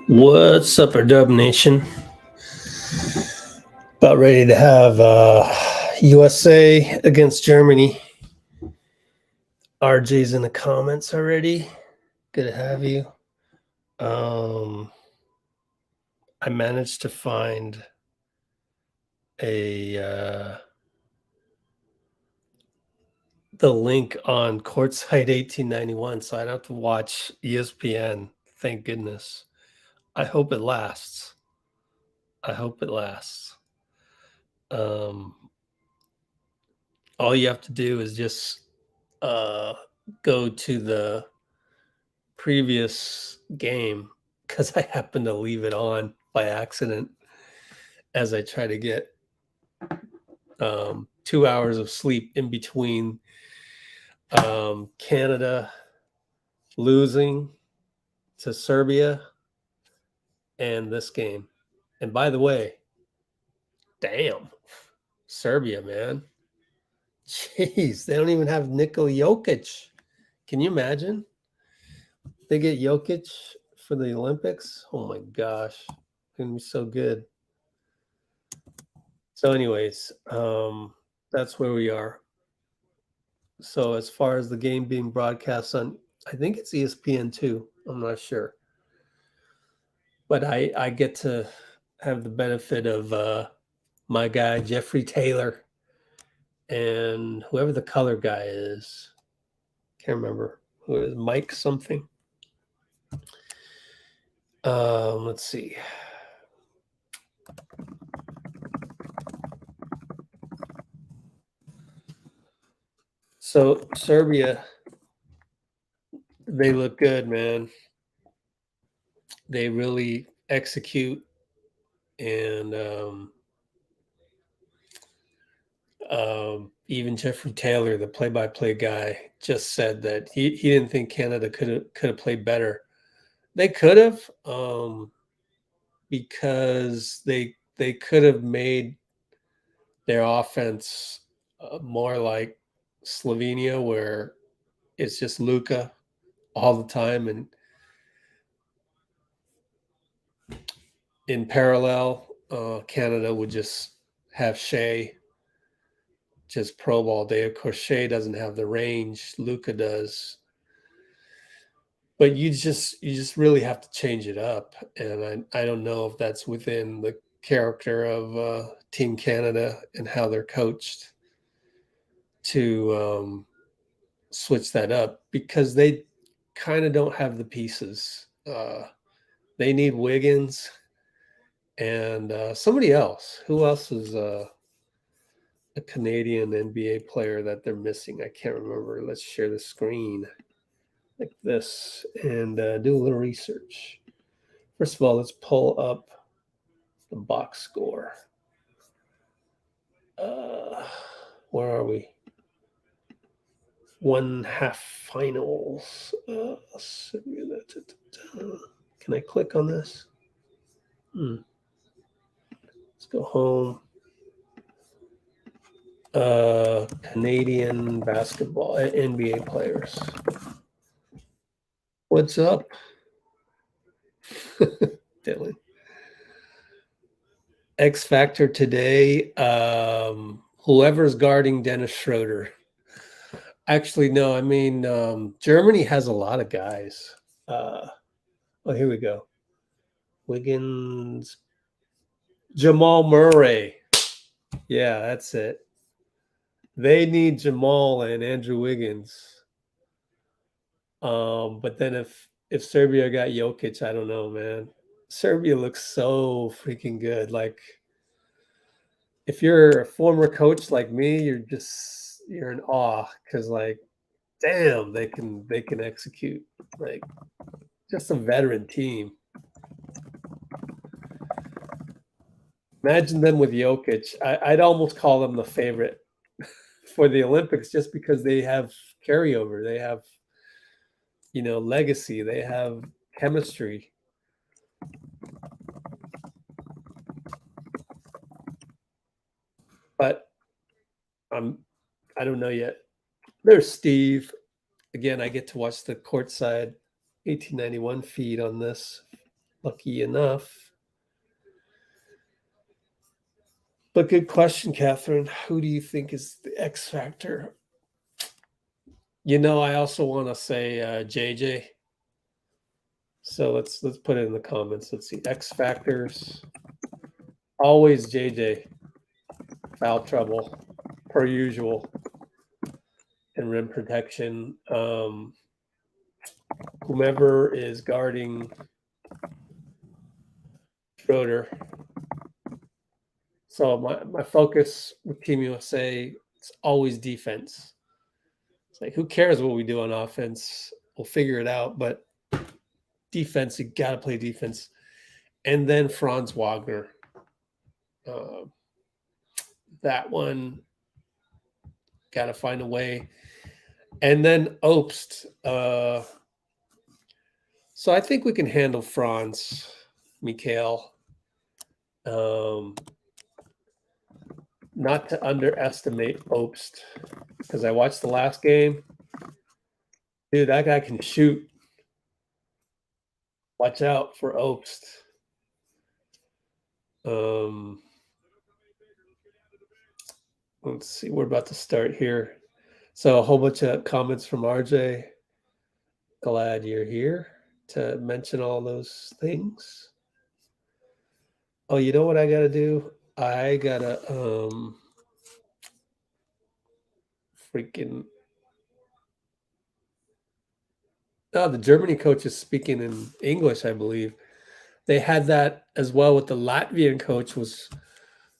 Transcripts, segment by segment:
What's up, our Dub Nation? About ready to have USA against Germany. RJ's in the comments already. Good to have you. I managed to find the link on Courtside 1891, so I don't have to watch ESPN. Thank goodness. I hope it lasts. All you have to do is just go to the previous game, because I happened to leave it on by accident as I try to get 2 hours of sleep in between Canada losing to Serbia and this game. And by the way, damn, Serbia, man. Jeez, they don't even have Nickeil Jokic. Can you imagine? They get Jokic for the Olympics. Oh my gosh, it's gonna be so good. So, anyways, that's where we are. So, as far as the game being broadcast on, I think it's ESPN too. I'm not sure, but I get to have the benefit of my guy Jeffrey Taylor and whoever the color guy is. Can't remember who it is. Mike something. Let's see. So Serbia, they look good, man. They really execute, and even Jeffrey Taylor, the play-by-play guy, just said that he didn't think Canada could have played better. They could have, because they could have made their offense more like Slovenia, where it's just Luka all the time, and in parallel, Canada would just have Shai just probe all day. Of course, Shai doesn't have the range Luka does, but you just really have to change it up, and I don't know if that's within the character of Team Canada and how they're coached to switch that up, because they kind of don't have the pieces. They need Wiggins and somebody else. Who else is a Canadian NBA player that they're missing? I can't remember. Let's share the screen like this and do a little research. First of all, let's pull up the box score. Where are we? 1/2 finals. Can I click on this? Let's go home. Canadian basketball, NBA players. What's up? Dylan. X Factor today. Whoever's guarding Dennis Schroder. Actually, no, I mean, Germany has a lot of guys. Here we go. Wiggins. Jamal Murray. Yeah, that's it. They need Jamal and Andrew Wiggins. But then if Serbia got Jokic, I don't know, man. Serbia looks so freaking good. Like, if you're a former coach like me, you're in awe, because, like, damn, they can execute. Like, just a veteran team. Imagine them with Jokic. I'd almost call them the favorite for the Olympics, just because they have carryover. They have, legacy. They have chemistry. But I don't know yet. There's Steve. Again, I get to watch the Courtside 1891 feed on this lucky enough. But good question, Catherine. Who do you think is the X factor? I also want to say JJ. So let's put it in the comments. Let's see. X factors. Always JJ. Foul trouble, per usual, and rim protection. Whomever is guarding Schroder. So my focus with Team USA is always defense. It's like, who cares what we do on offense? We'll figure it out. But defense, you got to play defense. And then Franz Wagner. That one, got to find a way. And then Obst. So I think we can handle Franz, Nickeil. Not to underestimate Obst, because I watched the last game. Dude, that guy can shoot. Watch out for Obst. Let's see. We're about to start here. So a whole bunch of comments from RJ. Glad you're here to mention all those things. Oh, you know what I gotta do? I gotta freaking. Oh, the Germany coach is speaking in English, I believe. They had that as well with the Latvian coach was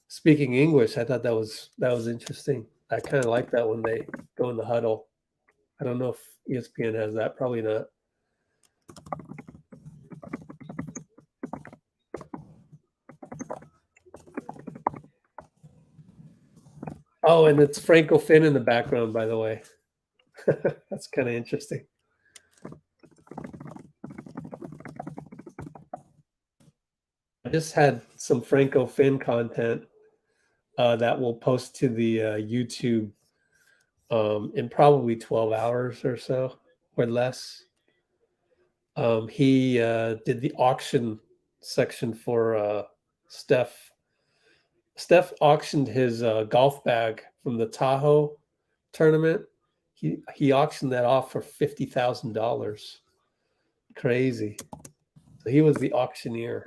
speaking English. I thought that was interesting. I kind of like that when they go in the huddle. I don't know if ESPN has that. Probably not. Oh, and it's Franco Finn in the background, by the way. That's kind of interesting. I just had some Franco Finn content that we'll post to the YouTube in probably 12 hours or so or less. He did the auction section for Steph. Steph auctioned his golf bag from the Tahoe tournament. He auctioned that off for $50,000. Crazy. So he was the auctioneer.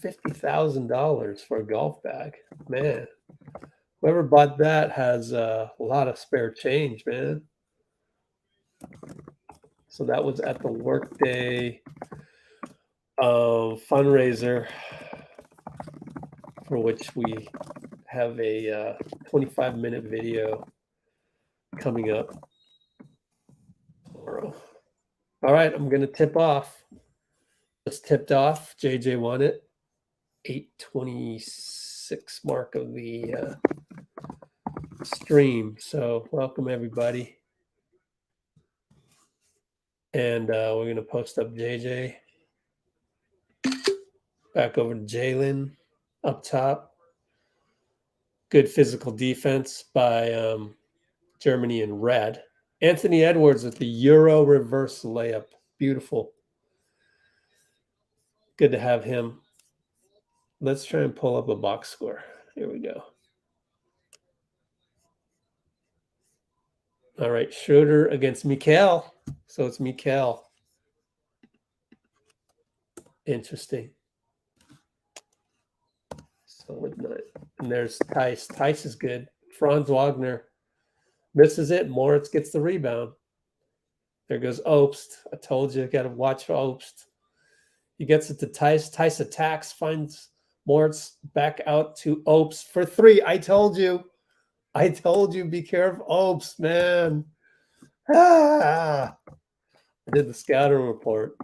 $50,000 for a golf bag, man. Whoever bought that has a lot of spare change, man. So that was at the Workday fundraiser, for which we have a 25-minute video coming up tomorrow. All right, I'm going to tip off. Just tipped off. JJ won it. 8:26 mark of the stream. So welcome, everybody. And we're going to post up JJ. Back over to Jalen up top. Good physical defense by Germany in red. Anthony Edwards with the Euro reverse layup. Beautiful. Good to have him. Let's try and pull up a box score. Here we go. All right, Schroder against Mikal. So it's Mikal. Interesting. So and there's Theis. Theis is good. Franz Wagner misses it. Moritz gets the rebound. There goes Obst. I told you, got to watch for Obst. He gets it to Theis. Theis attacks, finds Moritz back out to Obst for three. I told you, be careful, Obst, man. I did the scouting report.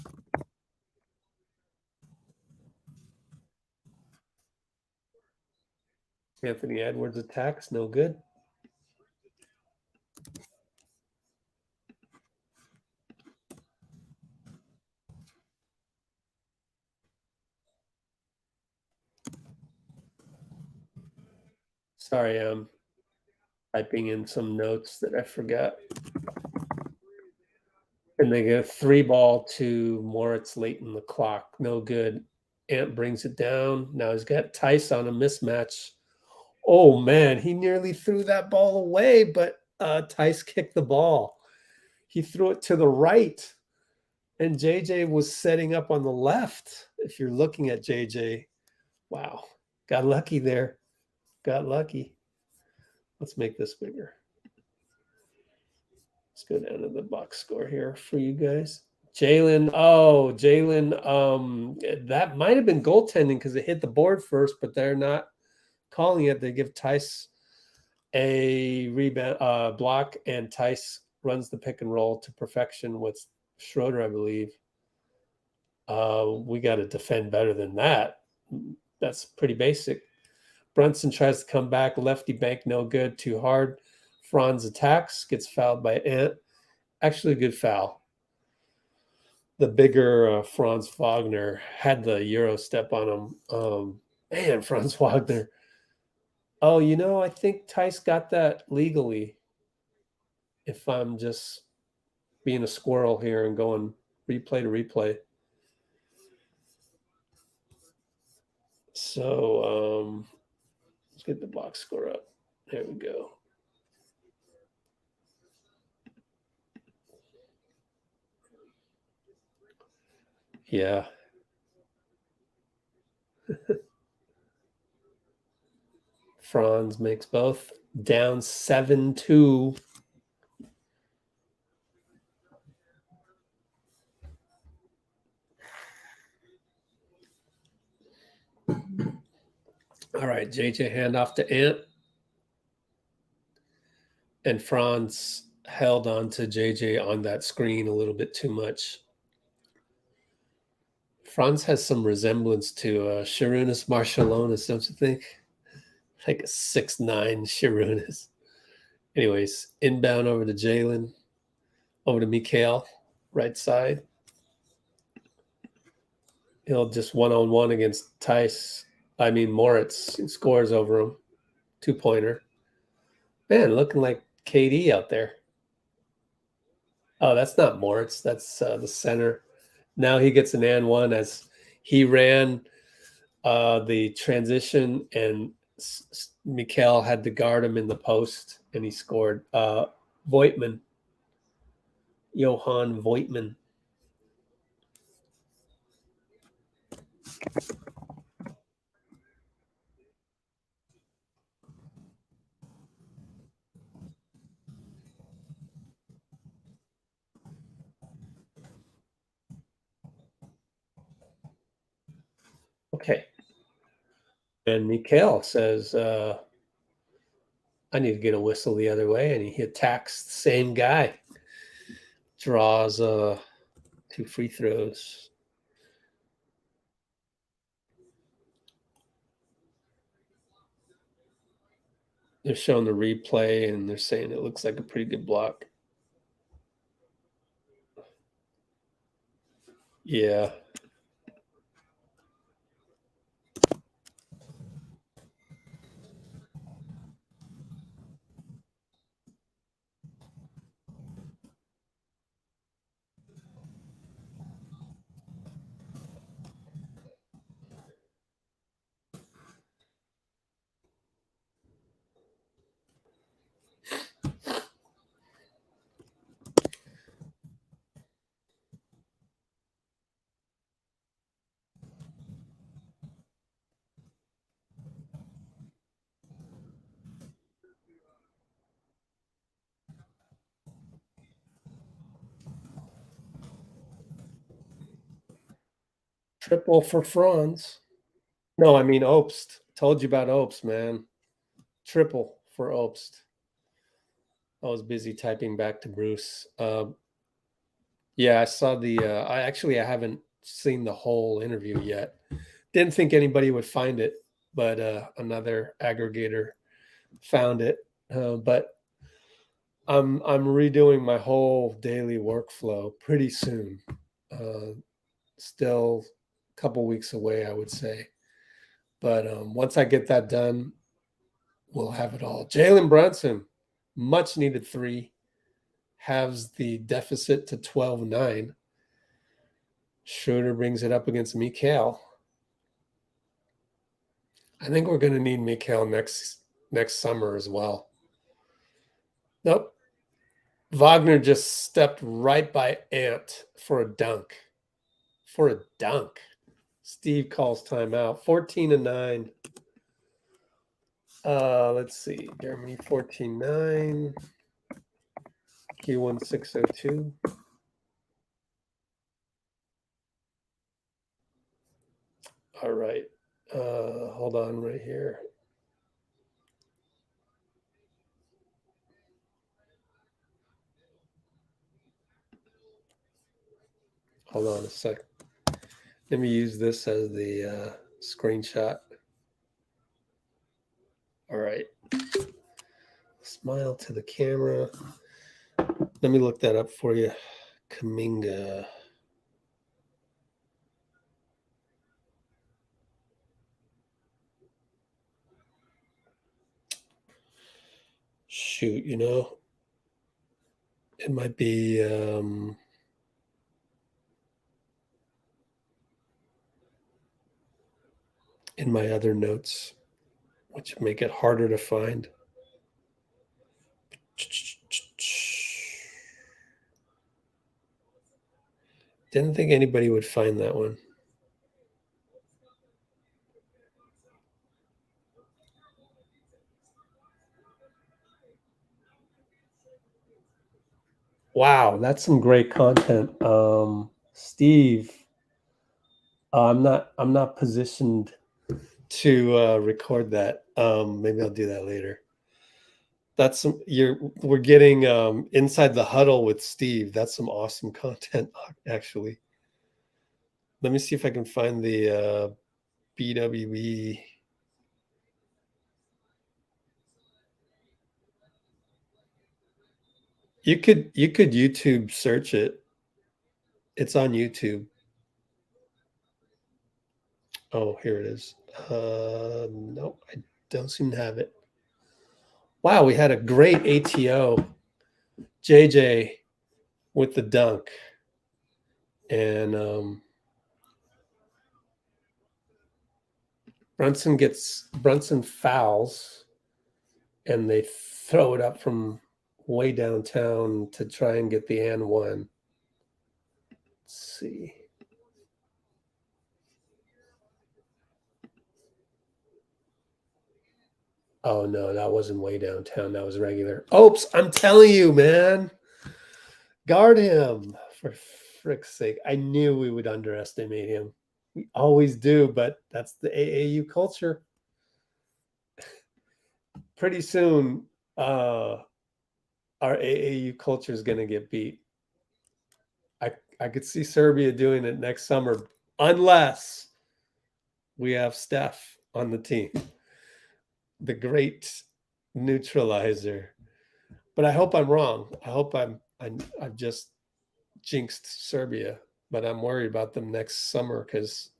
Anthony Edwards attacks, no good. Sorry, Typing in some notes that I forgot. And they get a 3-ball to Moritz late in the clock. No good. Ant brings it down. Now he's got Theis on a mismatch. Oh, man, he nearly threw that ball away, but Theis kicked the ball. He threw it to the right, and JJ was setting up on the left. If you're looking at JJ, wow, got lucky there. Got lucky. Let's make this bigger. Let's go down to the box score here for you guys. Jalen, that might have been goaltending because it hit the board first, but they're not calling it. They give Theis a rebound block, and Theis runs the pick and roll to perfection with Schroder, I believe. We got to defend better than that. That's pretty basic. Brunson tries to come back, lefty bank, no good, too hard. Franz attacks, gets fouled by Ant. Actually, a good foul. The bigger Franz Wagner had the Euro step on him. Man, Franz Wagner. Oh, I think Theis got that legally. If I'm just being a squirrel here and going replay to replay. So let's get the box score up. There we go. Yeah. Franz makes both. Down 7-2. All right, JJ handoff to Ant. And Franz held on to JJ on that screen a little bit too much. Franz has some resemblance to Sarunas Marciulionis, don't you think? Like a 6'9" Sarunas. Anyways, inbound over to Jalen. Over to Nickeil, right side. He'll just one-on-one against Moritz. He scores over him. 2-pointer. Man, looking like KD out there. Oh, that's not Moritz. That's the center. Now he gets an and one as he ran the transition, and Mikal had to guard him in the post, and he scored. Voigtman. Johan Voigtman. Okay. And Nickeil says, I need to get a whistle the other way. And he attacks the same guy. Draws 2 free throws. They're showing the replay, and they're saying it looks like a pretty good block. Yeah. Triple for Franz. No, I mean Obst. Told you about Obst, man. Triple for Obst. I was busy typing back to Bruce. Yeah, I saw I haven't seen the whole interview yet. Didn't think anybody would find it, but another aggregator found it. But I'm redoing my whole daily workflow pretty soon. Still a couple weeks away, I would say. But once I get that done, we'll have it all. Jalen Brunson, much needed 3, halves the deficit to 12-9. Schroder brings it up against Mikal. I think we're going to need Mikal next summer as well. Nope. Wagner just stepped right by Ant for a dunk. Steve calls timeout. 14-9. Let's see. Germany 14-9. Q1602. All right. Hold on right here. Hold on a sec. Let me use this as the screenshot. All right. Smile to the camera. Let me look that up for you. Kuminga. Shoot, it might be in my other notes, which make it harder to find. Didn't think anybody would find that one. Wow, that's some great content. Steve, I'm not positioned to record that. Maybe I'll do that later. We're getting inside the huddle with Steve. That's some awesome content, actually. Let me see if I can find the BWE. You could YouTube search it. It's on YouTube. Oh, here it is. No, I don't seem to have it. Wow, we had a great ATO. JJ with the dunk. And Brunson fouls, and they throw it up from way downtown to try and get the and one. Let's see. Oh no, that wasn't way downtown. That was regular. Obst, I'm telling you, man. Guard him, for frick's sake. I knew we would underestimate him. We always do, but that's the AAU culture. Pretty soon, our AAU culture is going to get beat. I could see Serbia doing it next summer, unless we have Steph on the team, the great neutralizer. But I hope I'm wrong. I hope I've just jinxed Serbia, but I'm worried about them next summer because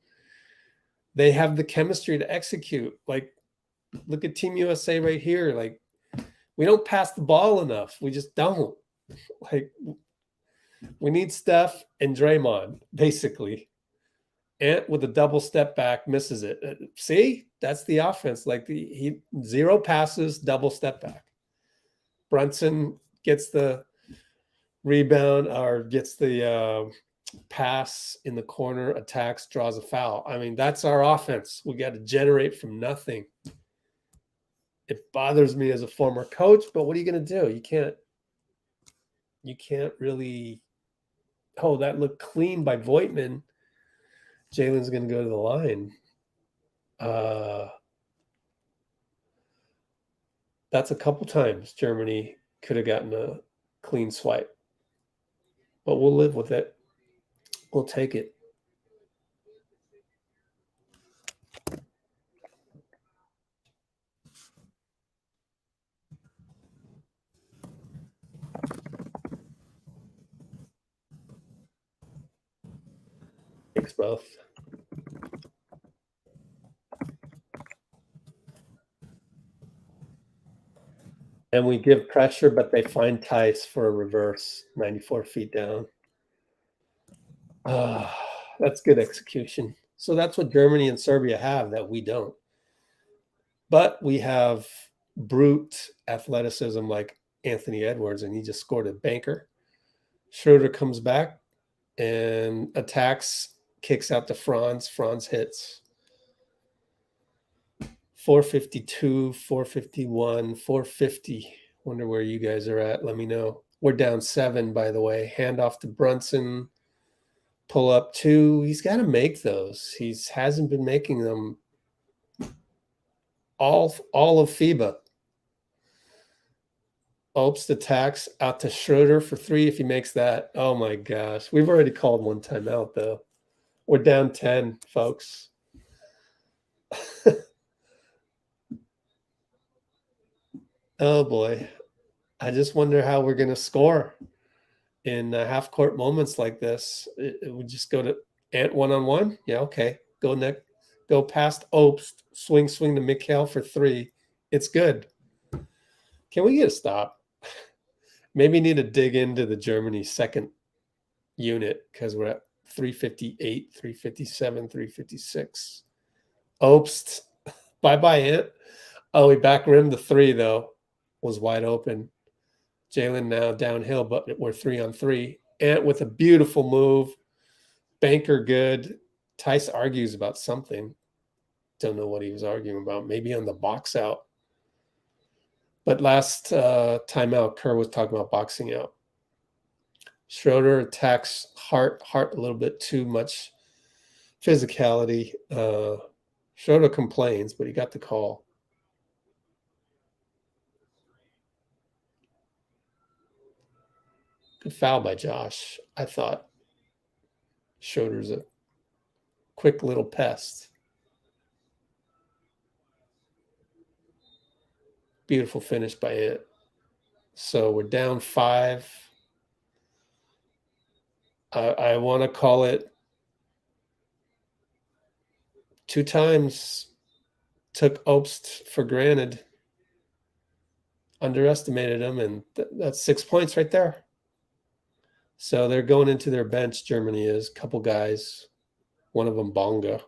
they have the chemistry to execute. Like, look at Team USA right here. Like, we don't pass the ball enough. We just don't. Like, we need Steph and Draymond, basically. Ant with a double step back misses it. See, that's the offense. Like he 0 passes, double step back. Brunson gets the rebound or gets the pass in the corner, attacks, draws a foul. I mean, that's our offense. We got to generate from nothing. It bothers me as a former coach, but what are you going to do? You can't really. Oh, that looked clean by Voigtman. Jalen's going to go to the line. That's a couple times Germany could have gotten a clean swipe. But we'll live with it. We'll take it. Thanks, both. And we give pressure, but they find Theis for a reverse, 94 feet down. That's good execution. So that's what Germany and Serbia have that we don't. But we have brute athleticism like Anthony Edwards, and he just scored a banker. Schroder comes back and attacks, kicks out to Franz. Franz hits. 452, 451, 450. Wonder where you guys are at. Let me know. We're down 7, by the way. Hand off to Brunson. Pull up 2. He's got to make those. He hasn't been making them all of FIBA. Obst attacks out to Schroder for 3 if he makes that. Oh my gosh. We've already called one timeout, though. We're down 10, folks. Oh boy. I just wonder how we're going to score in half-court moments like this. It would just go to Ant one-on-one. Yeah, okay. Go past Obst. Swing to Mikal for 3. It's good. Can we get a stop? Maybe need to dig into the Germany second unit because we're at 358, 357, 356. Obst. Bye-bye, Ant. Oh, he back rimmed the 3, though. Was wide open. Jalen now downhill, but we're 3-on-3. Ant with a beautiful move. Banker good. Theis argues about something. Don't know what he was arguing about. Maybe on the box out. But last timeout, Kerr was talking about boxing out. Schroder attacks Hart. Hart a little bit too much physicality. Schroder complains, but he got the call. Good foul by Josh. I thought Schroder's a quick little pest. Beautiful finish by it. So we're down 5. I want to call it 2 times. Took Obst for granted. Underestimated him, and that's 6 points right there. So they're going into their bench, Germany is. A couple guys. One of them, Bonga.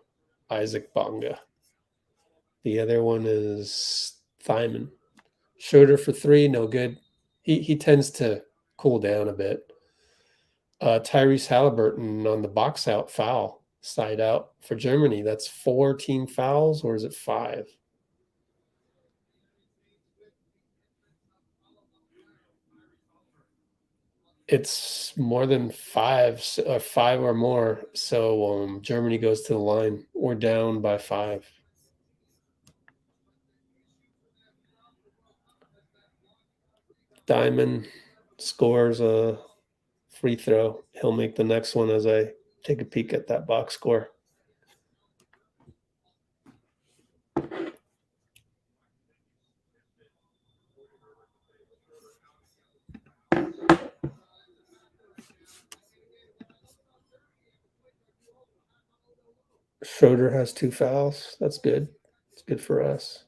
Isaac Bonga. The other one is Thyman. Schroder for 3, no good. He tends to cool down a bit. Tyrese Haliburton on the box out foul, side out for Germany. That's 4 team fouls, or is it 5? It's more than 5 or more. So Germany goes to the line. We're down by 5. Diamond scores a free throw. He'll make the next one as I take a peek at that box score. Schroder has 2 fouls. That's good. It's good for us.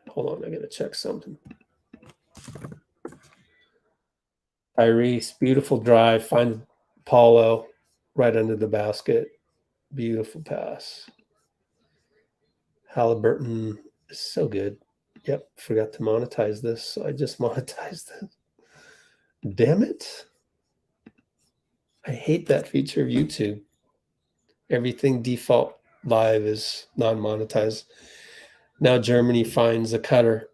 Hold on, I got to check something. Tyrese, beautiful drive, finds Paulo right under the basket. Beautiful pass. Haliburton is so good. Yep, forgot to monetize this, so I just monetized it. Damn it. I hate that feature of YouTube. Everything default live is non-monetized. Now Germany finds a cutter.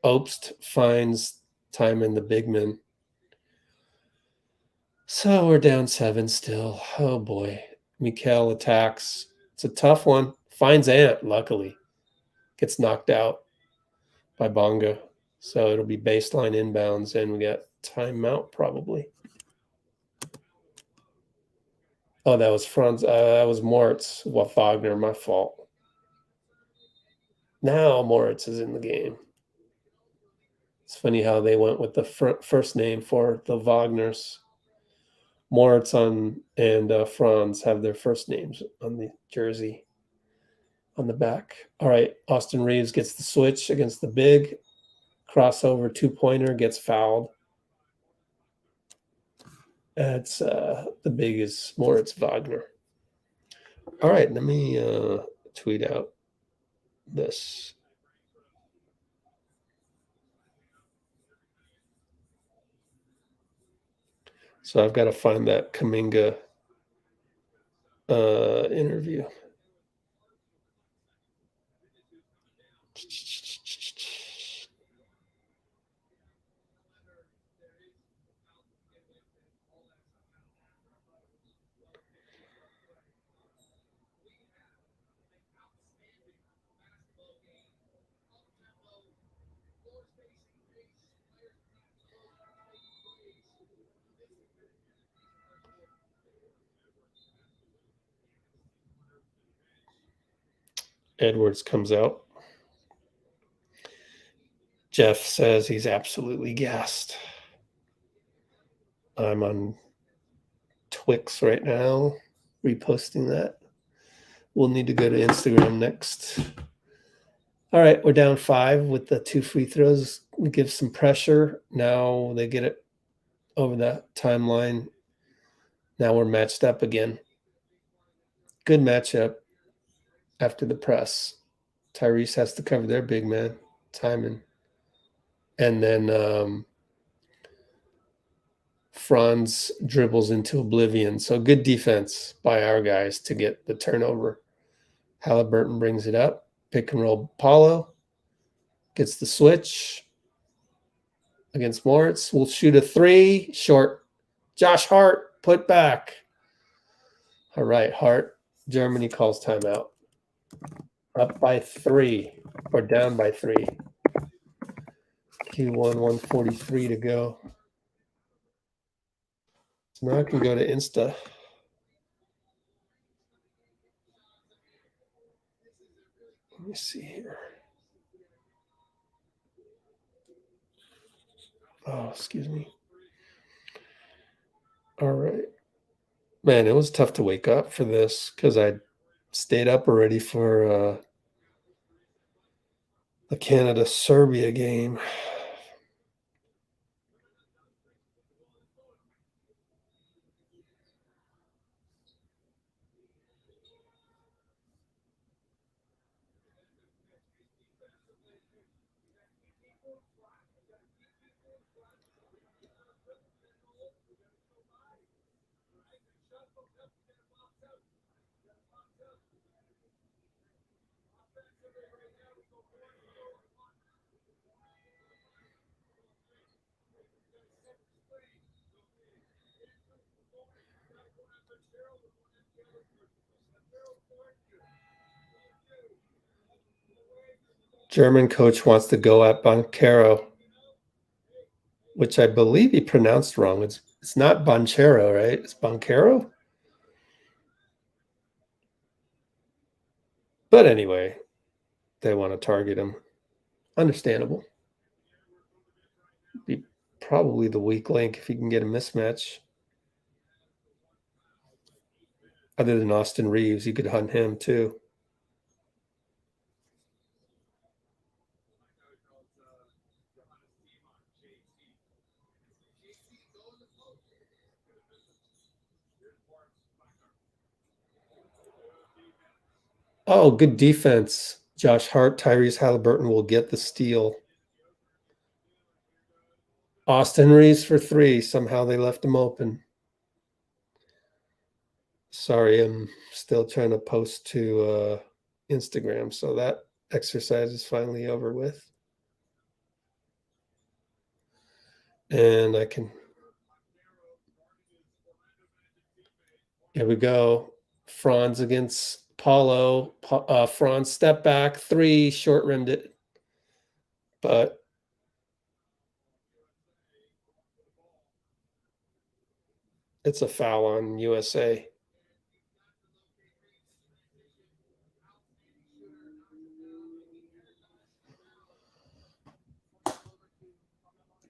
Obst finds Thyman the big man. So we're down 7 still. Oh boy. Nickeil attacks. It's a tough one. Finds Ant, luckily. Gets knocked out by Bonga. So it'll be baseline inbounds, and we got timeout probably. Oh, that was Franz. That was Moritz. Well, Wagner, my fault. Now Moritz is in the game. It's funny how they went with the first name for the Wagners. Moritz and Franz have their first names on the jersey. on the back. All right, Austin Reeves gets the switch against the big. Crossover 2-pointer, gets fouled. That's the big is Moritz Wagner. All right, let me tweet out this. So I've got to find that Kuminga interview. Edwards comes out. Jeff says he's absolutely gassed. I'm on Twix right now, reposting that. We'll need to go to Instagram next. All right, we're down 5 with the 2 free throws. We give some pressure. Now they get it over the timeline. Now we're matched up again. Good matchup after the press. Tyrese has to cover their big man, Timon. And then Franz dribbles into oblivion. So good defense by our guys to get the turnover. Haliburton brings it up. Pick and roll Paulo. Gets the switch against Moritz. We'll shoot a 3. Short. Josh Hart, put back. All right, Hart. Germany calls timeout. Up by 3 or down by 3. Q1, 143 to go. So now I can go to Insta. Let me see here. Oh, excuse me. All right. Man, it was tough to wake up for this because I stayed up already for the Canada-Serbia game. German coach wants to go at Banchero, which I believe he pronounced wrong. It's not Banchero, right? It's Banchero. But anyway, they want to target him. Understandable. Be probably the weak link if you can get a mismatch. Other than Austin Reeves, you could hunt him too. Oh, good defense. Josh Hart, Tyrese Haliburton will get the steal. Austin Reeves for 3. Somehow they left him open. Sorry, I'm still trying to post to Instagram, so that exercise is finally over with. And I can... Here we go. Franz against Paulo. Franz step back, 3, short rimmed it. But it's a foul on USA.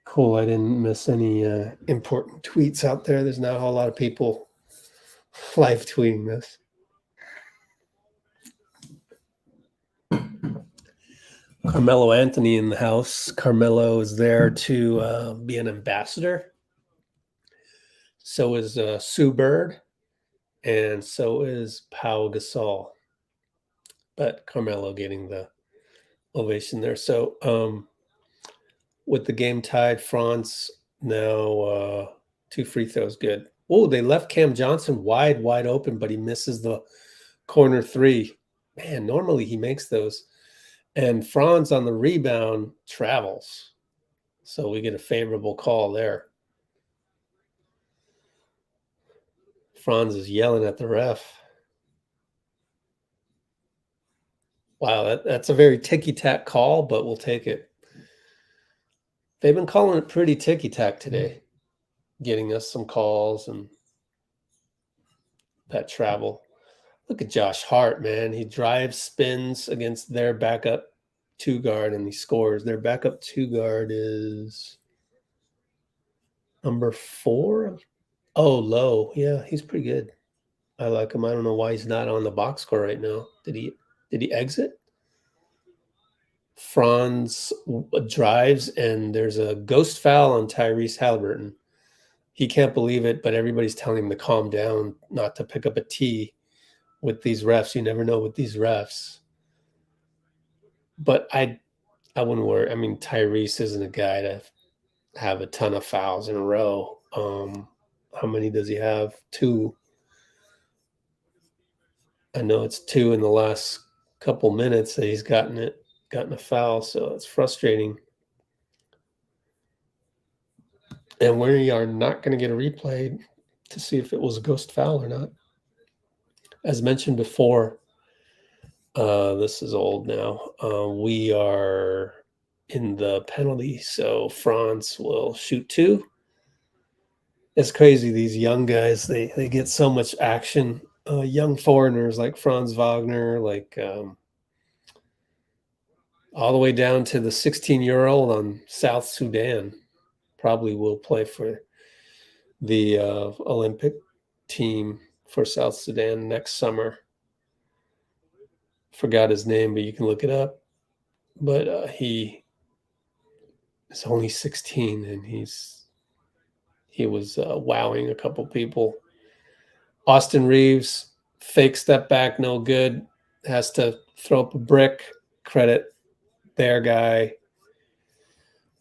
Cool. I didn't miss any important tweets out there. There's not a whole lot of people live tweeting this. Carmelo Anthony in the house. Carmelo is there to be an ambassador. So is Sue Bird, and so is Pau Gasol. But Carmelo getting the ovation there. So with the game tied, Franz now 2 free throws. Good. Oh, they left Cam Johnson wide open, but he misses the corner 3. Man, normally he makes those. And Franz on the rebound travels. So we get a favorable call there. Franz is yelling at the ref. Wow, that's a very ticky-tack call, but we'll take it. They've been calling it pretty ticky-tack today, getting us some calls and that travel. Look at Josh Hart, man. He drives, spins against their backup 2 guard, and he scores. Their backup 2 guard is number 4. Oh, Low. Yeah, he's pretty good. I like him. I don't know why he's not on the box score right now. Did he exit? Franz drives, and there's a ghost foul on Tyrese Haliburton. He can't believe it, but everybody's telling him to calm down, not to pick up a tee with these refs. You never know with these refs. But I wouldn't worry. I mean, Tyrese isn't a guy to have a ton of fouls in a row. How many does he have? 2. I know it's 2 in the last couple minutes that he's gotten a foul, so it's frustrating. And we are not going to get a replay to see if it was a ghost foul or not. As mentioned before, this is old now. We are in the penalty, so Franz will shoot 2. It's crazy. These young guys, they get so much action. Young foreigners like Franz Wagner, like all the way down to the 16-year-old on South Sudan, probably will play for the Olympic team for South Sudan next summer. Forgot his name, but you can look it up. But he is only 16, and he was wowing a couple people. Austin Reeves, fake step back, no good. Has to throw up a brick. Credit their guy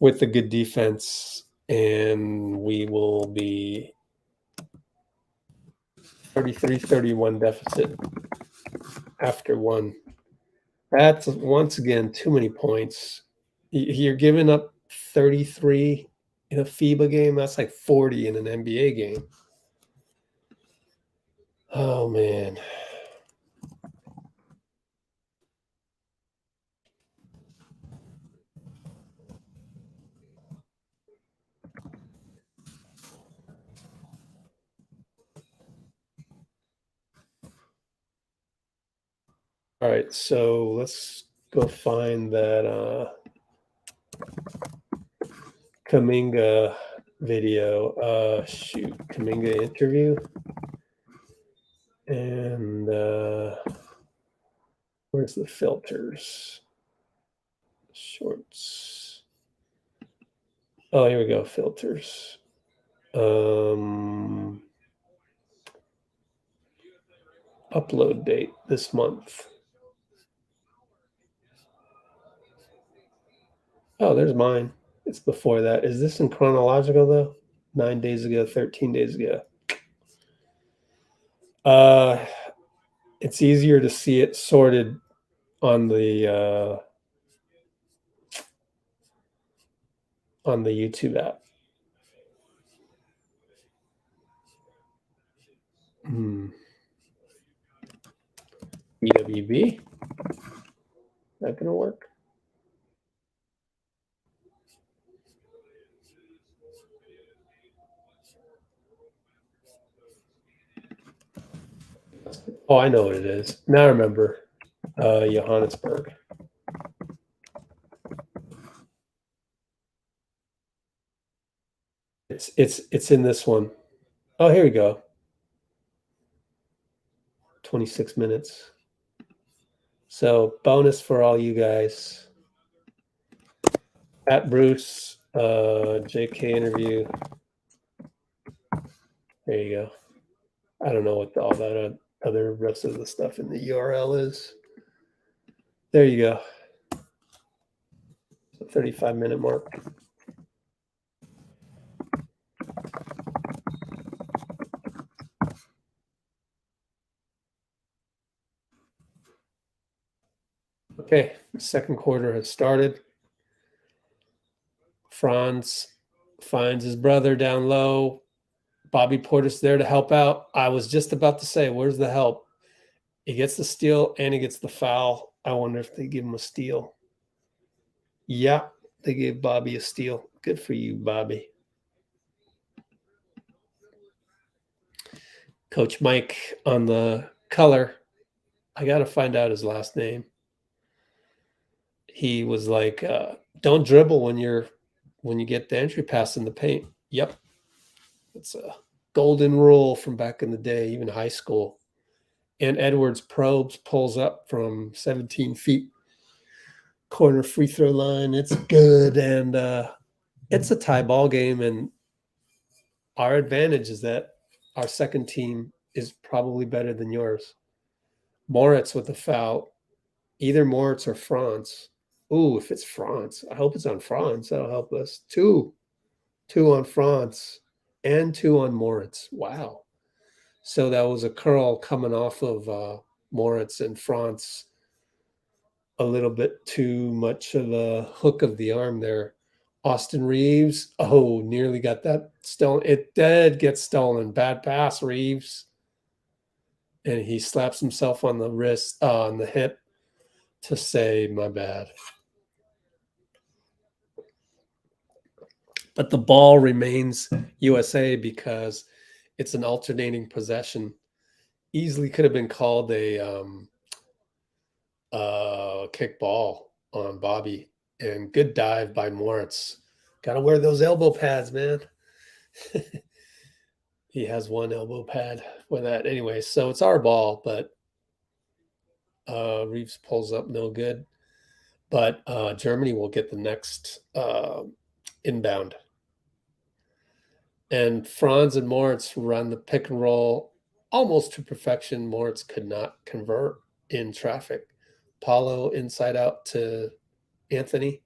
with the good defense, and we will be 33-31 deficit after 1. That's once again too many points. You're giving up 33 in a FIBA game. That's like 40 in an NBA game. Oh, man. All right, so let's go find that Kuminga video. Kuminga interview. And where's the filters? Shorts. Oh, here we go, filters. Upload date this month. Oh, there's mine. It's before that. Is this in chronological though? 9 days ago, 13 days ago. It's easier to see it sorted on the YouTube app. EWB? Not gonna work. Oh, I know what it is. Now I remember. Johannesburg. It's in this one. Oh, here we go. 26 minutes. So bonus for all you guys. At Bruce, JK interview. There you go. I don't know what all that other rest of the stuff in the URL is. There you go. 35-minute mark. Okay, second quarter has started. Franz finds his brother down low. Bobby Portis there to help out. I was just about to say, where's the help? He gets the steal and he gets the foul. I wonder if they give him a steal. Yeah, they gave Bobby a steal. Good for you, Bobby. Coach Mike on the color. I got to find out his last name. He was like, don't dribble when you get the entry pass in the paint. Yep. It's a golden rule from back in the day, even high school. And Edwards pulls up from 17 feet, corner free throw line. It's good. And it's a tie ball game. And our advantage is that our second team is probably better than yours. Moritz with the foul. Either Moritz or Franz. Ooh, if it's Franz, I hope it's on Franz. That'll help us. Two on Franz and 2 on Moritz. Wow. So that was a curl coming off of Moritz, and Franz a little bit too much of a hook of the arm there. Austin Reeves, nearly got that stolen. It did get stolen. Bad pass, Reeves. And he slaps himself on the wrist, on the hip to say, my bad. But the ball remains USA because it's an alternating possession. Easily could have been called a kick ball on Bobby. And good dive by Moritz. Got to wear those elbow pads, man. He has one elbow pad for that. Anyway, so it's our ball, but Reeves pulls up no good. But Germany will get the next inbound. And Franz and Moritz run the pick and roll almost to perfection. Moritz could not convert in traffic. Paulo inside out to Anthony.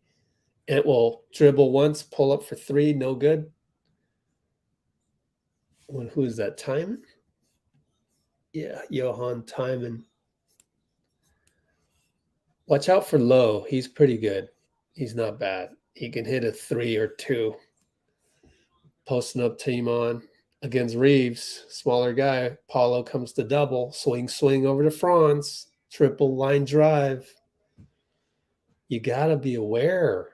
It will dribble once, pull up for 3, no good. Who is that? Timon? Yeah, Johan Timon. Watch out for Lowe. He's pretty good. He's not bad. He can hit a 3 or 2. Posting up team on against Reeves, smaller guy. Paulo comes to double. Swing over to Franz. Triple line drive. You got to be aware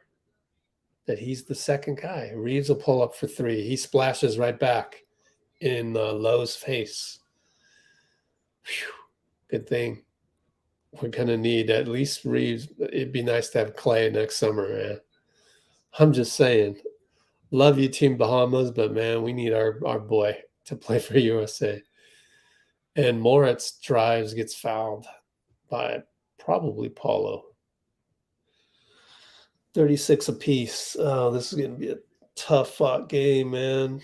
that he's the second guy. Reeves will pull up for 3. He splashes right back in Lowe's face. Whew. Good thing. We're going to need at least Reeves. It'd be nice to have Klay next summer, man. I'm just saying. Love you, Team Bahamas, but, man, we need our boy to play for USA. And Moritz drives, gets fouled by probably Paulo. 36 apiece. Oh, this is going to be a tough-fought game, man.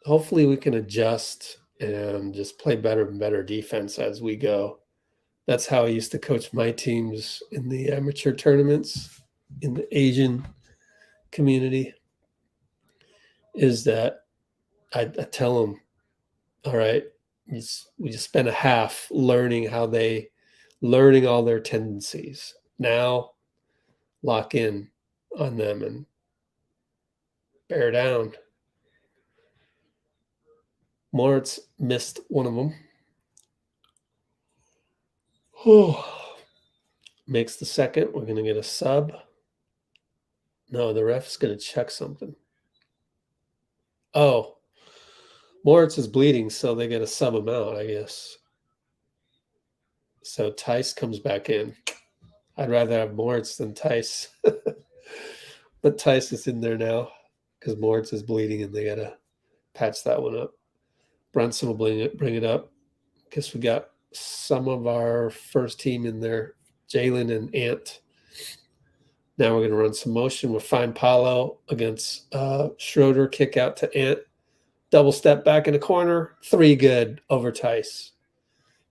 Hopefully we can adjust and just play better and better defense as we go. That's how I used to coach my teams in the amateur tournaments in the Asian community, is that I tell them, all right, we just spent a half learning all their tendencies. Now lock in on them and bear down. Moritz missed one of them. Makes the second. We're going to get a sub. No, the ref's going to check something. Oh, Moritz is bleeding, so they get a sub him out, I guess. So Theis comes back in. I'd rather have Moritz than Theis. But Theis is in there now because Moritz is bleeding and they got to patch that one up. Brunson will bring it up. Guess we got some of our first team in there. Jalen and Ant. Now we're going to run some motion with Fine Paulo against Schroder, kick out to Ant. Double step back in the corner. 3 good over Theis.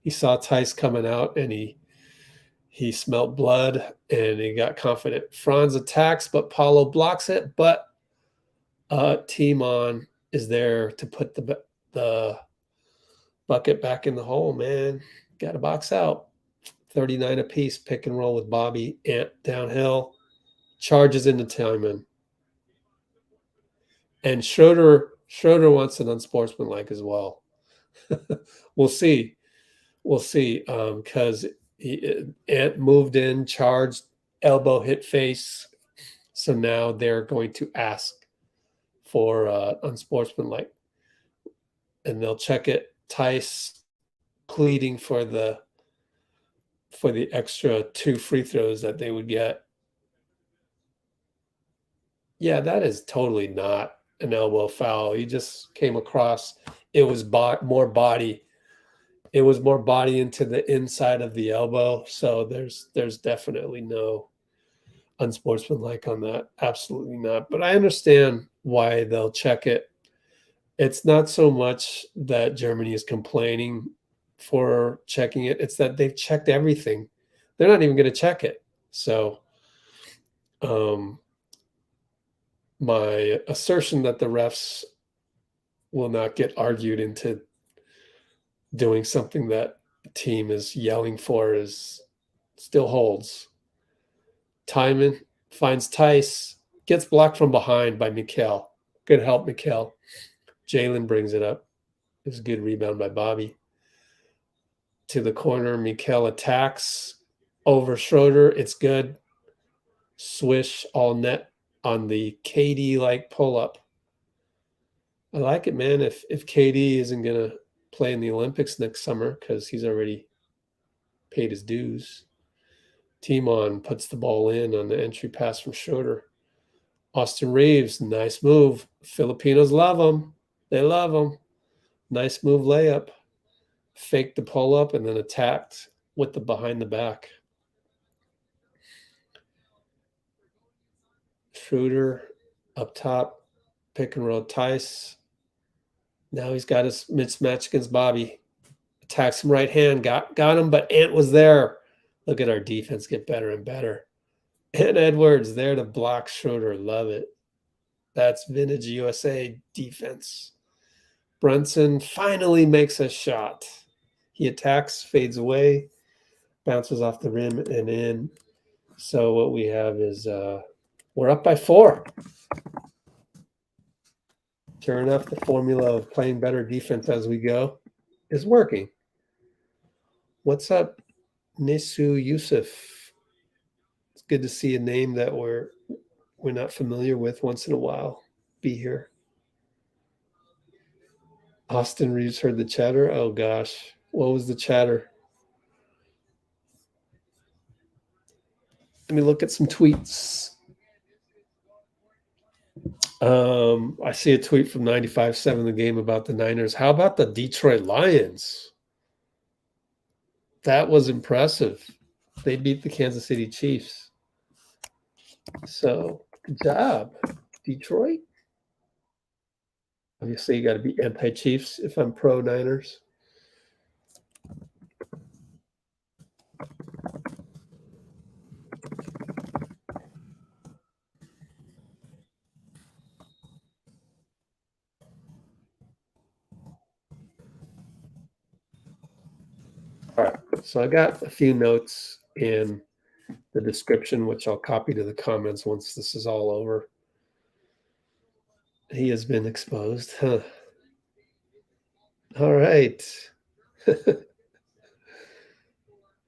He saw Theis coming out and he smelled blood and he got confident. Franz attacks, but Paulo blocks it. But Timon is there to put the bucket back in the hole, man. Got to box out. 39 apiece, pick and roll with Bobby. Ant downhill. Charges into Timon. And Schroder wants an unsportsmanlike as well. We'll see. Because Ant moved in, charged, elbow hit face. So now they're going to ask for unsportsmanlike. And they'll check it. Theis pleading for the extra 2 free throws that they would get. Yeah, that is totally not an elbow foul. He just came across. It was more body. It was more body into the inside of the elbow. So there's definitely no unsportsmanlike on that. Absolutely not. But I understand why they'll check it. It's not so much that Germany is complaining for checking it. It's that they've checked everything. They're not even going to check it. So my assertion that the refs will not get argued into doing something that the team is yelling for is still holds. Timon finds Theis, gets blocked from behind by Nickeil. Good help, Nickeil. Jalen brings it up. It was a good rebound by Bobby. To the corner, Nickeil attacks over Schroder. It's good. Swish all net on the KD-like pull-up. I like it, man. If KD isn't going to play in the Olympics next summer because he's already paid his dues, Timon puts the ball in on the entry pass from Schroder. Austin Reeves, nice move. Filipinos love him. They love him. Nice move layup. Faked the pull-up and then attacked with the behind the back. Schroder up top, pick and roll Theis. Now he's got his mismatch against Bobby. Attacks him right hand, got him, but Ant was there. Look at our defense get better and better. And Edwards there to block Schroder. Love it. That's vintage USA defense. Brunson finally makes a shot. He attacks, fades away, bounces off the rim and in. So what we have is we're up by 4. Sure enough, the formula of playing better defense as we go is working. What's up, Nisu Yusuf? It's good to see a name that we're not familiar with once in a while be here. Austin Reeves heard the chatter. Oh gosh, what was the chatter? Let me look at some tweets. I see a tweet from 95.7 The Game about the Niners. How about the Detroit Lions? That was impressive. They beat the Kansas City Chiefs. So, good job, Detroit. Obviously, you got to be anti-Chiefs if I'm pro-Niners. All right, so I got a few notes in the description, which I'll copy to the comments once this is all over. He has been exposed, huh? All right.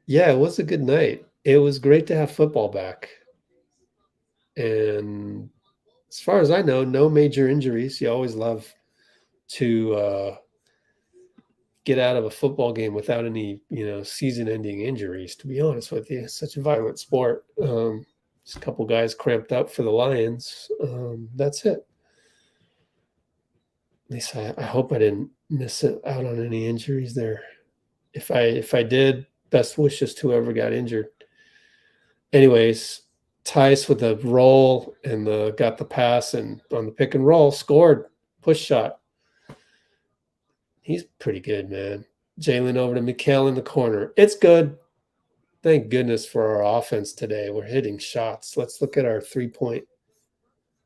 Yeah, it was a good night. It was great to have football back. And as far as I know, no major injuries. You always love to get out of a football game without any, season-ending injuries, to be honest with you. It's such a violent sport. Just a couple guys cramped up for the Lions. That's it. At least I hope I didn't miss out on any injuries there. If I did, best wishes to whoever got injured. Anyways, Theis with a roll and got the pass and on the pick and roll, scored, push shot. He's pretty good, man. Jalen over to Nickeil in the corner. It's good. Thank goodness for our offense today. We're hitting shots. Let's look at our 3-point.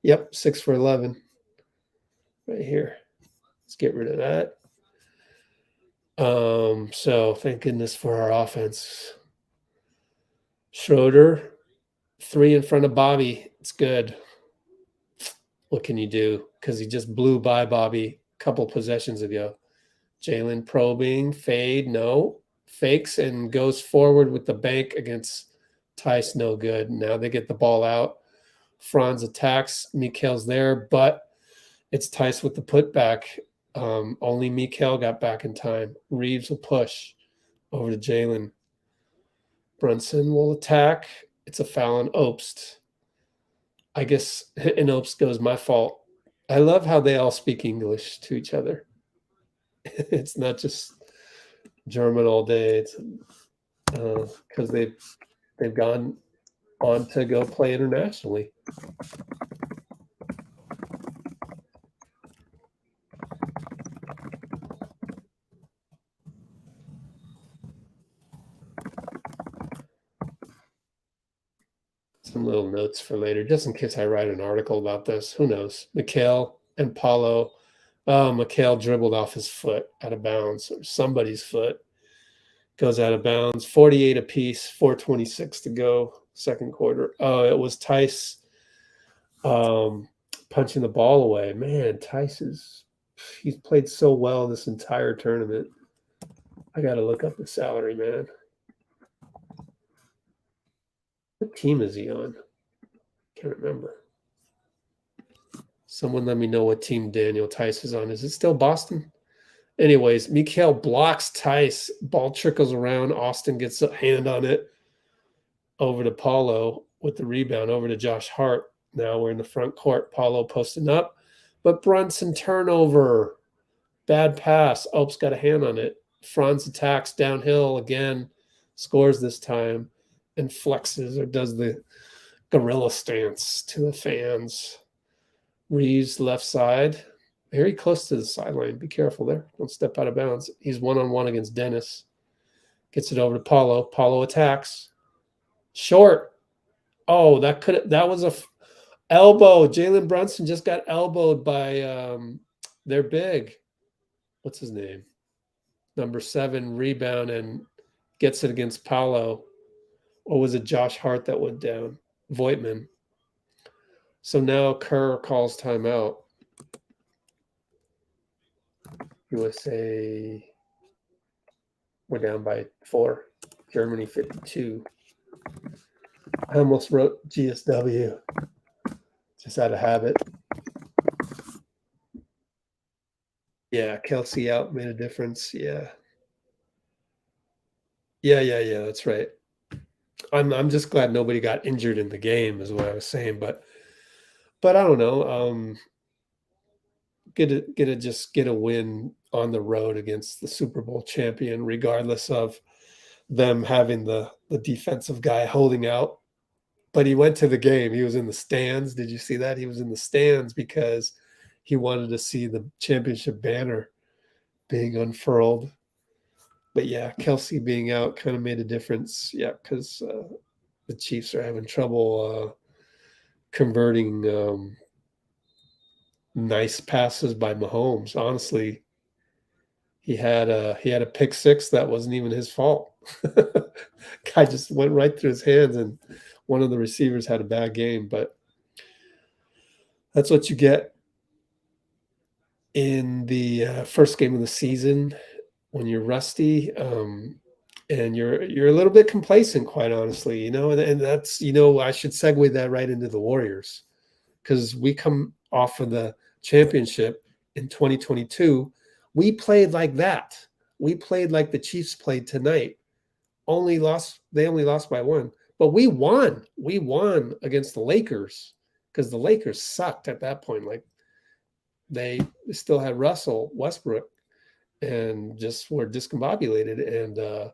Yep, 6 for 11. Right here. Let's get rid of that. So thank goodness for our offense. Schroder, 3 in front of Bobby. It's good. What can you do? Because he just blew by Bobby a couple possessions ago. Jalen probing, fade, no. Fakes and goes forward with the bank against Theis, no good. Now they get the ball out. Franz attacks. Mikael's there, but it's Theis with the putback. Only Nickeil got back in time. Reeves will push over to Jalen. Brunson will attack. It's a foul on Obst. I guess in Obst goes my fault. I love how they all speak English to each other. It's not just German all day. It's because they've gone on to go play internationally. Some little notes for later, just in case I write an article about this. Who knows? Nickeil and Paulo. Nickeil dribbled off his foot out of bounds, or somebody's foot goes out of bounds. 48 apiece, 4:26 to go, second quarter. Oh, it was Theis punching the ball away. Man, he's played so well this entire tournament. I got to look up the salary, man. What team is he on? Can't remember. Someone let me know what team Daniel Theis is on. Is it still Boston? Anyways, Nickeil blocks Theis. Ball trickles around. Austin gets a hand on it. Over to Paulo with the rebound. Over to Josh Hart. Now we're in the front court. Paulo posting up. But Brunson turnover. Bad pass. Obst got a hand on it. Franz attacks downhill again. Scores this time. And flexes or does the gorilla stance to the fans. Reeves left side. Very close to the sideline. Be careful there. Don't step out of bounds. He's one-on-one against Dennis. Gets it over to Paulo. Paulo attacks. Short. Oh, that was a elbow. Jalen Brunson just got elbowed by their big. What's his name? Number 7 rebound and gets it against Paulo. Or was it Josh Hart that went down? Voigtman. So now Kerr calls timeout. USA, we're down by 4. Germany 52. I almost wrote GSW, just out of habit. Yeah, Kelsey out made a difference. Yeah, that's right. I'm just glad nobody got injured in the game, is what I was saying. But I don't know. Get a win on the road against the Super Bowl champion, regardless of them having the defensive guy holding out. But he went to the game. He was in the stands. Did you see that? He was in the stands because he wanted to see the championship banner being unfurled. But yeah, Kelsey being out kind of made a difference. Yeah, because the Chiefs are having trouble converting nice passes by Mahomes. Honestly, he had a pick six that wasn't even his fault. Guy just went right through his hands, and one of the receivers had a bad game. But that's what you get in the first game of the season when you're rusty, and you're a little bit complacent, quite honestly. And that's I should segue that right into the Warriors, because we come off of the championship in 2022. We played like that. We played like the Chiefs played tonight. They only lost by 1, but we won. We won against the Lakers because the Lakers sucked at that point. Like they still had Russell Westbrook and just were discombobulated. And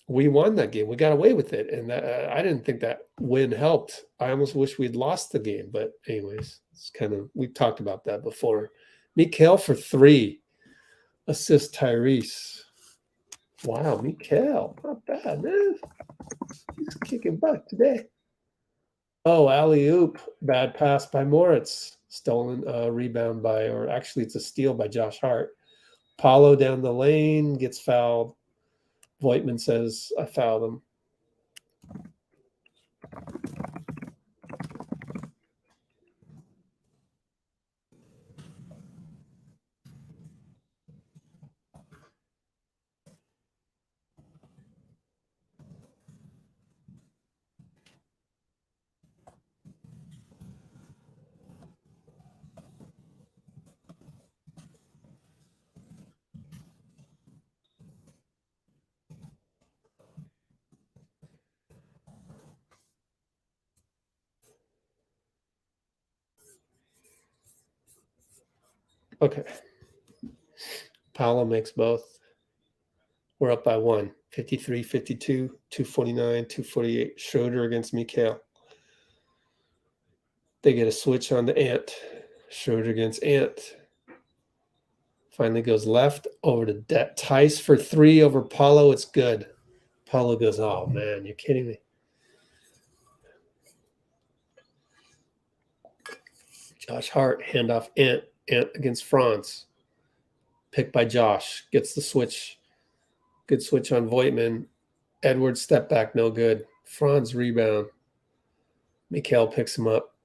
we won that game. We got away with it. And I didn't think that win helped. I almost wish we'd lost the game. But anyways, it's kind of, we've talked about that before. Nickeil for 3. Assist Tyrese. Wow, Nickeil. Not bad, man. He's kicking butt today. Oh, alley-oop. Bad pass by Moritz. Stolen rebound by, or actually it's a steal by Josh Hart. Paulo down the lane, gets fouled. Voigtman says, I fouled him. Okay. Paulo makes both. We're up by 1. 53, 52, 249, 248. Schroder against Nickeil. They get a switch on the Ant. Schroder against Ant. Finally goes left over to Theis for 3 over Paulo. It's good. Paulo goes, oh, man, you're kidding me. Josh Hart, handoff Ant. Ant against Franz. Picked by Josh. Gets the switch. Good switch on Voigtman. Edwards step back, no good. Franz rebound. Mikal picks him up.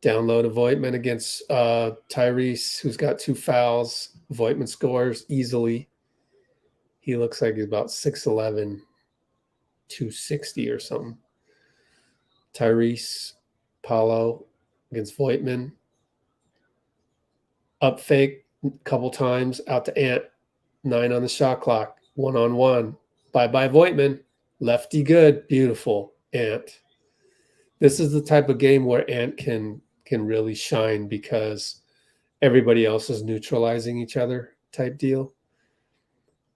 Down low to Voigtman against Tyrese, who's got 2 fouls. Voigtman scores easily. He looks like he's about 6'11", 260 or something. Tyrese, Paulo against Voigtman. Up fake a couple times, out to Ant. 9 on the shot clock. 1-on-1. Bye-bye Voigtman. Lefty good. Beautiful. Ant. This is the type of game where Ant can really shine because everybody else is neutralizing each other type deal.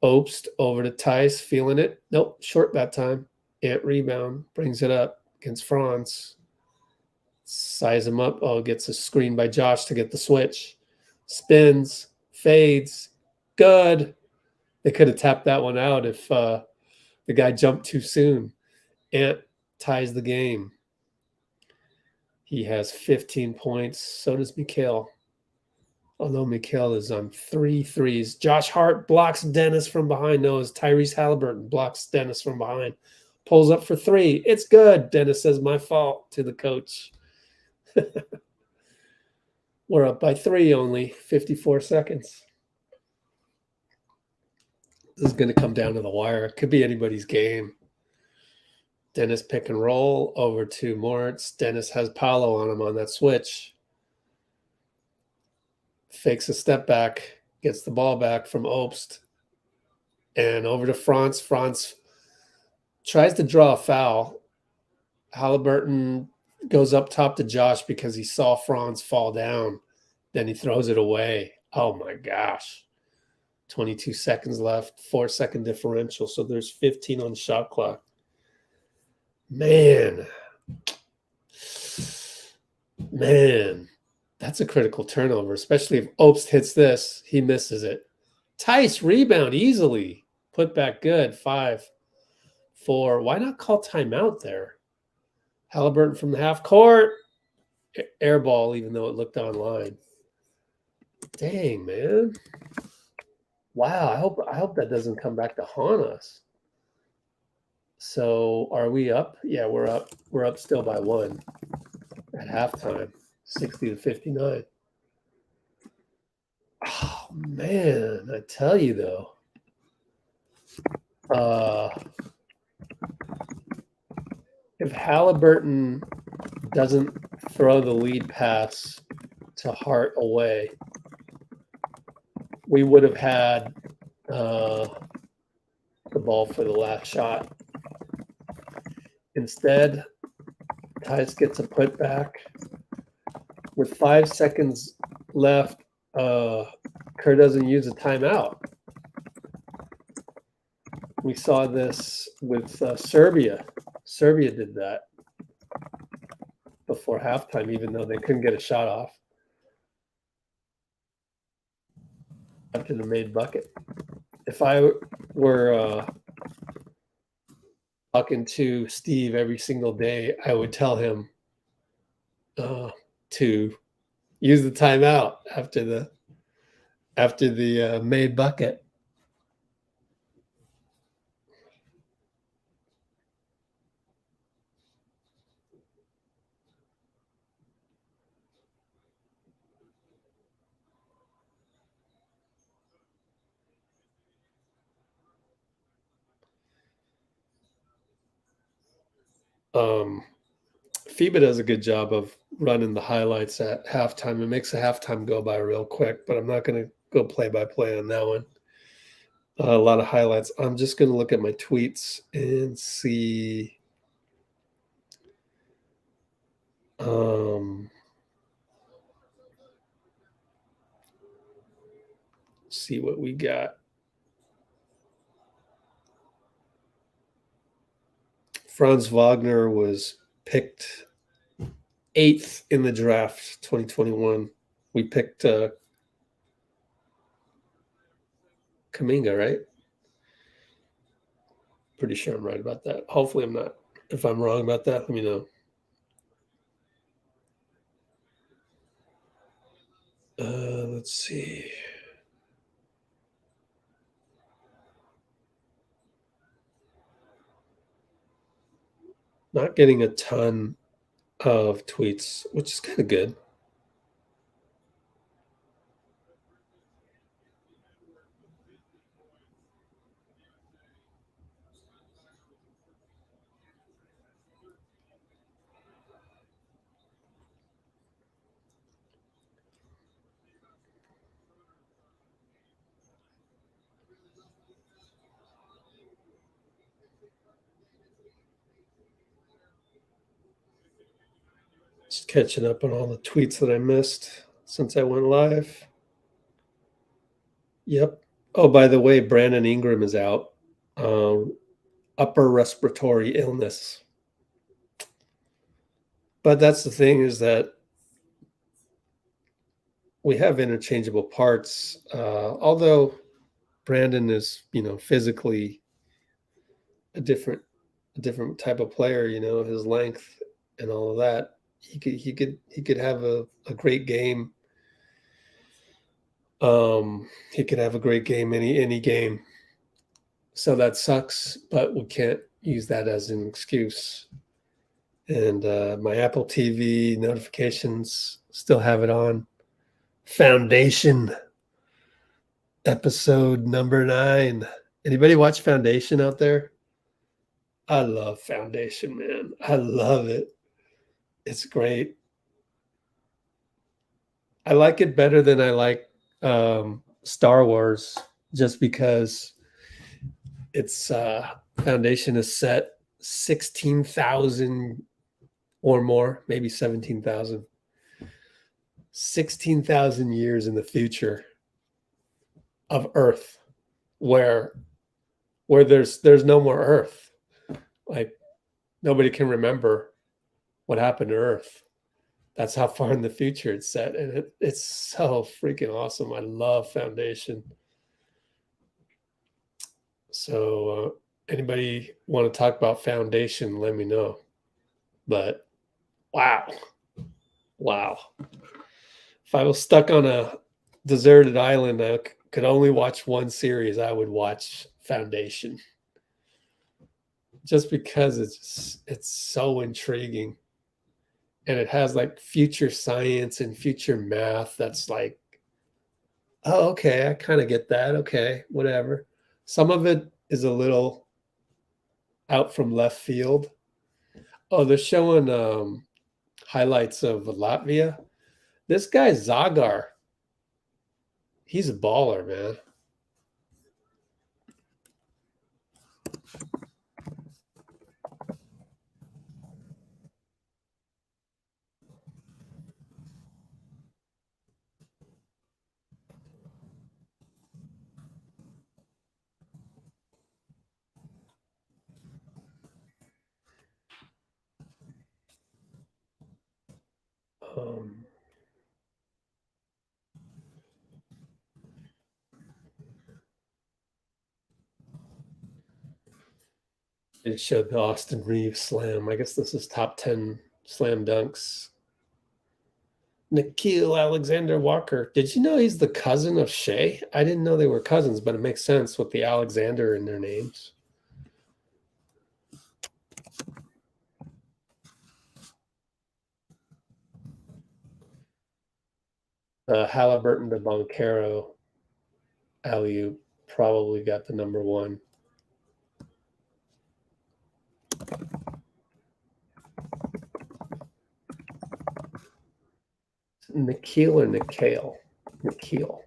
Obst over to Theis, feeling it. Nope, short that time. Ant rebound, brings it up against Franz. Size him up. Oh, gets a screen by Josh to get the switch. Spins, fades. Good. They could have tapped that one out if the guy jumped too soon. Ant ties the game. He has 15 points. So does Nickeil. Although Mikal is on 3 threes. Josh Hart blocks Dennis from behind. No, it's Tyrese Haliburton blocks Dennis from behind. Pulls up for 3. It's good. Dennis says, my fault to the coach. We're up by 3 only. 54 seconds. This is going to come down to the wire. It could be anybody's game. Dennis pick and roll over to Moritz. Dennis has Paulo on him on that switch. Fakes a step back, gets the ball back from Obst. And over to Franz. Franz tries to draw a foul. Haliburton goes up top to Josh because he saw Franz fall down. Then he throws it away. Oh, my gosh. 22 seconds left, 4-second differential. So there's 15 on the shot clock. Man, that's a critical turnover, especially if Obst hits this. He misses it. Theis rebound easily. Put back good. 5-4. Why not call timeout there? Haliburton from the half court. Air ball, even though it looked online. Dang, man. Wow, I hope that doesn't come back to haunt us. So are we up? Yeah, we're up. We're up still by 1 at halftime, 60-59. Oh, man, I tell you, though. If Haliburton doesn't throw the lead pass to Hart away, we would have had the ball for the last shot. Instead, Theis gets a putback. With 5 seconds left, Kerr doesn't use a timeout. We saw this with Serbia. Serbia did that before halftime, even though they couldn't get a shot off after the made bucket. If I were talking to Steve every single day, I would tell him to use the timeout after the made bucket. FIBA does a good job of running the highlights at halftime. It makes the halftime go by real quick, but I'm not going to go play by play on that one. A lot of highlights. I'm just going to look at my tweets and see. See what we got. Franz Wagner was picked 8th in the draft 2021. We picked Kuminga, right? Pretty sure I'm right about that. Hopefully I'm not. If I'm wrong about that, let me know. Let's see. Not getting a ton of tweets, which is kind of good. Just catching up on all the tweets that I missed since I went live. Yep. Oh, by the way, Brandon Ingram is out. Upper respiratory illness. But that's the thing, is that we have interchangeable parts. Although Brandon is, physically a different type of player, his length and all of that. He could have a great game. He could have a great game any game. So that sucks, but we can't use that as an excuse. And my Apple TV notifications still have it on. Foundation episode number 9. Anybody watch Foundation out there? I love Foundation, man. I love it. It's great. I like it better than I like Star Wars, just because its Foundation is set 16,000 or more, maybe 17,000. 16,000 years in the future of Earth, where there's no more Earth. Like, nobody can remember what happened to Earth. That's how far in the future it's set, and it's so freaking awesome. I love Foundation. So anybody want to talk about Foundation, let me know. But wow. If I was stuck on a deserted island, I could only watch one series, I would watch Foundation, just because it's so intriguing, and it has like future science and future math that's like, oh, okay, I kind of get that. Okay, whatever. Some of it is a little out from left field. Oh, they're showing highlights of Latvia. This guy Zagar, he's a baller, man. Um, it showed the Austin Reeves slam. I guess this is top 10 slam dunks. Nickeil Alexander-Walker. Did you know he's the cousin of Shai? I didn't know they were cousins, but it makes sense with the Alexander in their names. Haliburton to Boncaro. alley-oop probably got the number one. Nickeil or Nickeil? Nickeil.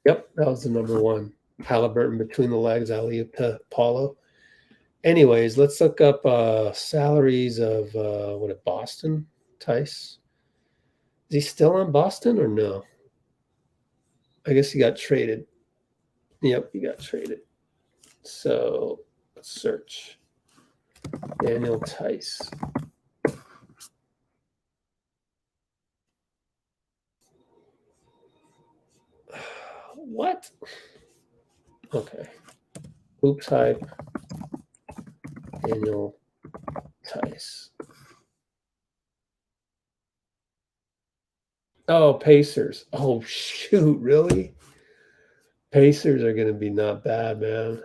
Yep, that was the number one. Haliburton between the legs, alley-oop to Paulo. Anyways, let's look up salaries of Boston? Theis. Is he still on Boston or no? I guess he got traded. Yep, he got traded. So let's search. Daniel Theis. What? Okay. Hoops hype. Daniel Theis. Oh, Pacers. Oh, shoot. Really? Pacers are going to be not bad, man.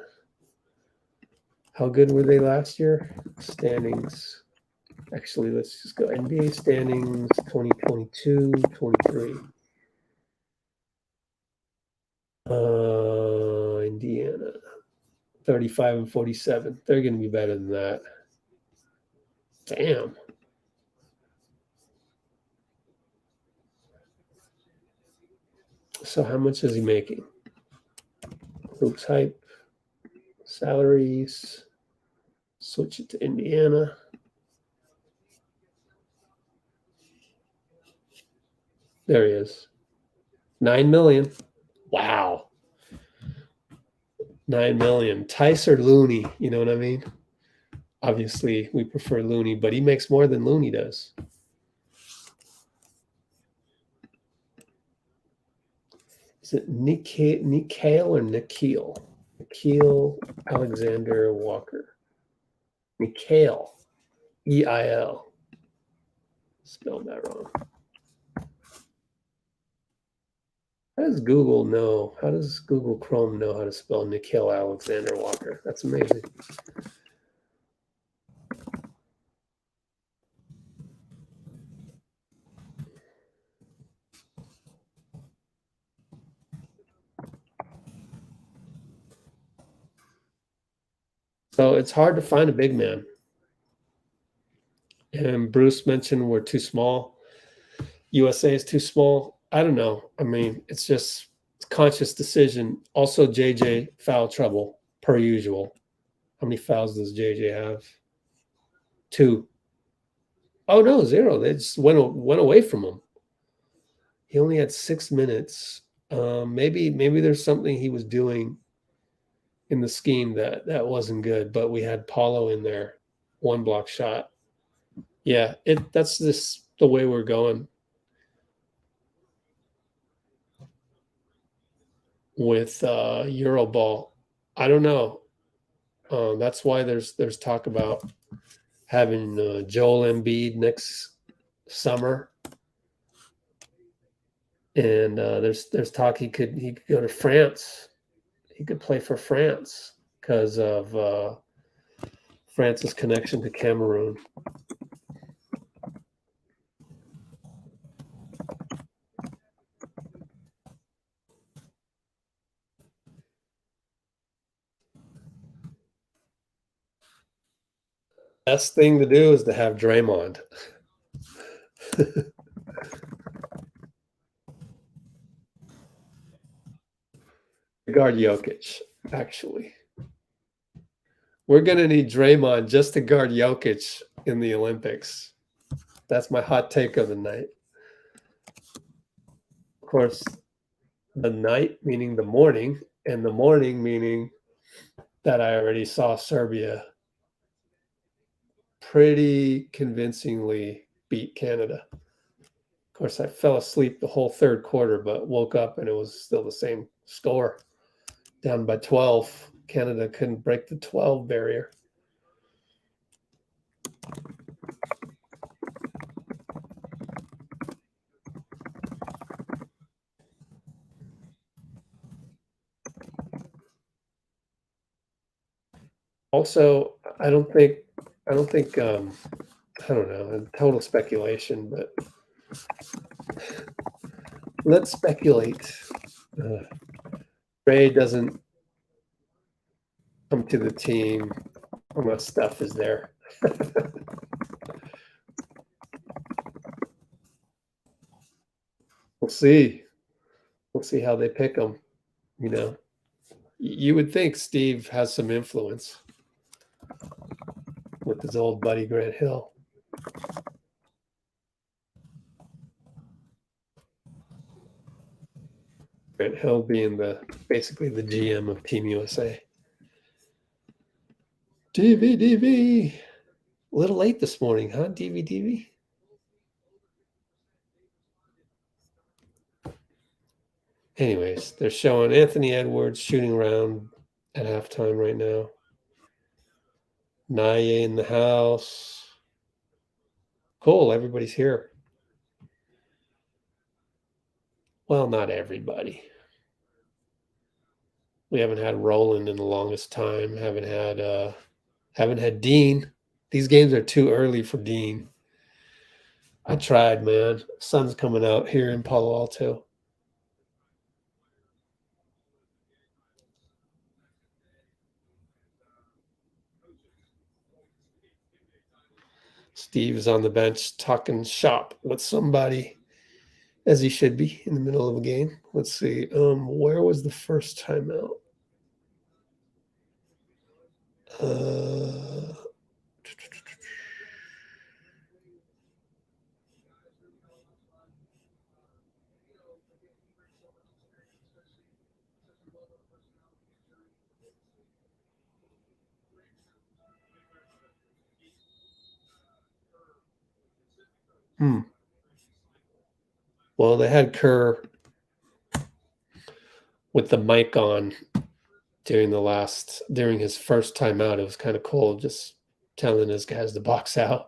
How good were they last year? Standings. Actually, let's just go NBA standings 2022, 23. Indiana, 35 and 47. They're going to be better than that. Damn. So how much is he making? Hoops hype, salaries. Switch it to Indiana. There he is. 9 million. Wow. 9 million. Theis or Looney, you know what I mean? Obviously, we prefer Looney, but he makes more than Looney does. Is it Nickeil or Nickeil? Nickeil Alexander-Walker. Nickeil. E-I-L. Spelled that wrong. How does Google know? How does Google Chrome know how to spell Nickeil Alexander-Walker? That's amazing. So it's hard to find a big man. And Bruce mentioned we're too small. USA is too small. I don't know. I mean, it's just a conscious decision. Also, JJ foul trouble per usual. How many fouls does JJ have? 2. Oh no, 0. They just went away from him. He only had 6 minutes. Maybe there's something he was doing in the scheme that wasn't good. But we had Paulo in there, 1 block shot. Yeah, that's just the way we're going with Euroball. I don't know. That's why there's talk about having Joel Embiid next summer, and there's talk he could go to France. He could play for France because of France's connection to Cameroon. Best thing to do is to have Draymond. Guard Jokic, actually. We're going to need Draymond just to guard Jokic in the Olympics. That's my hot take of the night. Of course, the night meaning the morning, and the morning meaning that I already saw Serbia pretty convincingly beat Canada. Of course, I fell asleep the whole third quarter, but woke up and it was still the same score. Down by 12. Canada couldn't break the 12 barrier. Also, I don't think I don't know, total speculation, but let's speculate. Ray doesn't come to the team unless Steph is there. We'll see. We'll see how they pick him. You know, you would think Steve has some influence with his old buddy Grant Hill. Grant Hill being basically the GM of Team USA. DV. A little late this morning, huh? DV. Anyways, they're showing Anthony Edwards shooting around at halftime right now. Naye in the house. Cool, everybody's here. Well, not everybody. We haven't had Roland in the longest time. Haven't had Dean. These games are too early for Dean. I tried, man. Sun's coming out here in Palo Alto. Steve is on the bench talking shop with somebody, as he should be in the middle of a game. Let's see. Where was the first timeout? Well, they had Kerr with the mic on during his first timeout. It was kind of cool, just telling his guys to box out.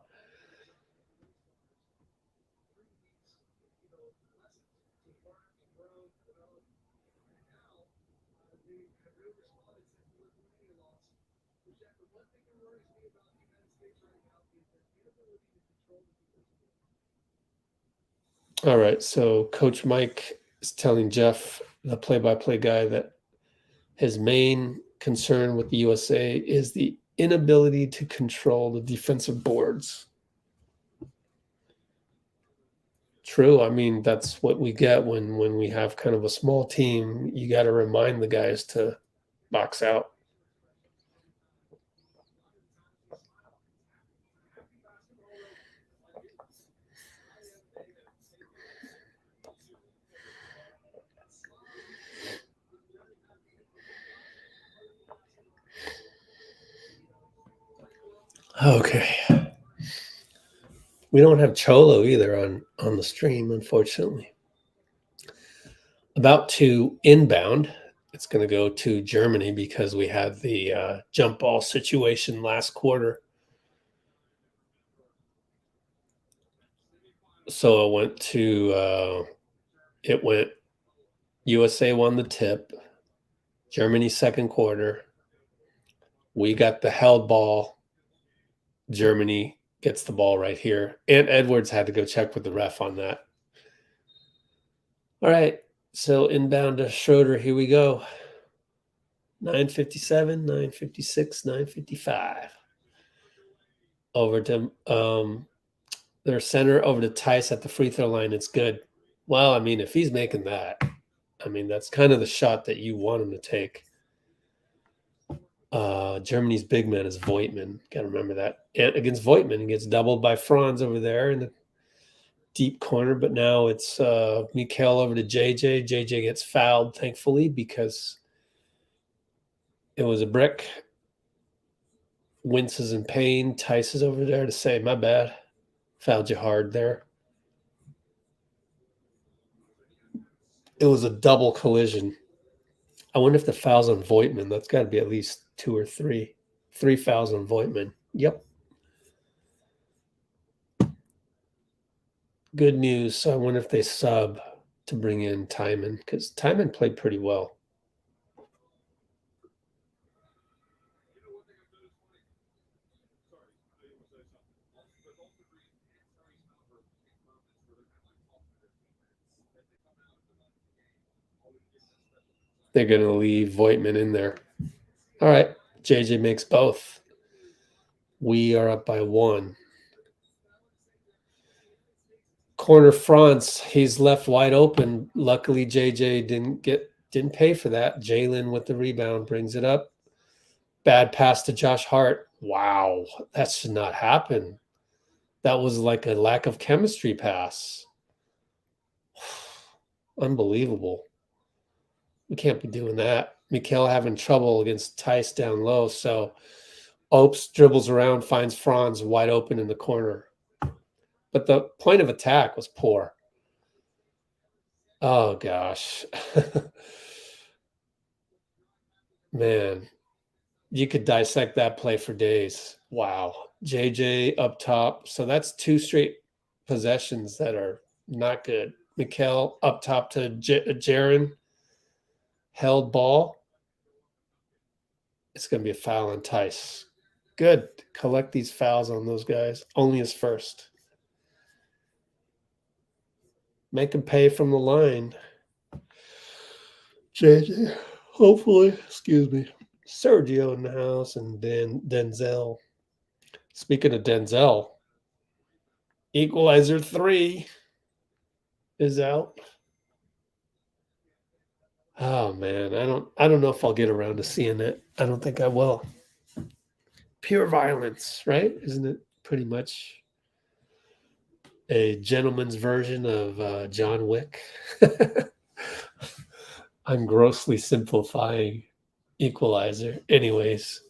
All right, so Coach Mike is telling Jeff, the play-by-play guy, that his main concern with the USA is the inability to control the defensive boards. True. I mean, that's what we get when we have kind of a small team. You got to remind the guys to box out. Okay. We don't have Cholo either on the stream, unfortunately. About to inbound. It's going to go to Germany because we had the jump ball situation last quarter. So it went USA won the tip, Germany second quarter. We got the held ball. Germany gets the ball right here. And Edwards had to go check with the ref on that. All right. So inbound to Schroder. Here we go. 9:57, 9:56, 9:55. Over to their center, over to Theis at the free throw line. It's good. Well, I mean, if he's making that, I mean, that's kind of the shot that you want him to take. Germany's big man is Voigtman. Got to remember that. And against Voigtman, he gets doubled by Franz over there in the deep corner. But now it's Mikal over to JJ. JJ gets fouled, thankfully, because it was a brick. winces in pain. Theis is over there to say, my bad. Fouled you hard there. It was a double collision. I wonder if the foul's on Voigtman. That's got to be at least 2 or 3. 3 fouls on Voigtman. Yep. Good news. So I wonder if they sub to bring in Timon, because Timon played pretty well. They're going to leave Voigtman in there. All right. JJ makes both. We are up by 1. Corner Franz, he's left wide open. Luckily, JJ didn't pay for that. Jalen with the rebound brings it up. Bad pass to Josh Hart. Wow, that should not happen. That was like a lack of chemistry pass. Unbelievable. We can't be doing that. Nickeil having trouble against Theis down low. So Obst dribbles around, finds Franz wide open in the corner. But the point of attack was poor. Oh, gosh. Man, you could dissect that play for days. Wow. JJ up top. So that's 2 straight possessions that are not good. Nickeil up top to Jaren. Held ball. It's going to be a foul on Theis. Good. Collect these fouls on those guys. Only his first. Make him pay from the line. JJ, hopefully. Excuse me. Sergio in the house and Denzel. Speaking of Denzel, equalizer 3 is out. Oh man, I don't know if I'll get around to seeing it. I don't think I will. Pure violence, right? Isn't it pretty much a gentleman's version of John Wick? I'm grossly simplifying Equalizer. Anyways,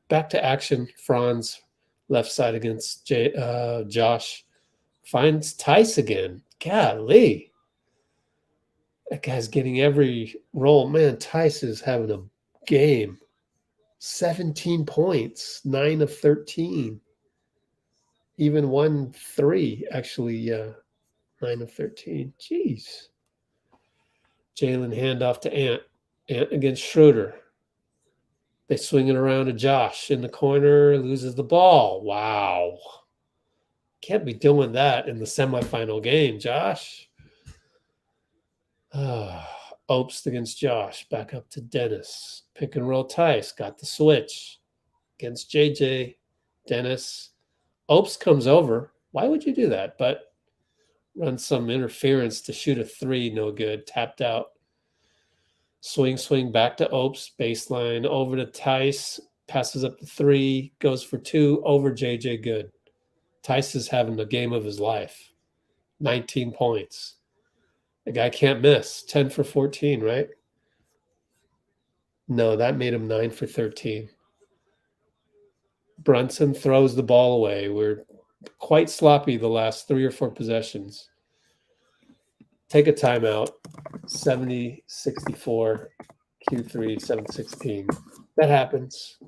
back to action. Franz left side against Josh. Finds Theis again. Golly. That guy's getting every role. Man, Theis is having a game. 17 points, 9 of 13. Even 1 3, actually, 9 of 13. Jeez. Jalen handoff to Ant. Ant against Schroder. They swing it around to Josh in the corner, loses the ball. Wow. Can't be doing that in the semifinal game, Josh. Obst against Josh. Back up to Dennis. Pick and roll Theis. Got the switch. Against JJ. Dennis. Obst comes over. Why would you do that? But run some interference to shoot a 3. No good. Tapped out. Swing back to Obst. Baseline over to Theis. Passes up to 3. Goes for 2. Over JJ. Good. Theis is having the game of his life. 19 points. The guy can't miss. 10 for 14, right? No, that made him 9 for 13. Brunson throws the ball away. We're quite sloppy the last 3 or 4 possessions. Take a timeout. 70-64, Q3, 7-16. That happens.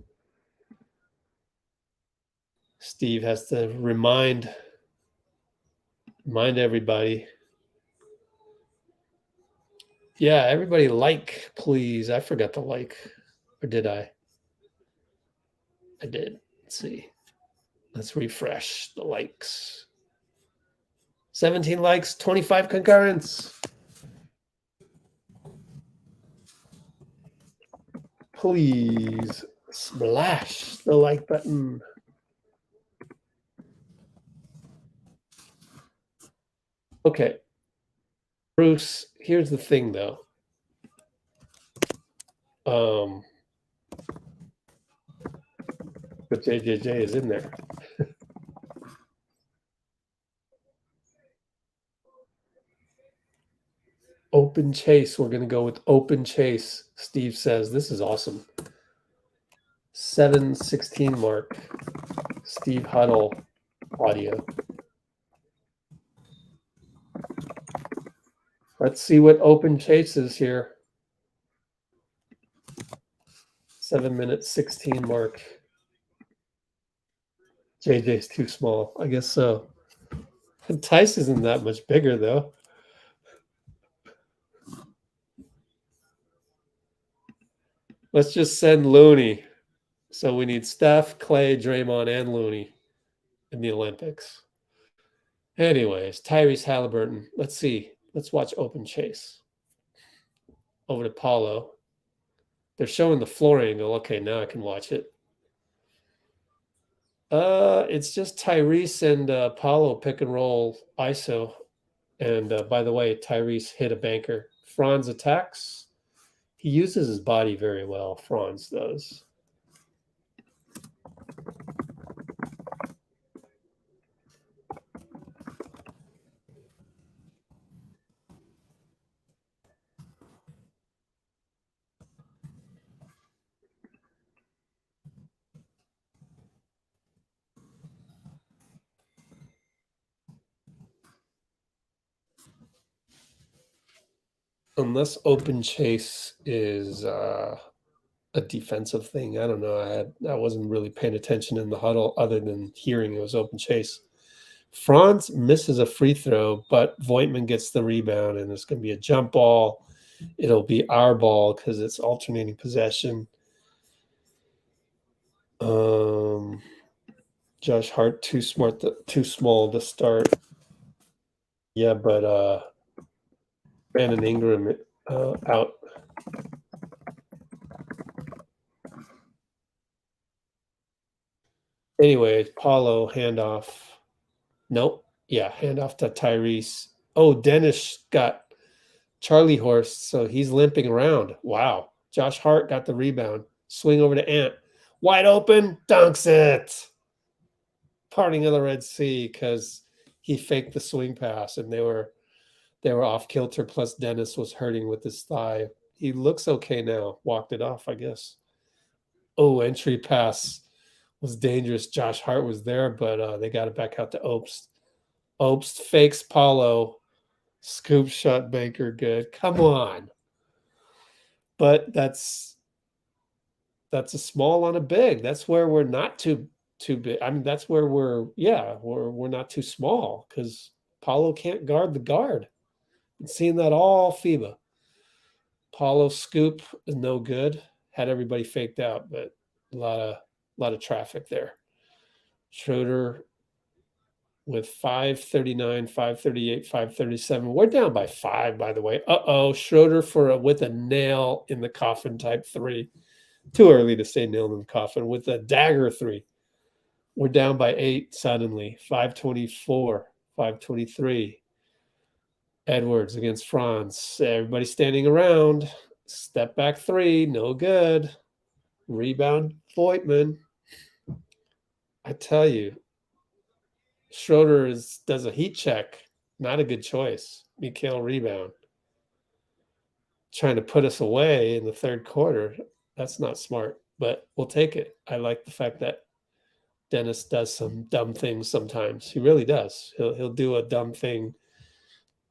Steve has to remind everybody. Yeah, everybody like, please. I forgot to like. Or did I? I did. Let's see. Let's refresh the likes. 17 likes, 25 concurrents. Please splash the like button. Okay. Bruce, here's the thing though. But JJJ is in there. Open chase. We're going to go with open chase. Steve says, this is awesome. 7:16 mark. Steve Huddle audio. Let's see what open chase is here. 7:16 mark. JJ's too small. I guess so. And Theis isn't that much bigger, though. Let's just send Looney. So we need Steph, Klay, Draymond, and Looney in the Olympics. Anyways, Tyrese Haliburton. Let's see. Let's watch open chase. Over to Paulo. They're showing the floor angle. Okay, now I can watch it. It's just Tyrese and Paulo pick and roll ISO. And by the way, Tyrese hit a banker. Franz attacks. He uses his body very well. Franz does. Unless open chase is a defensive thing. I don't know. I wasn't really paying attention in the huddle other than hearing it was open chase. Franz misses a free throw, but Voigtman gets the rebound, and it's going to be a jump ball. It'll be our ball because it's alternating possession. Josh Hart too small to start. Yeah, but Brandon Ingram out. Anyway, Paulo handoff. Nope. Yeah, handoff to Tyrese. Oh, Dennis got Charlie horse, so he's limping around. Wow. Josh Hart got the rebound. Swing over to Ant. Wide open, dunks it. Parting of the Red Sea because he faked the swing pass and they were off kilter. Plus Dennis was hurting with his thigh. He looks okay now. Walked it off, I guess. Oh, entry pass was dangerous. Josh Hart was there, but they got it back out to Obst. Obst fakes Paulo. Scoop shot banker good. Come on. But that's a small on a big. That's where we're not too big. I mean, that's where we're not too small because Paulo can't guard the guard. Been seeing that all FIBA. Paulo scoop is no good. Had everybody faked out, but a lot of traffic there. Schroder with 539, 538, 537. We're down by 5, by the way. Schroder with a nail in the coffin type 3. Too early to say nail in the coffin. With a dagger 3. We're down by 8 suddenly. 524, 523. Edwards against Franz. Everybody standing around. Step back 3. No good. Rebound Voigtman. I tell you, Schroder does a heat check. Not a good choice. Nickeil rebound. Trying to put us away in the third quarter. That's not smart, but we'll take it. I like the fact that Dennis does some dumb things sometimes. He really does. He'll do a dumb thing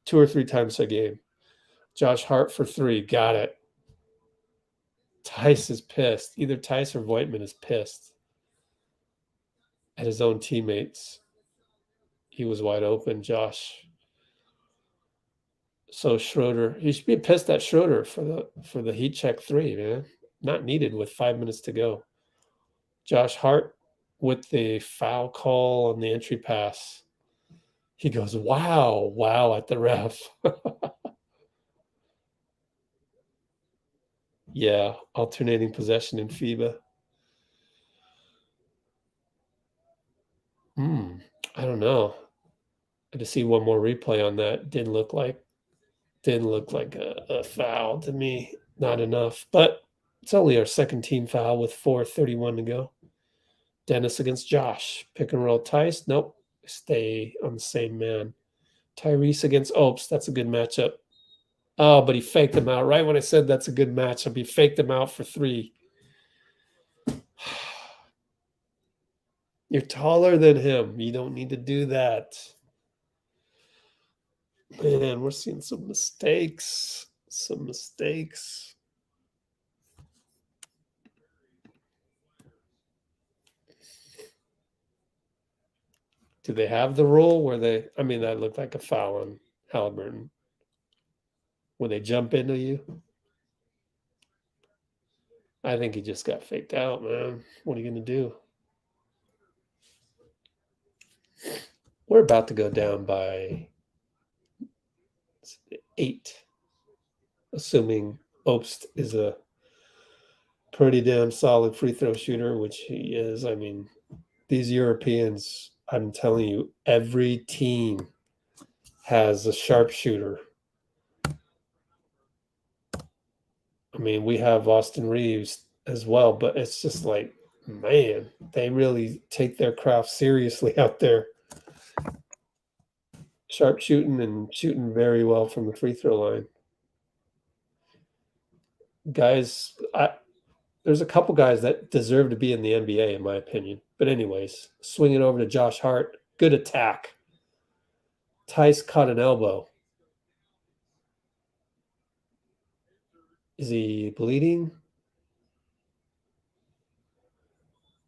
2 or 3 times a game. Josh Hart for 3. Got it. Theis is pissed. Either Theis or Voigtman is pissed at his own teammates. He was wide open, Josh. So Schroder, you should be pissed at Schroder for the heat check 3, man. Not needed with 5 minutes to go. Josh Hart with the foul call on the entry pass. He goes, wow at the ref. Yeah, alternating possession in FIBA. I don't know. I had to see one more replay on that. Didn't look like a foul to me. Not enough, but it's only our second team foul with 4:31 to go. Dennis against Josh. Pick and roll Theis. Nope. Stay on the same man. Tyrese against Obst. That's a good matchup. Oh, but he faked him out. Right when I said that's a good matchup, he faked him out for 3. You're taller than him. You don't need to do that. Man, we're seeing some mistakes. Some mistakes. Do they have the rule where they, I mean, that looked like a foul on Haliburton. Where they jump into you? I think he just got faked out, man. What are you going to do? We're about to go down by 8, assuming Obst is a pretty damn solid free throw shooter, which he is. I mean, these Europeans, I'm telling you, every team has a sharpshooter. I mean, we have Austin Reeves as well, but it's just like, man, they really take their craft seriously out there. Sharp shooting and shooting very well from the free throw line. Guys, there's a couple guys that deserve to be in the NBA, in my opinion. But anyways, swinging over to Josh Hart. Good attack. Theis caught an elbow. Is he bleeding?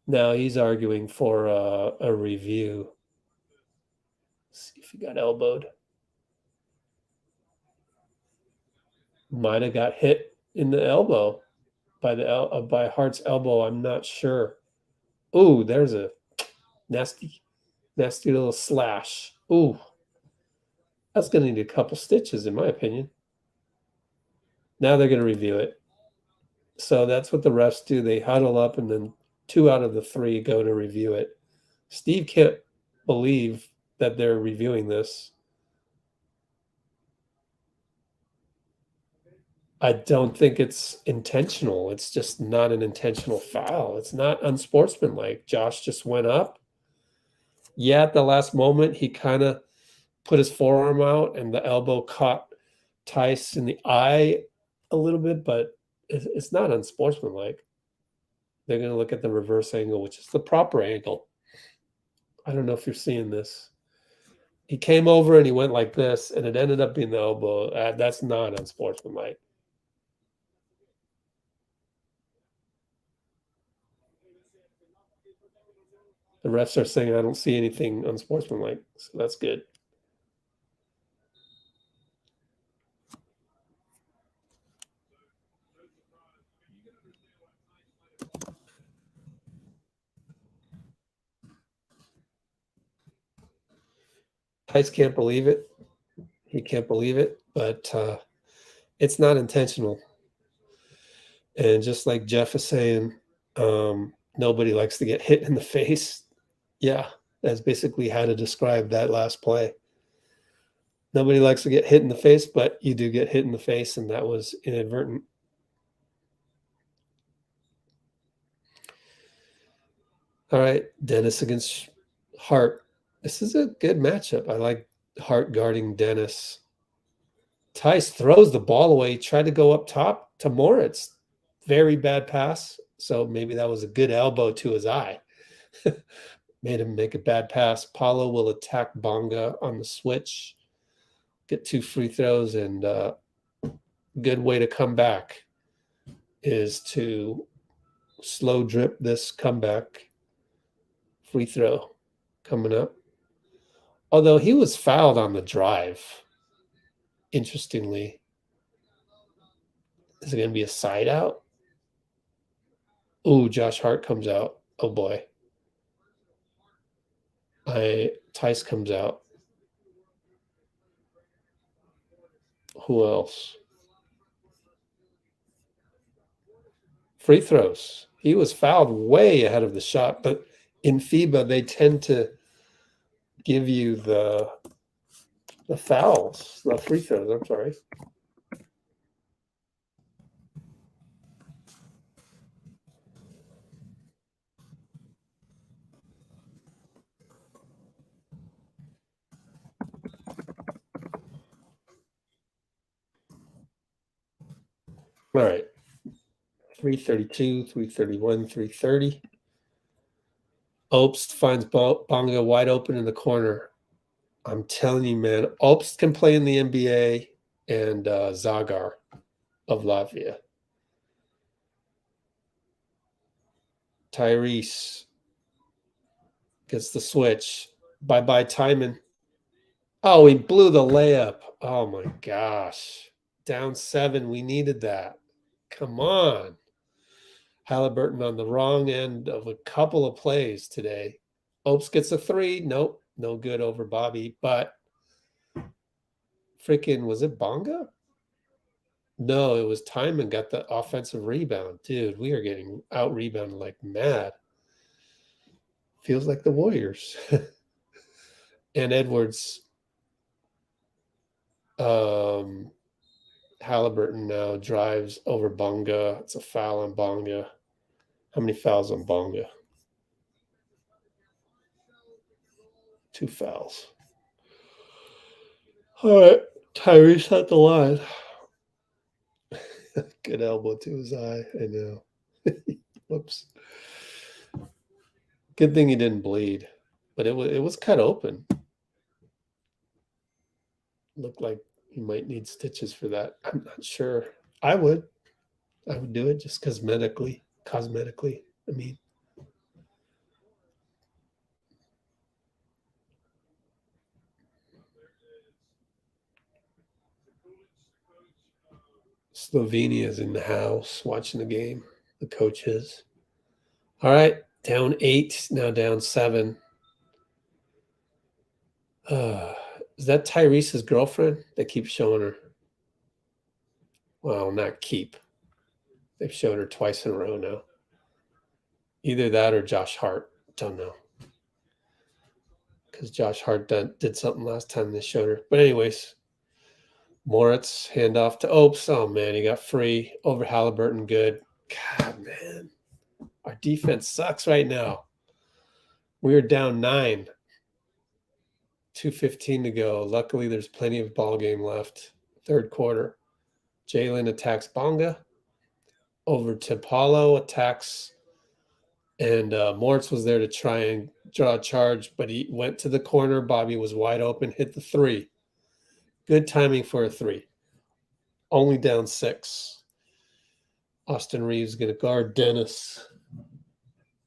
No, he's arguing for a review. Let's see if he got elbowed. Might have got hit in the elbow by Hart's elbow. I'm not sure. Ooh, there's a nasty little slash. Ooh, that's going to need a couple stitches, in my opinion. Now they're going to review it. So that's what the refs do. They huddle up, and then 2 out of the 3 go to review it. Steve can't believe that they're reviewing this. I don't think it's intentional. It's just not an intentional foul. It's not unsportsmanlike. Josh just went up. Yeah, at the last moment, he kind of put his forearm out, and the elbow caught Theis in the eye a little bit, but it's not unsportsmanlike. They're going to look at the reverse angle, which is the proper angle. I don't know if you're seeing this. He came over and he went like this, and it ended up being the elbow. That's not unsportsmanlike. The refs are saying I don't see anything unsportsmanlike, so that's good. Theis can't believe it. He can't believe it, but it's not intentional. And just like Jeff is saying, nobody likes to get hit in the face. Yeah, that's basically how to describe that last play. Nobody likes to get hit in the face, but you do get hit in the face, and that was inadvertent. All right, Dennis against Hart. This is a good matchup. I like Hart guarding Dennis. Theis throws the ball away, tried to go up top to Moritz. Very bad pass. So maybe that was a good elbow to his eye. Made him make a bad pass. Paulo will attack Bonga on the switch. Get 2 free throws, and good way to come back is to slow drip this comeback. Free throw coming up. Although he was fouled on the drive, interestingly. Is it going to be a side out? Ooh, Josh Hart comes out. Oh boy. Theis comes out. Who else? Free throws. He was fouled way ahead of the shot, but in FIBA they tend to give you the fouls, the free throws. I'm sorry. All right. 332, 331, 330. Obst finds Bonga wide open in the corner. I'm telling you, man, Obst can play in the NBA, and Zagar of Latvia. Tyrese gets the switch. Bye-bye, Timon. Oh, he blew the layup. Oh, my gosh. Down 7. We needed that. Come on. Haliburton on the wrong end of a couple of plays today. Obst gets a 3. Nope. No good over Bobby. But freaking, was it Bonga? No, it was Timon got the offensive rebound. Dude, we are getting out-rebounded like mad. Feels like the Warriors. And Edwards, Haliburton now drives over Bonga. It's a foul on Bonga. How many fouls on Bonga? 2 fouls. All right, Tyrese at the line. Good elbow to his eye. I know. Whoops. Good thing he didn't bleed, but it was cut open. Looked like he might need stitches for that. I'm not sure. I would do it just cosmetically. I mean, Slovenia's in the house watching the game. The coach is. All right, down 8, now down 7. Is that Tyrese's girlfriend? They keep showing her. Well, not keep. They've showed her twice in a row now. Either that or Josh Hart. Don't know. Because Josh Hart did something last time they showed her. But anyways, Moritz, handoff to Obst. Oh, man, he got free. Over Haliburton, good. God, man. Our defense sucks right now. We are down 9. 2:15 to go. Luckily, there's plenty of ball game left. Third quarter. Jalen attacks Bonga. Over to Paulo, attacks. And Moritz was there to try and draw a charge, but he went to the corner. Bobby was wide open, hit the 3. Good timing for a 3. Only down 6. Austin Reeves going to guard Dennis.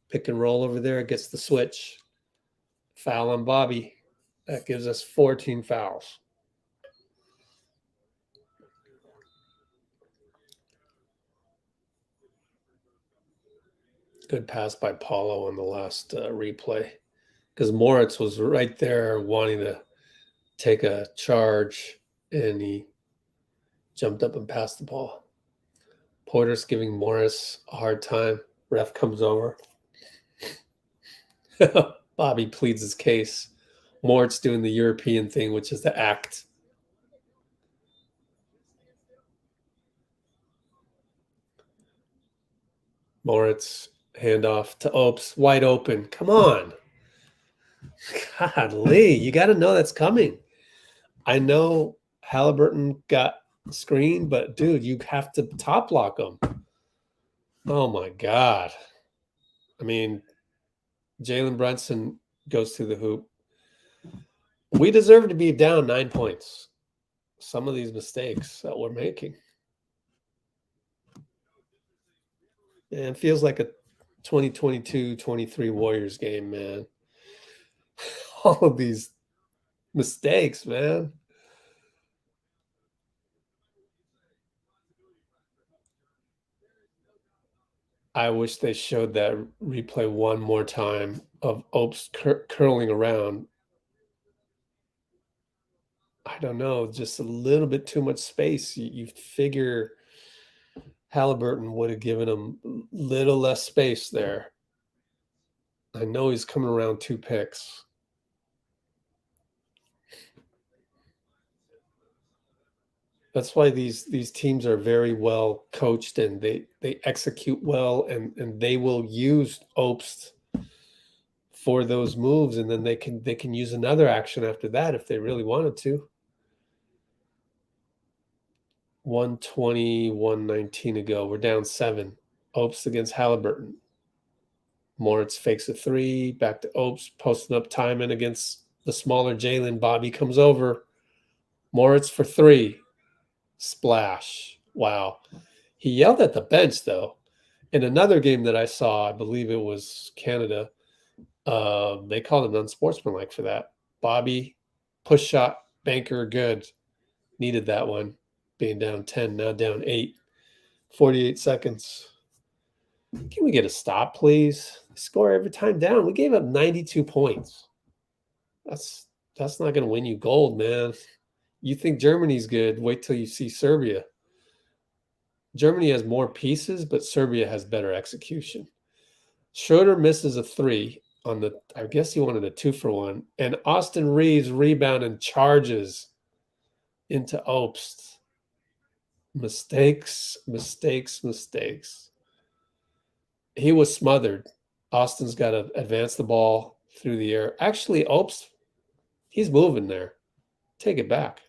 Pick and roll over there, gets the switch. Foul on Bobby. That gives us 14 fouls. Good pass by Paulo on the last replay, because Moritz was right there wanting to take a charge, and he jumped up and passed the ball. Porter's giving Morris a hard time. Ref comes over. Bobby pleads his case. Moritz doing the European thing, which is the act. Moritz, handoff to Obst, wide open. Come on. Godly, you got to know that's coming. I know Haliburton got screened, but dude, you have to top lock him. Oh my God. I mean, Jalen Brunson goes through the hoop. We deserve to be down 9 points. Some of these mistakes that we're making. And it feels like a 2022-23 Warriors game, man. All of these mistakes, man. I wish they showed that replay one more time of Obst curling around. I don't know, just a little bit too much space. You figure Haliburton would have given him a little less space there. I know he's coming around 2 picks. That's why these teams are very well coached, and they execute well, and they will use Obst for those moves, and then they can use another action after that if they really wanted to. 120, 119 to go. We're down 7. Obst against Haliburton. Moritz fakes a three, back to Obst, posting up Timon against the smaller Jalen. Bobby comes over. Moritz for three. Splash. Wow. He yelled at the bench, though. In another game that I saw, I believe it was Canada, they called him unsportsmanlike for that. Bobby, push shot, banker, good. Needed that one. Being down 10, now down 8. 48 seconds. Can we get a stop, please? Score every time down. We gave up 92 points. That's not going to win you gold, man. You think Germany's good, wait till you see Serbia. Germany has more pieces, but Serbia has better execution. Schroder misses a three on the, I guess he wanted a 2-for-1. And Austin Reeves rebound and charges into Obst. Mistakes. He was smothered. Austin's got to advance the ball through the air. Actually, Obst, he's moving there. Take it back.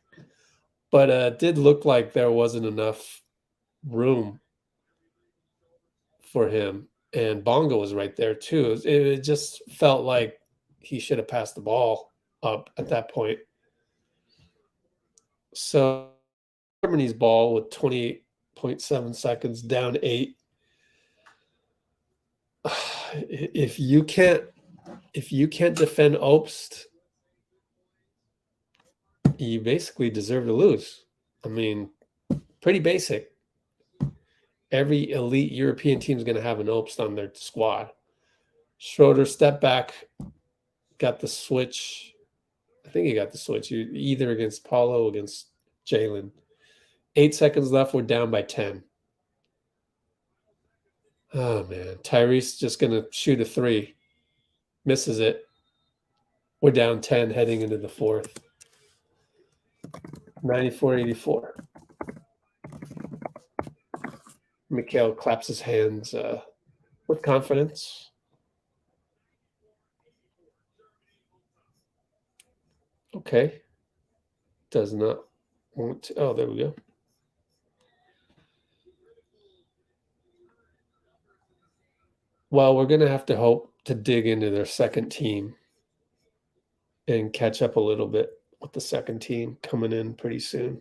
But it did look like there wasn't enough room for him. And Bonga was right there, too. It just felt like he should have passed the ball up at that point. So Germany's ball with 28.7 seconds, down 8. If you can't defend Obst, you basically deserve to lose. I mean, pretty basic. Every elite European team is going to have an Obst on their squad. Schroder step back, got the switch. I think he got the switch either against Paulo or against Jalen. 8 seconds left. We're down by 10. Oh, man. Tyrese just going to shoot a three. Misses it. We're down 10 heading into the fourth. 94-84. Nickeil claps his hands with confidence. Okay. Does not want to. Oh, there we go. Well, we're going to have to hope to dig into their second team and catch up a little bit with the second team coming in pretty soon.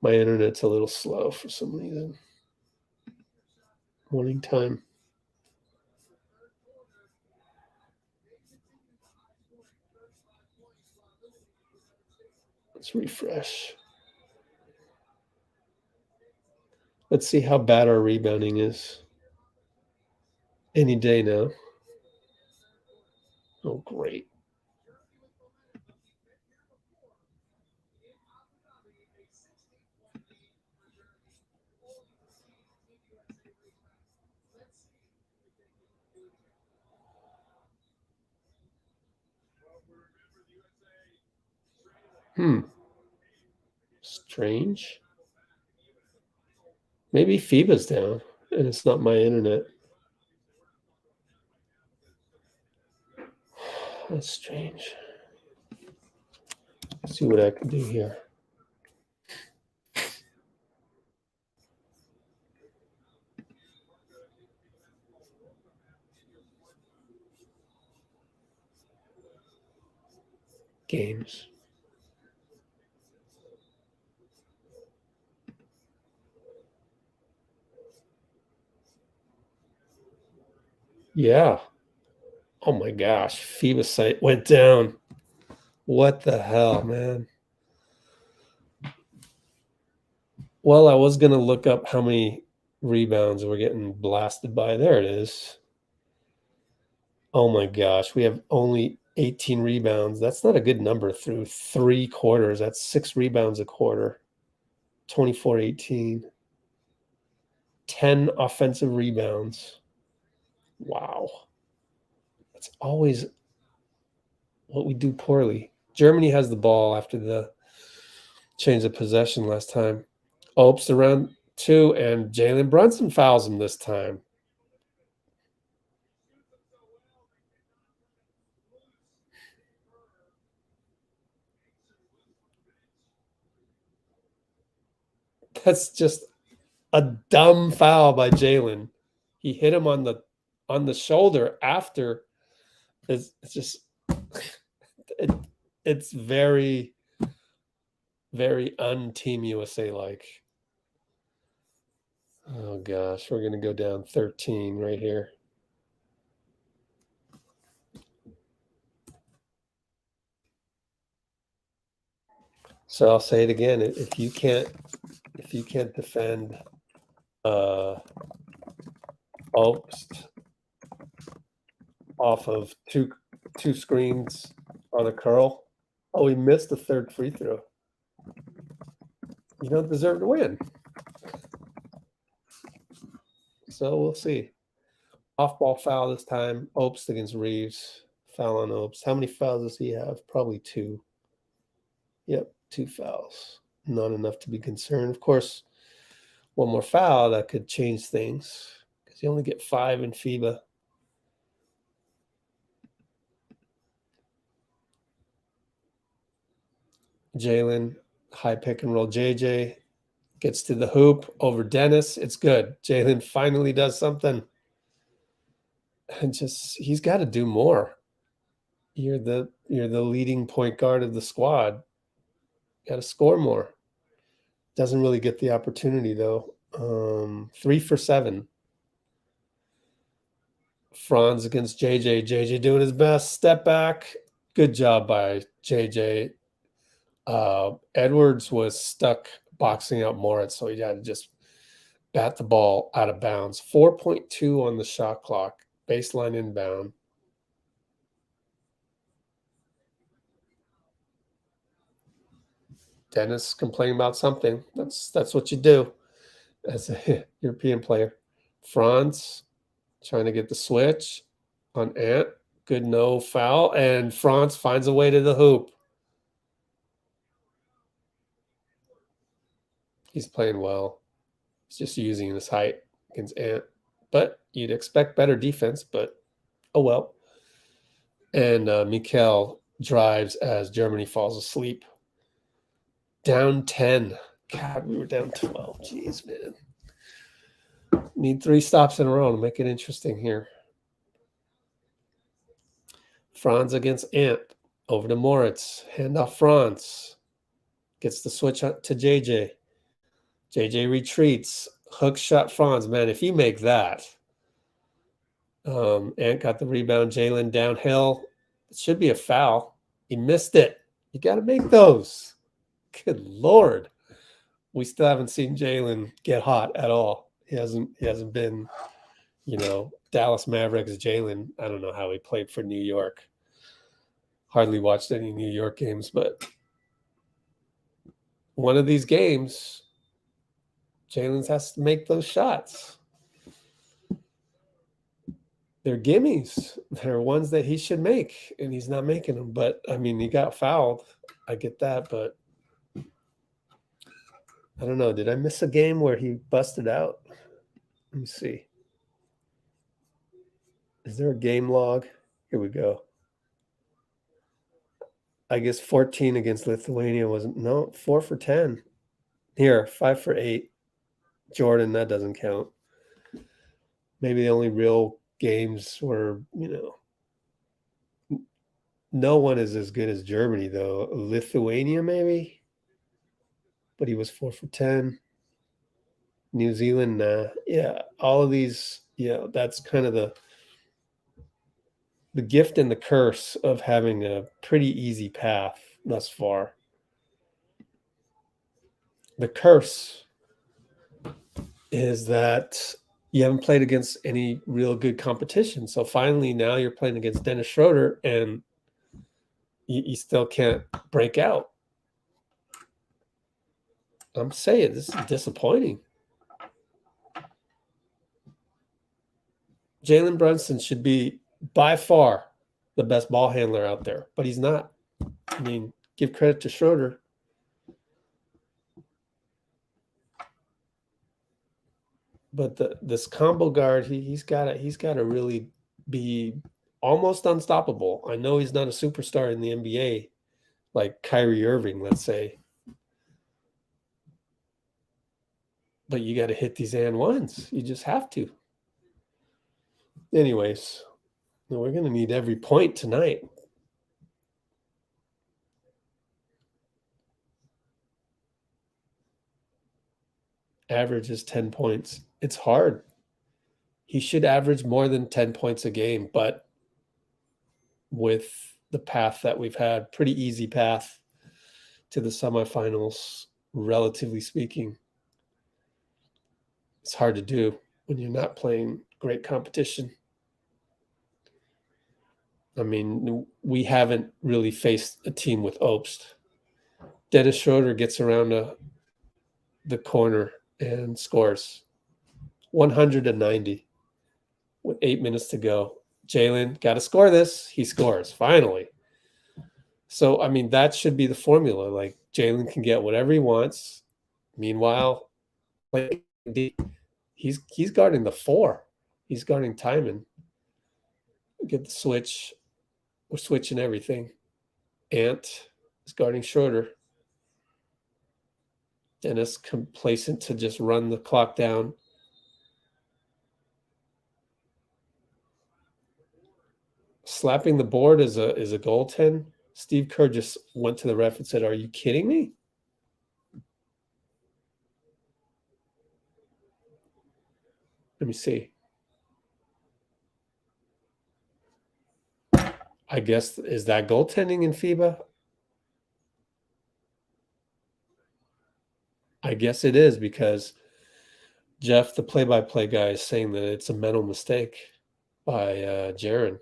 My internet's a little slow for some reason. Morning time. Let's refresh. Let's see how bad our rebounding is. Any day now. Oh, great. Strange. Maybe FIBA's down and it's not my internet. That's strange. Let's see what I can do here. Games. Yeah. Oh my gosh. FIBA site went down. What the hell, man? Well, I was going to look up how many rebounds we're getting blasted by. There it is. Oh my gosh. We have only 18 rebounds. That's not a good number through 3 quarters. That's 6 rebounds a quarter. 24-18. 10 offensive rebounds. Wow. That's always what we do poorly. Germany has the ball after the change of possession last time. Obst around 2, and Jalen Brunson fouls him this time. That's just a dumb foul by Jalen. He hit him on the on the shoulder after. It's just it's very, very un-Team USA like. Oh gosh, we're gonna go down 13 right here. So I'll say it again: if you can't defend Obst off of two screens on a curl, oh, he missed the third free throw. You don't deserve to win. So we'll see. Off-ball foul this time. Obst against Reeves. Foul on Obst. How many fouls does he have? Probably 2. Yep, 2 fouls. Not enough to be concerned. Of course, one more foul that could change things because you only get 5 in FIBA. Jalen, high pick and roll. JJ gets to the hoop over Dennis. It's good. Jalen finally does something. And just he's got to do more. You're the leading point guard of the squad. Got to score more. Doesn't really get the opportunity though. 3 for 7. Franz against JJ. JJ doing his best. Step back. Good job by JJ. Edwards was stuck boxing out Moritz, so he had to just bat the ball out of bounds. 4.2 on the shot clock. Baseline inbound. Dennis complaining about something. That's what you do as a European player. Franz trying to get the switch on Ant. Good no foul. And Franz finds a way to the hoop. He's playing well. He's just using his height against Ant. But you'd expect better defense, but oh well. And Mikal drives as Germany falls asleep. Down 10. God, we were down 12. Jeez, man. Need 3 stops in a row to make it interesting here. Franz against Ant. Over to Moritz. Handoff Franz. Gets the switch to JJ. JJ retreats. Hook shot Franz. Man, if you make that. Ant got the rebound. Jalen downhill. It should be a foul. He missed it. You got to make those. Good Lord. We still haven't seen Jalen get hot at all. He hasn't been, Dallas Mavericks Jalen. I don't know how he played for New York. Hardly watched any New York games, but one of these games, Jalen has to make those shots. They're gimmies. They're ones that he should make, and he's not making them. But, I mean, he got fouled. I get that, but I don't know. Did I miss a game where he busted out? Let me see. Is there a game log? Here we go. I guess 14 against Lithuania wasn't. No, 4 for 10. Here, 5 for 8. Jordan, that doesn't count. Maybe the only real games were, no one is as good as Germany, though. Lithuania, maybe? But he was 4 for 10. New Zealand, nah. Yeah, all of these, that's kind of the gift and the curse of having a pretty easy path thus far. The curse is that you haven't played against any real good competition. So finally now you're playing against Dennis Schroder and you still can't break out. I'm saying this is disappointing. Jalen Brunson should be by far the best ball handler out there, but he's not. I mean, give credit to Schroder. But this combo guard, he's got to really be almost unstoppable. I know he's not a superstar in the NBA like Kyrie Irving, let's say. But you got to hit these and ones. You just have to. Anyways, we're going to need every point tonight. Average is 10 points. It's hard. He should average more than 10 points a game, but with the path that we've had, pretty easy path to the semifinals, relatively speaking, it's hard to do when you're not playing great competition. I mean, we haven't really faced a team with Obst. Dennis Schroder gets around the corner and scores 190 with 8 minutes to go. Jalen, got to score this. He scores, finally. So, I mean, that should be the formula. Like, Jalen can get whatever he wants. Meanwhile, he's guarding the 4. He's guarding Timon. Get the switch. We're switching everything. Ant is guarding Schroder. Dennis complacent to just run the clock down. Slapping the board is a goaltend. Steve Kerr just went to the ref and said, "Are you kidding me?" Let me see. I guess, is that goaltending in FIBA? I guess it is, because Jeff, the play-by-play guy, is saying that it's a mental mistake by Jaren.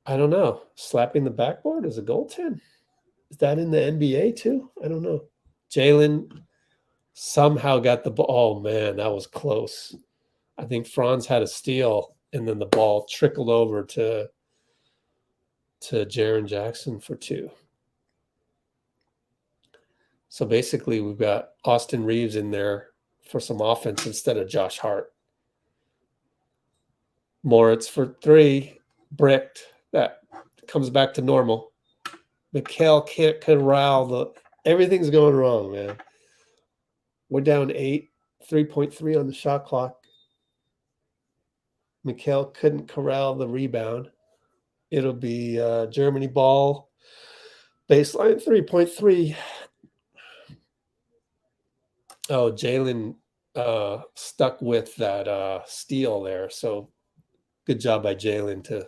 I don't know. Slapping the backboard is a goaltend? Is that in the NBA too? I don't know. Jalen somehow got the ball. Oh, man, that was close. I think Franz had a steal, and then the ball trickled over to Jaren Jackson for 2. So basically, we've got Austin Reeves in there for some offense instead of Josh Hart. Moritz for 3, bricked. That comes back to normal. Nickeil can't corral everything's going wrong, man. We're down 8, 3.3 on the shot clock. Nickeil couldn't corral the rebound. It'll be Germany ball, baseline 3.3. Oh, Jalen stuck with that steal there. So good job by Jalen to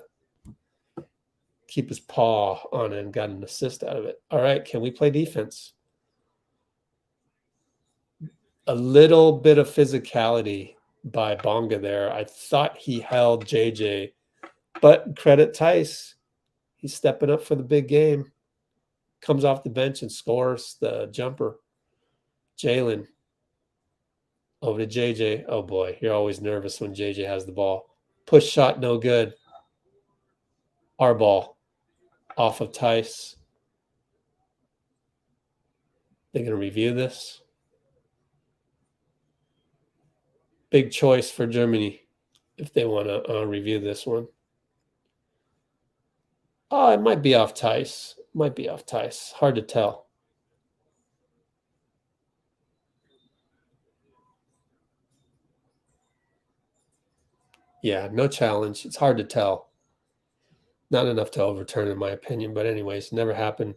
keep his paw on it and got an assist out of it. All right, can we play defense? A little bit of physicality by Bonga there. I thought he held JJ, but credit Theis. He's stepping up for the big game. Comes off the bench and scores the jumper. Jalen over to JJ. Oh, boy, you're always nervous when JJ has the ball. Push shot, no good. Our ball off of Theis. They're going to review this. Big choice for Germany if they want to review this one. Oh, it might be off Theis. Might be off Theis. Hard to tell. Yeah, no challenge. It's hard to tell. Not enough to overturn, in my opinion. But anyways, never happened.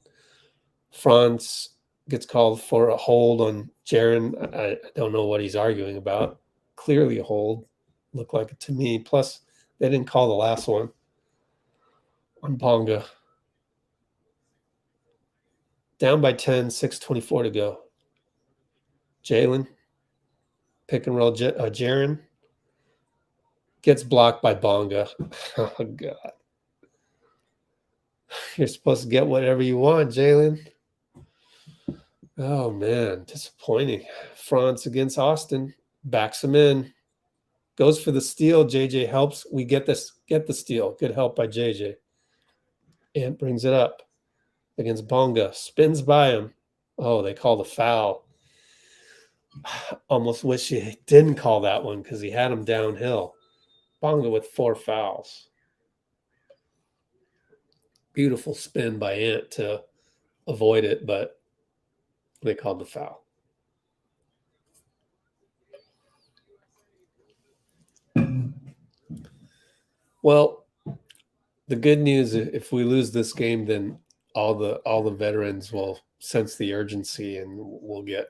Franz gets called for a hold on Jaren. I don't know what he's arguing about. Clearly a hold. Looked like it to me. Plus, they didn't call the last one on Bonga. Down by 10, 6:24 to go. Jalen, pick and roll. Jaren gets blocked by Bonga. Oh, God. You're supposed to get whatever you want, Jalen. Oh, man, disappointing. Franz against Austin. Backs him in. Goes for the steal. JJ helps. We get the steal. Good help by JJ. Ant brings it up against Bonga. Spins by him. Oh, they called a foul. Almost wish he didn't call that one because he had him downhill. Bonga with 4 fouls. Beautiful spin by Ant to avoid it, but they called the foul. Well, the good news, if we lose this game, then all the veterans will sense the urgency, and we'll get,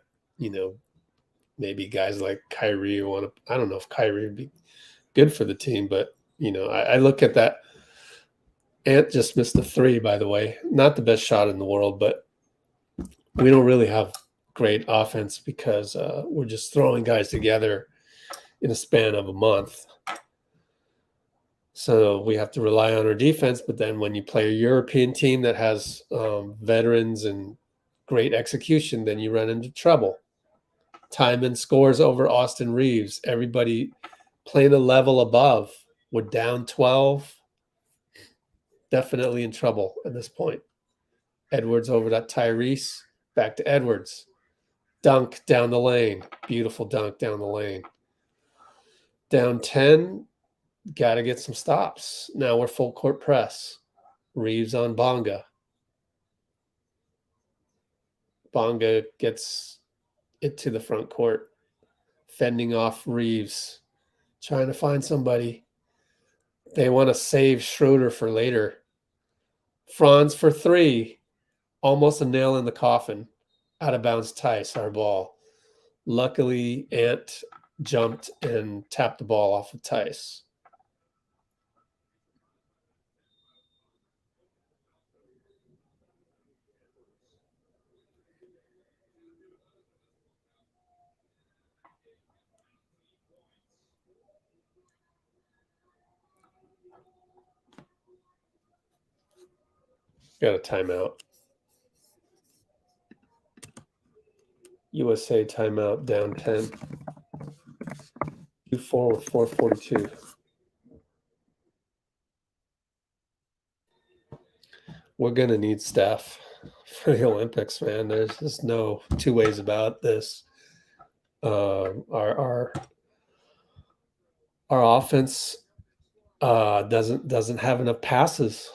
maybe guys like Kyrie want to. I don't know if Kyrie would be good for the team, but I look at that. Ant just missed a three, by the way. Not the best shot in the world, but we don't really have great offense because we're just throwing guys together in a span of a month. So we have to rely on our defense. But then when you play a European team that has veterans and great execution, then you run into trouble. Timon scores over Austin Reeves. Everybody playing a level above. We're down 12. Definitely in trouble at this point. Edwards over to Tyrese. Back to Edwards. Dunk down the lane. Beautiful dunk down the lane. Down 10. Got to get some stops. Now we're full court press. Reeves on Bonga. Bonga gets it to the front court. Fending off Reeves. Trying to find somebody. They want to save Schroder for later. Franz for three. Almost a nail in the coffin. Out of bounds Theis, our ball. Luckily, Ant jumped and tapped the ball off of Theis. Got a timeout. USA timeout, down 10. 2-4 with 4:42. We're going to need Steph for the Olympics, man. There's just no two ways about this. Our offense doesn't have enough passes.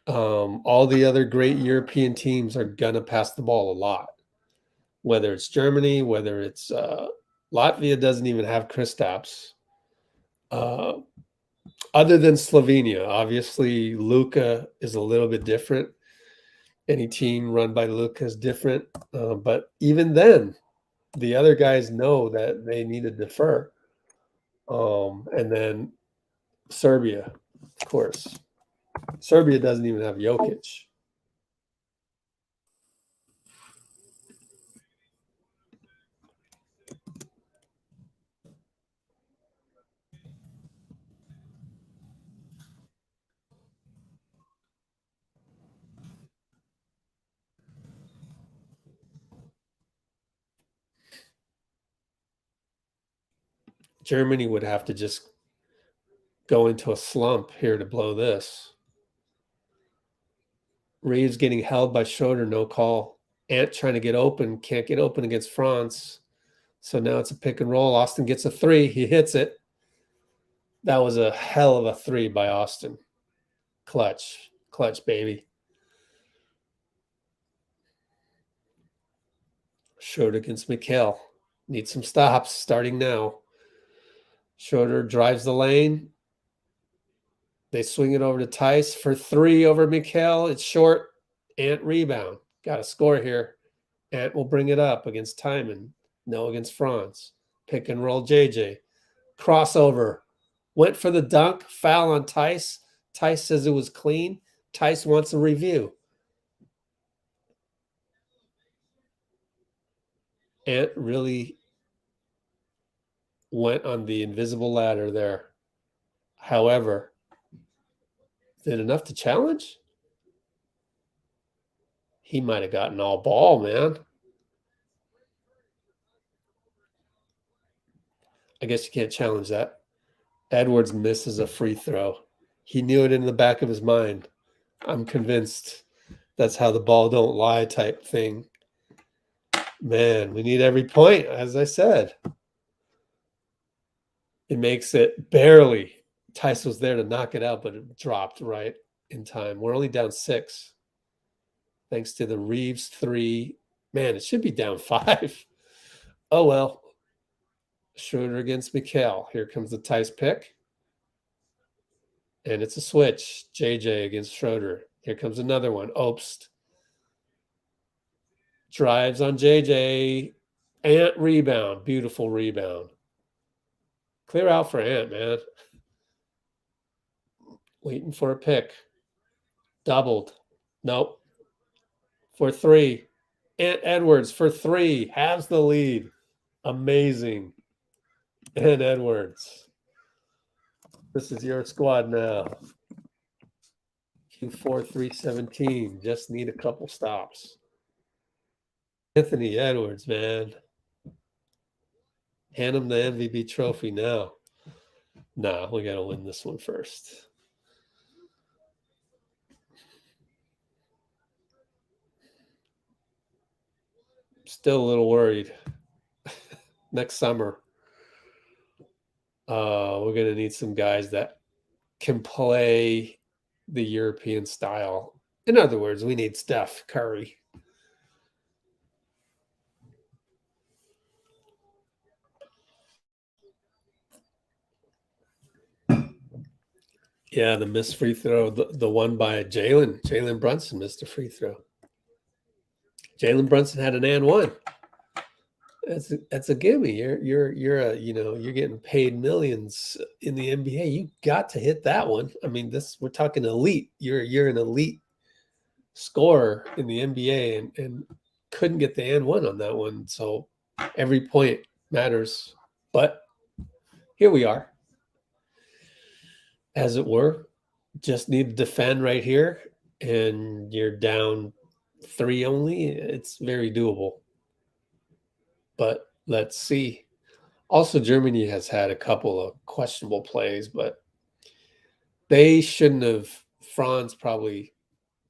All the other great European teams are gonna pass the ball a lot. Whether it's Germany, whether it's Latvia doesn't even have Kristaps. Other than Slovenia, obviously Luka is a little bit different. Any team run by Luka is different, but even then, the other guys know that they need to defer. And then Serbia, of course. Serbia doesn't even have Jokic. Germany would have to just go into a slump here to blow this. Reeves getting held by Schroder, no call. Ant trying to get open, can't get open against France. So now it's a pick and roll. Austin gets a three. He hits it. That was a hell of a three by Austin. Clutch, baby. Schroder against Nickeil. Need some stops starting now. Schroder drives the lane. They swing it over to Theis for three over Mikal. It's short. Ant rebound. Got to score here. Ant will bring it up against Timon. No against Franz. Pick and roll JJ. Crossover. Went for the dunk. Foul on Theis. Theis says it was clean. Theis wants a review. Ant really went on the invisible ladder there. However, did enough to challenge? He might have gotten all ball, man. I guess you can't challenge that. Edwards misses a free throw. He knew it in the back of his mind. I'm convinced that's how the ball don't lie type thing. Man, we need every point, as I said. It makes it barely. Theis was there to knock it out, but it dropped right in time. We're only down 6. Thanks to the Reeves 3. Man, it should be down 5. Oh, well. Schroder against Mikal. Here comes the Theis pick. And it's a switch. JJ against Schroder. Here comes another one. Obst drives on JJ. Ant rebound. Beautiful rebound. Clear out for Ant, man. Waiting for a pick. Doubled. Nope. For three. Ant Edwards for three. Has the lead. Amazing. Ant Edwards. This is your squad now. Q4 317. Just need a couple stops. Anthony Edwards, man. Hand him the MVP trophy now. Nah, we got to win this one first. Still a little worried. Next summer, we're going to need some guys that can play the European style. In other words, we need Steph Curry. Yeah, the missed free throw, the one by Jalen Brunson missed a free throw. Jalen Brunson had an and one. That's a gimme. You're getting paid millions in the NBA. You got to hit that one. I mean, we're talking elite. You're an elite scorer in the NBA and couldn't get the and one on that one. So every point matters. But here we are. As it were, just need to defend right here, and you're down 3 only. It's very doable. But let's see. Also, Germany has had a couple of questionable plays, but they shouldn't have. Franz probably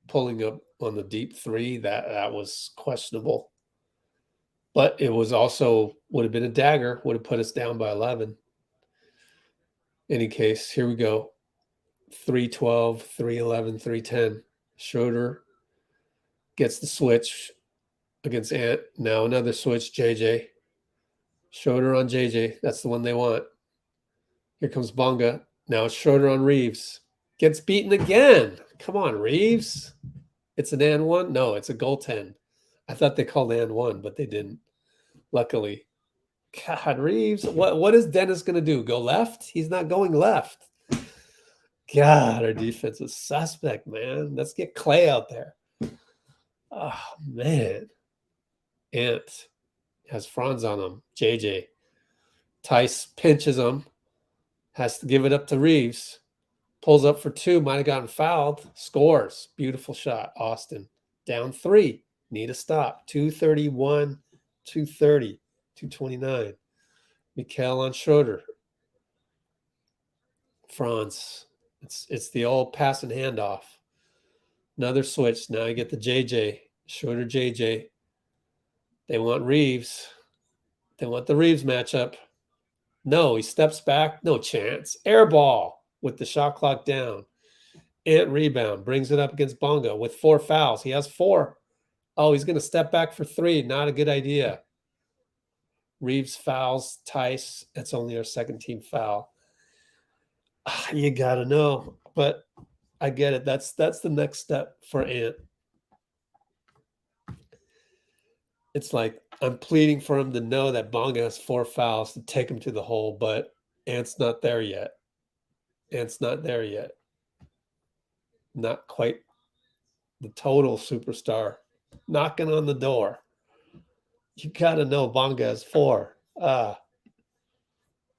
pulling up on the deep three, that was questionable. But it was also would have been a dagger, would have put us down by 11. Any case, here we go. 3-12, 3-11, 3-10. Schroder gets the switch against Ant. Now another switch, JJ. Schroder on JJ. That's the one they want. Here comes Bonga. Now it's Schroder on Reeves. Gets beaten again. Come on, Reeves. It's an and one? No, it's a goaltend. I thought they called and one, but they didn't. Luckily. God, Reeves. What is Dennis going to do? Go left? He's not going left. God, our defense is suspect, man. Let's get Klay out there. Oh, man. Ant has Franz on him. JJ. Theis pinches him. Has to give it up to Reeves. Pulls up for 2. Might have gotten fouled. Scores. Beautiful shot. Austin. Down 3. Need a stop. 231, 230, 229. Mikal on Schroder. Franz. It's the old pass and handoff. Another switch. Now you get the JJ. Schroder JJ. They want Reeves. They want the Reeves matchup. No, he steps back. No chance. Air ball with the shot clock down. Ant rebound. Brings it up against Bonga with 4 fouls. He has 4. Oh, he's going to step back for 3. Not a good idea. Reeves fouls Theis. That's only our second team foul. You got to know. But I get it. That's the next step for Ant. It's like I'm pleading for him to know that Bonga has 4 fouls to take him to the hole, but Ant's not there yet. Ant's not there yet. Not quite the total superstar. Knocking on the door. You got to know Bonga has 4. Let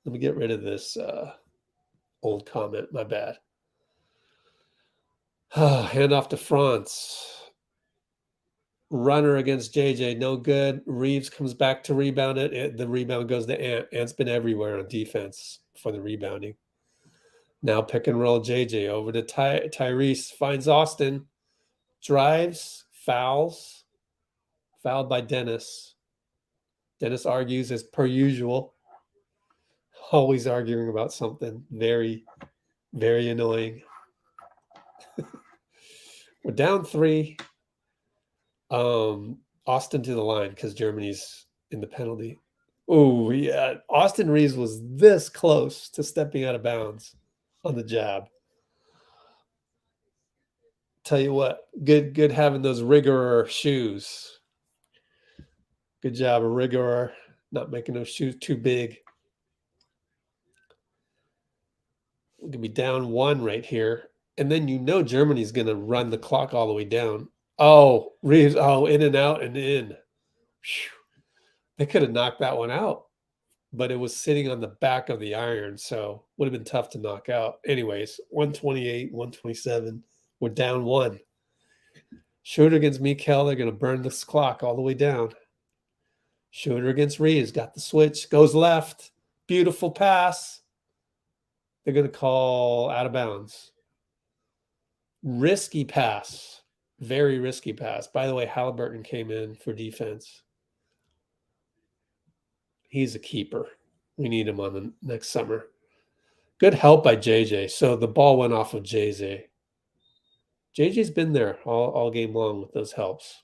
me get rid of this old comment. My bad. Hand off to Franz. Runner against JJ, no good. Reeves comes back to rebound it. The rebound goes to Ant. Ant's been everywhere on defense for the rebounding. Now pick and roll JJ over to Tyrese. Finds Austin. Drives. Fouls. Fouled by Dennis. Dennis argues as per usual. Always arguing about something. Very, very annoying. We're down 3. Austin to the line because Germany's in the penalty. Oh, yeah. Austin Reeves was this close to stepping out of bounds on the jab. Tell you what, good having those Rigor shoes. Good job, Rigor, not making those shoes too big. We're gonna be down 1 right here. And then Germany's gonna run the clock all the way down. Oh, Reeves, in and out and in. Whew. They could have knocked that one out, but it was sitting on the back of the iron, so would have been tough to knock out. Anyways, 128, 127. We're down 1. Schroder against Mikal, they're gonna burn this clock all the way down. Schroder against Reeves, got the switch, goes left. Beautiful pass. They're going to call out of bounds. Risky pass. Very risky pass. By the way, Haliburton came in for defense. He's a keeper. We need him on the next summer. Good help by JJ. So the ball went off of JJ. JJ's been there all game long with those helps.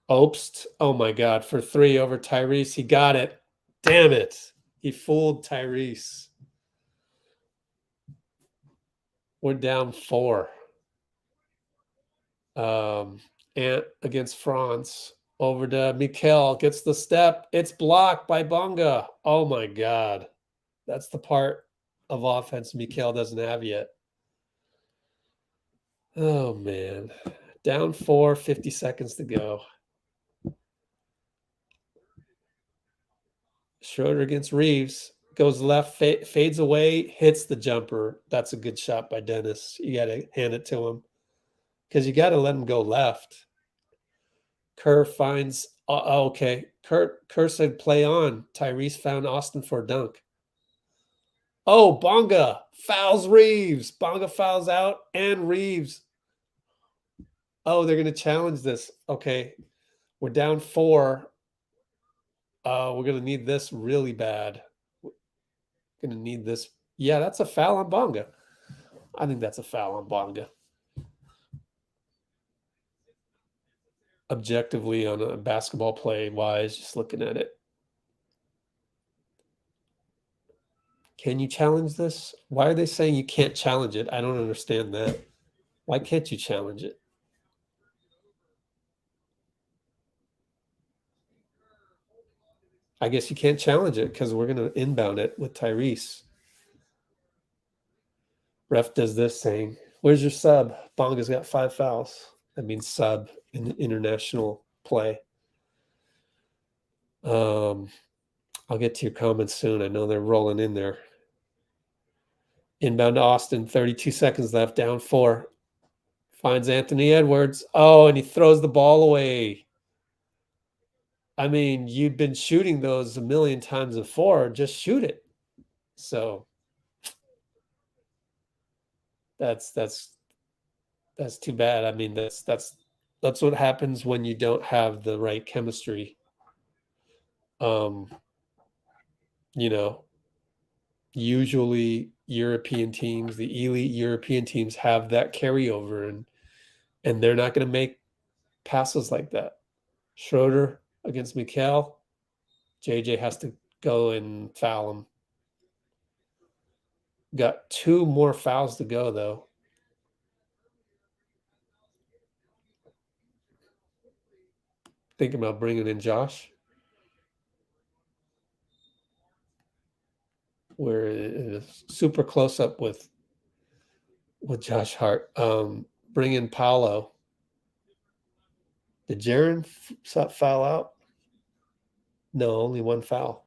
Obst, oh my God, for 3 over Tyrese. He got it. Damn it. He fooled Tyrese. We're down 4. Ant against Franz. Over to Nickeil. Gets the step. It's blocked by Bonga. Oh my God. That's the part of offense Nickeil doesn't have yet. Oh man. Down 4, 50 seconds to go. Schroder against Reeves. Goes left, fades away, hits the jumper. That's a good shot by Dennis. You got to hand it to him because you got to let him go left. Kerr finds, okay. Kerr said play on. Tyrese found Austin for a dunk. Oh, Bonga fouls Reeves. Bonga fouls out and Reeves. Oh, they're going to challenge this. Okay. We're down 4. We're going to need this really bad. Going to need this. Yeah, that's a foul on Bonga. I think that's a foul on Bonga. Objectively, on a basketball play wise, just looking at it. Can you challenge this? Why are they saying you can't challenge it? I don't understand that. Why can't you challenge it? I guess you can't challenge it because we're going to inbound it with Tyrese. Ref does this saying, where's your sub? Bonga's got 5 fouls. That means sub in international play. I'll get to your comments soon. I know they're rolling in there. Inbound to Austin, 32 seconds left, down 4. Finds Anthony Edwards. Oh, and he throws the ball away. I mean, you've been shooting those a million times before. Just shoot it. So that's too bad. I mean, that's what happens when you don't have the right chemistry. You know, usually European teams, the elite European teams have that carryover and they're not going to make passes like that. Schroder against Mikal, JJ has to go and foul him. Got 2 more fouls to go though. Thinking about bringing in Josh. We're super close up with Josh Hart. Bring in Paolo. Did Jaren foul out? No, only 1 foul.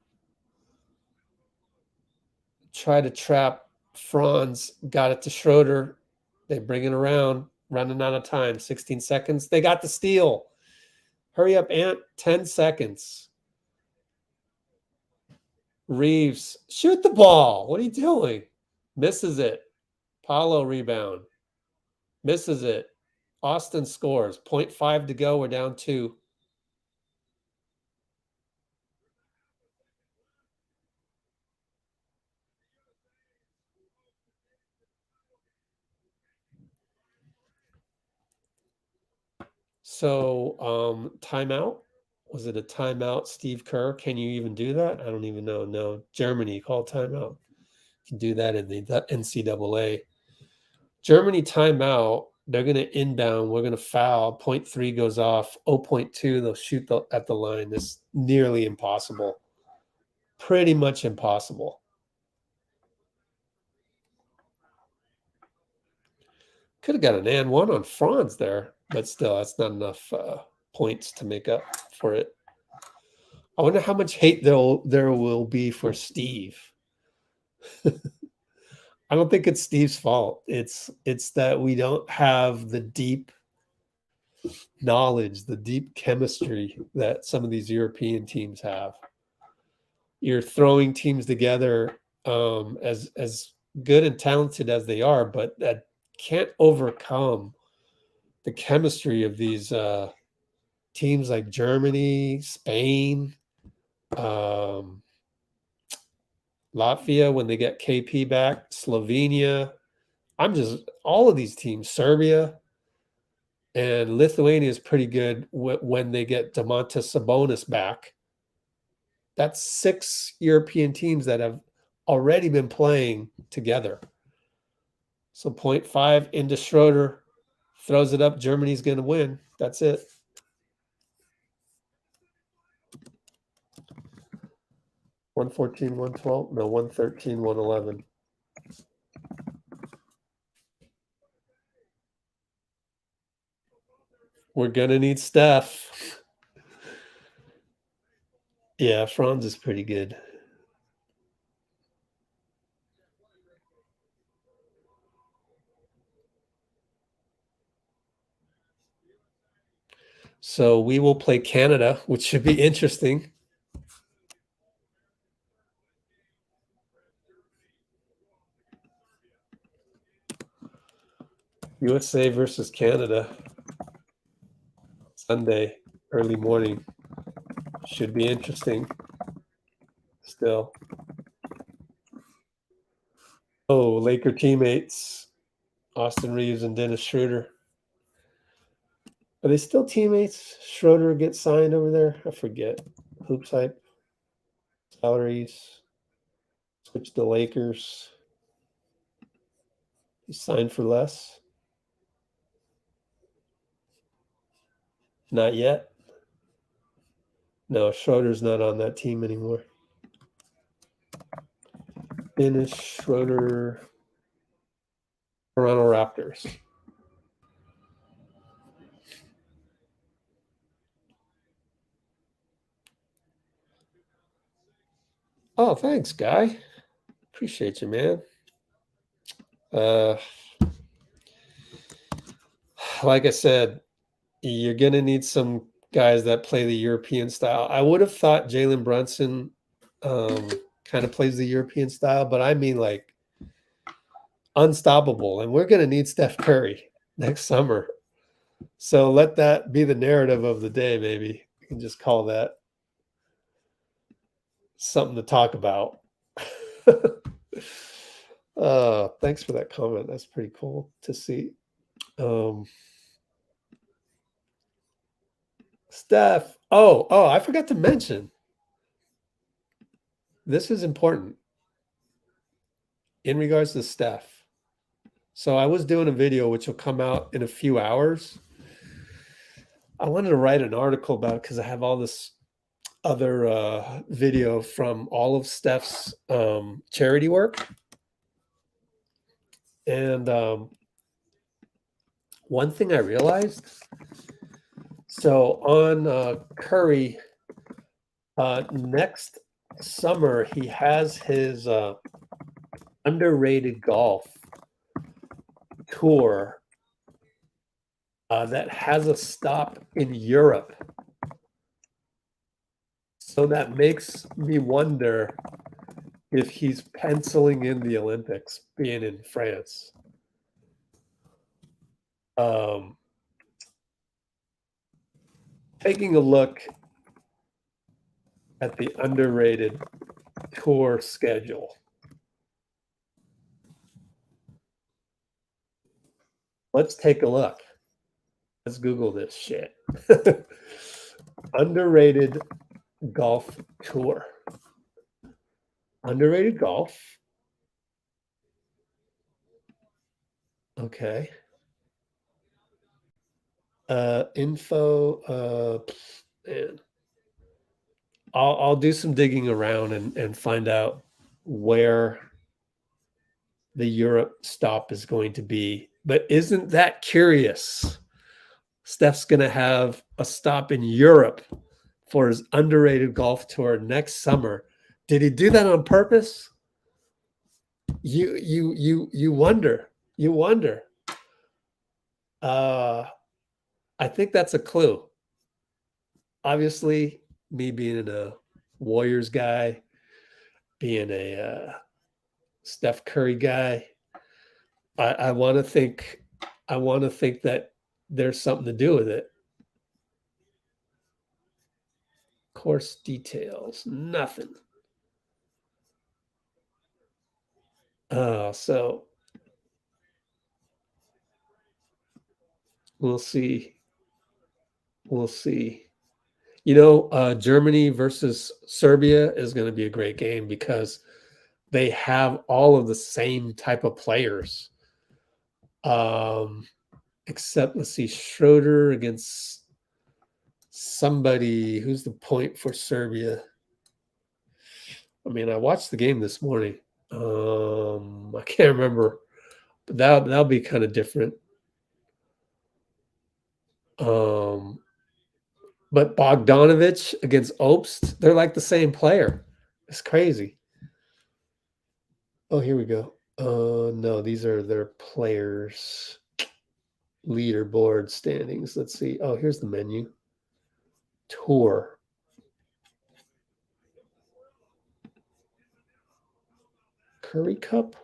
Try to trap Franz. Got it to Schroder. They bring it around. Running out of time. 16 seconds. They got the steal. Hurry up, Ant. 10 seconds. Reeves, shoot the ball. What are you doing? Misses it. Paolo rebound. Misses it. Austin scores. 0.5 to go. We're down 2. So timeout. Was it a timeout, Steve Kerr? Can you even do that? I don't even know. No, Germany called timeout. You can do that in the NCAA. Germany timeout. They're going to inbound. We're going to foul. 0.3 goes off. 0.2, they'll shoot at the line. It's nearly impossible. Pretty much impossible. Could have got an and one on Franz there, but still, that's not enough points to make up for it. I wonder how much hate there will be for Steve. I don't think it's Steve's fault. It's that we don't have the deep knowledge, the deep chemistry that some of these European teams have. You're throwing teams together as good and talented as they are, but that can't overcome the chemistry of these teams like Germany, Spain, Latvia when they get KP back, Slovenia. All of these teams, Serbia and Lithuania is pretty good when they get Domantas Sabonis back. That's 6 European teams that have already been playing together. So 0.5 into Schroder, throws it up. Germany's going to win. That's it. $114, $112, no, $113, $111. We're going to need Steph. Yeah, Franz is pretty good. So we will play Canada, which should be interesting. USA versus Canada. Sunday, early morning. Should be interesting. Still. Oh, Laker teammates. Austin Reeves and Dennis Schroder. Are they still teammates? Schroder gets signed over there? I forget. Hoops hype. Salaries. Switch to Lakers. He signed for less. Not yet. No, Schroeder's not on that team anymore. Dennis Schroder, Toronto Raptors. Oh, thanks, Guy. Appreciate you, man. Like I said, you're going to need some guys that play the European style. I would have thought Jalen Brunson kind of plays the European style, but I mean like unstoppable. And we're going to need Steph Curry next summer. So let that be the narrative of the day, maybe. You can just call that something to talk about. Thanks for that comment. That's pretty cool to see. Steph. Oh, I forgot to mention. This is important in regards to Steph. So I was doing a video which will come out in a few hours. I wanted to write an article about it because I have all this other video from all of Steph's charity work. And one thing I realized, so on Curry, next summer, he has his underrated golf tour that has a stop in Europe. So that makes me wonder if he's penciling in the Olympics being in France. Taking a look at the underrated tour schedule. Let's take a look. Let's Google this shit. Underrated golf tour. Underrated golf. Okay. Info. Man. I'll do some digging around and find out where the Europe stop is going to be. But isn't that curious? Steph's going to have a stop in Europe for his underrated golf tour next summer. Did he do that on purpose? You wonder. You wonder. I think that's a clue. Obviously, me being a Warriors guy, being a Steph Curry guy, I want to think that there's something to do with it. Course details, nothing. So we'll see. We'll see. Germany versus Serbia is going to be a great game because they have all of the same type of players. Except, let's see, Schroder against somebody. Who's the point for Serbia? I mean, I watched the game this morning. I can't remember, but that'll be kind of different. But Bogdanovic against Obst, they're like the same player. It's crazy. Oh, here we go. No, these are their players' leaderboard standings. Let's see. Oh, here's the menu. Tour. Curry Cup.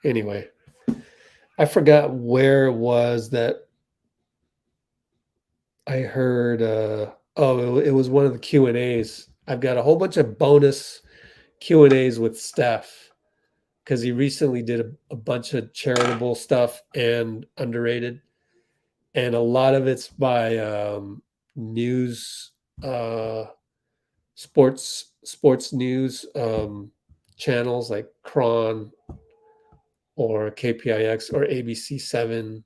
Anyway, I forgot where it was that I heard. It was one of the Q&As. I've got a whole bunch of bonus Q&As with Steph because he recently did a bunch of charitable stuff and underrated, and a lot of it's by news, sports news channels like Cron or KPIX or ABC7.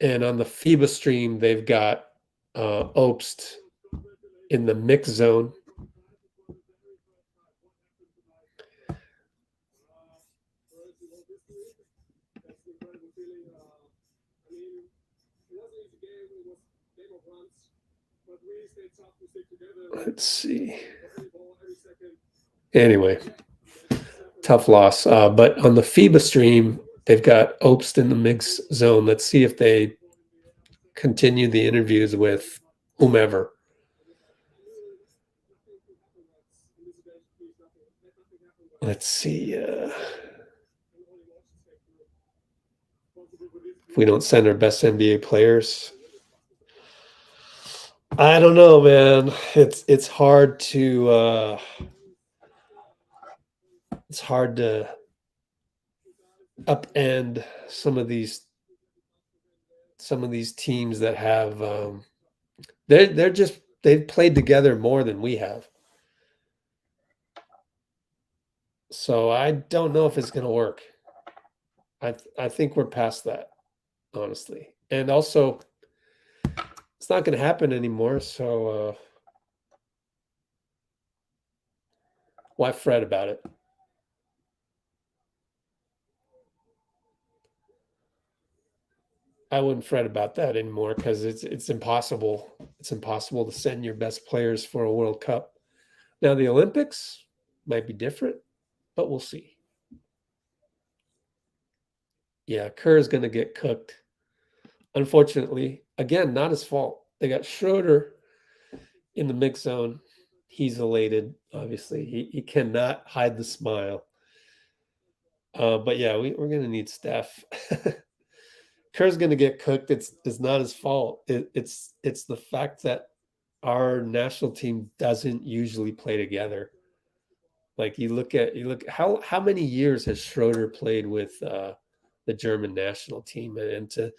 And on the FIBA stream, they've got Obst in the mix zone. Let's see. Anyway, tough loss. But on the FIBA stream, they've got Obst in the mix zone. Let's see if they continue the interviews with whomever. Let's see. If we don't send our best NBA players, I don't know, man. It's hard to upend some of these teams that have they've played together more than we have. So I don't know if it's going to work. I think we're past that, honestly. And also, it's not going to happen anymore. So why fret about it? I wouldn't fret about that anymore because it's impossible. It's impossible to send your best players for a World Cup. Now the Olympics might be different, but we'll see. Yeah, Kerr is going to get cooked. Unfortunately, again, not his fault. They got Schroder in the mix zone. He's elated, obviously. He cannot hide the smile. But yeah, we're going to need Steph. Kerr's going to get cooked. It's not his fault. It's the fact that our national team doesn't usually play together. Like you look how many years has Schroder played with the German national team, and to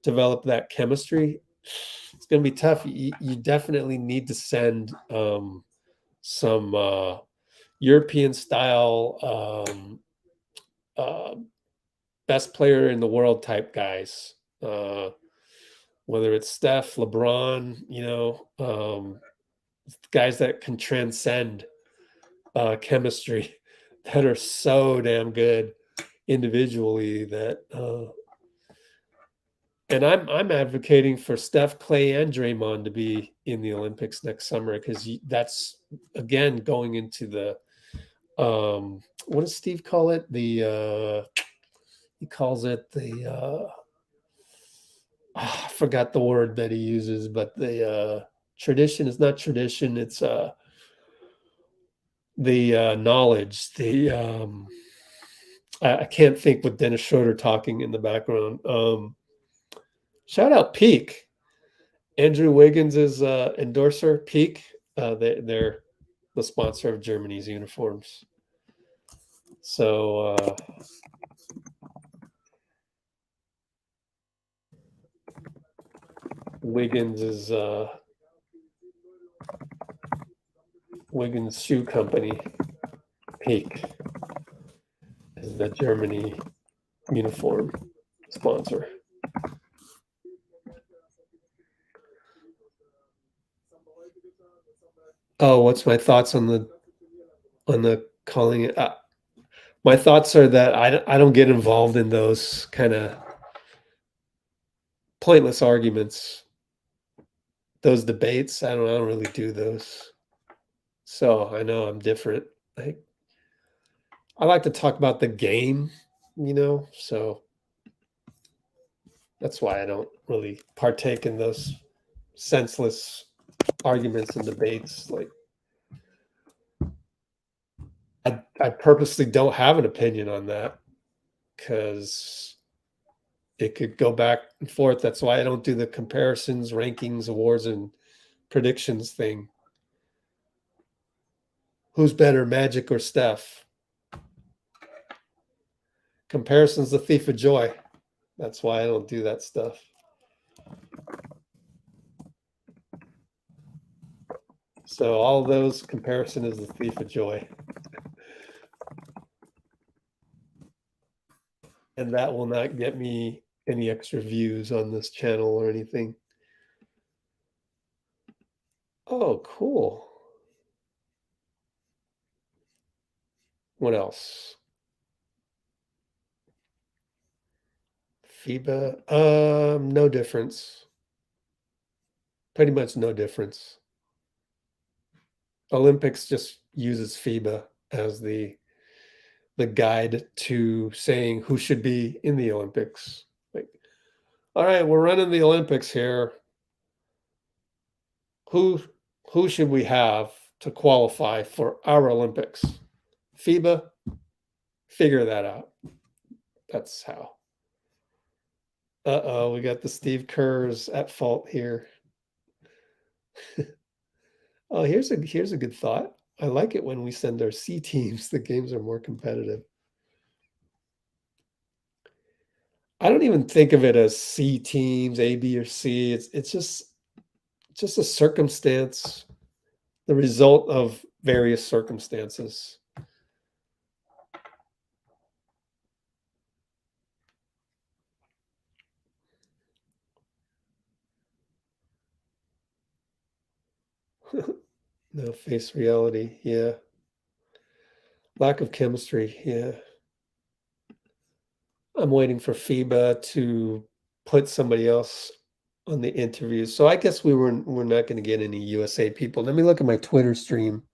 develop that chemistry, it's going to be tough. You definitely need to send some European style uh, best player in the world type guys. Whether it's Steph, LeBron, guys that can transcend chemistry, that are so damn good individually that and I'm advocating for Steph, Klay, and Draymond to be in the Olympics next summer, because that's again going into the what does Steve call it? He calls it the I forgot the word that he uses, but the tradition is not tradition. It's the knowledge. I can't think with Dennis Schroder talking in the background. Shout out Peak. Andrew Wiggins is endorser. Peak. They're the sponsor of Germany's uniforms. So Wiggins is Wiggins Shoe Company. Peak is the Germany uniform sponsor. Oh, what's my thoughts on the calling it? My thoughts are that I don't get involved in those kind of pointless arguments, those debates. I don't really do those. So I know I'm different. I like to talk about the game, so that's why I don't really partake in those senseless arguments and debates. Like I purposely don't have an opinion on that, because it could go back and forth. That's why I don't do the comparisons, rankings, awards, and predictions thing. Who's better, Magic or Steph? Comparison's the thief of joy. That's why I don't do that stuff. So all those, comparison is the thief of joy. And that will not get me any extra views on this channel or anything. Oh, cool. What else? FIBA, no difference. Pretty much no difference. Olympics just uses FIBA as the guide to saying who should be in the Olympics. Like, all right, we're running the Olympics here. Who should we have to qualify for our Olympics? FIBA, figure that out. That's how. Uh-oh, we got the Steve Kerrs at fault here. Oh, here's a good thought. I like it when we send our C teams. The games are more competitive. I don't even think of it as C teams, A, B, or C. It's just a circumstance, the result of various circumstances. No, face reality. Yeah. Lack of chemistry. Yeah. I'm waiting for FIBA to put somebody else on the interviews. So I guess we're not going to get any USA people. Let me look at my Twitter stream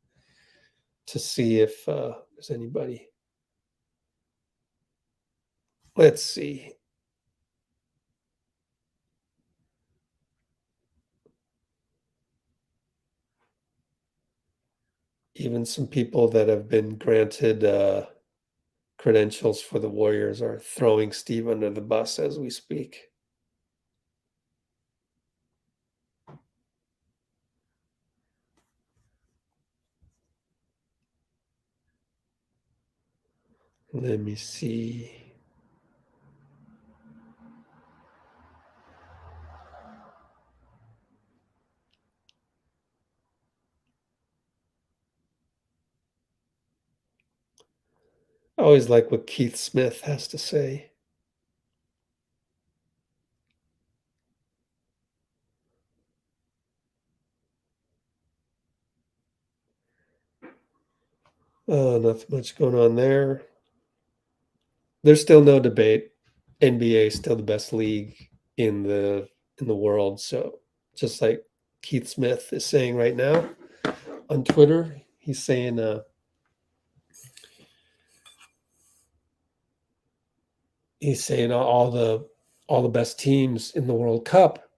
to see if there's anybody. Let's see. Even some people that have been granted credentials for the Warriors are throwing Steve under the bus as we speak. Let me see. I always like what Keith Smith has to say. Nothing much going on there. There's still no debate. NBA is still the best league in the world. So just like Keith Smith is saying right now on Twitter, he's saying all the best teams in the World Cup,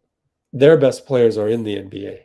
their best players are in the NBA.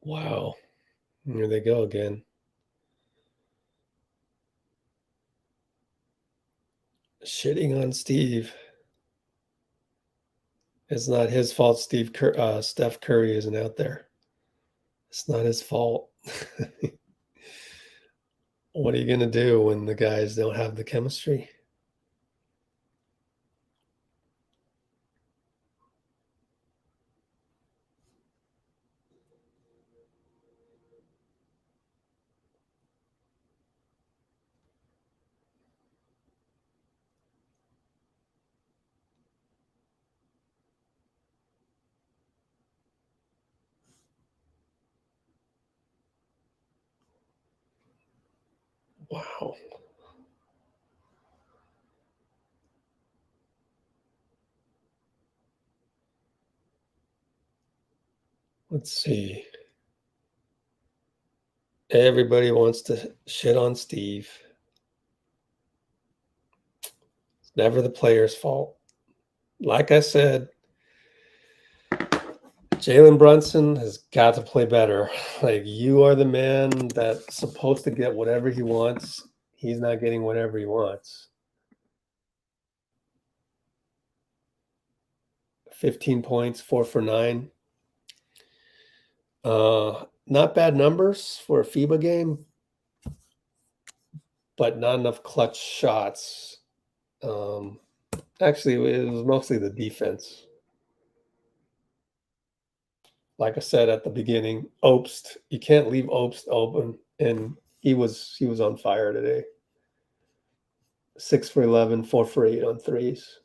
Wow. Here they go again. Shitting on Steve. It's not his fault Steph Curry isn't out there. It's not his fault. What are you going to do when the guys don't have the chemistry? Wow. Let's see. Everybody wants to shit on Steve. It's never the player's fault. Like I said, Jalen Brunson has got to play better. Like, you are the man that's supposed to get whatever he wants. He's not getting whatever he wants. 15 points, 4 for 9. Not bad numbers for a FIBA game, but not enough clutch shots. Actually, it was mostly the defense. Like I said at the beginning, Obst, you can't leave Obst open, and he was on fire today. 6 for 11, 4 for 8 on threes.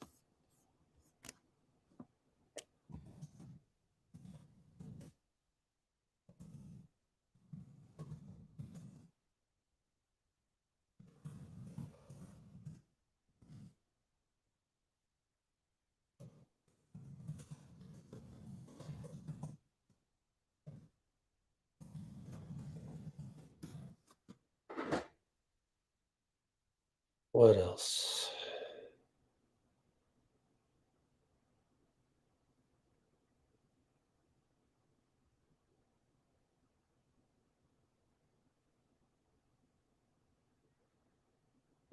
What else?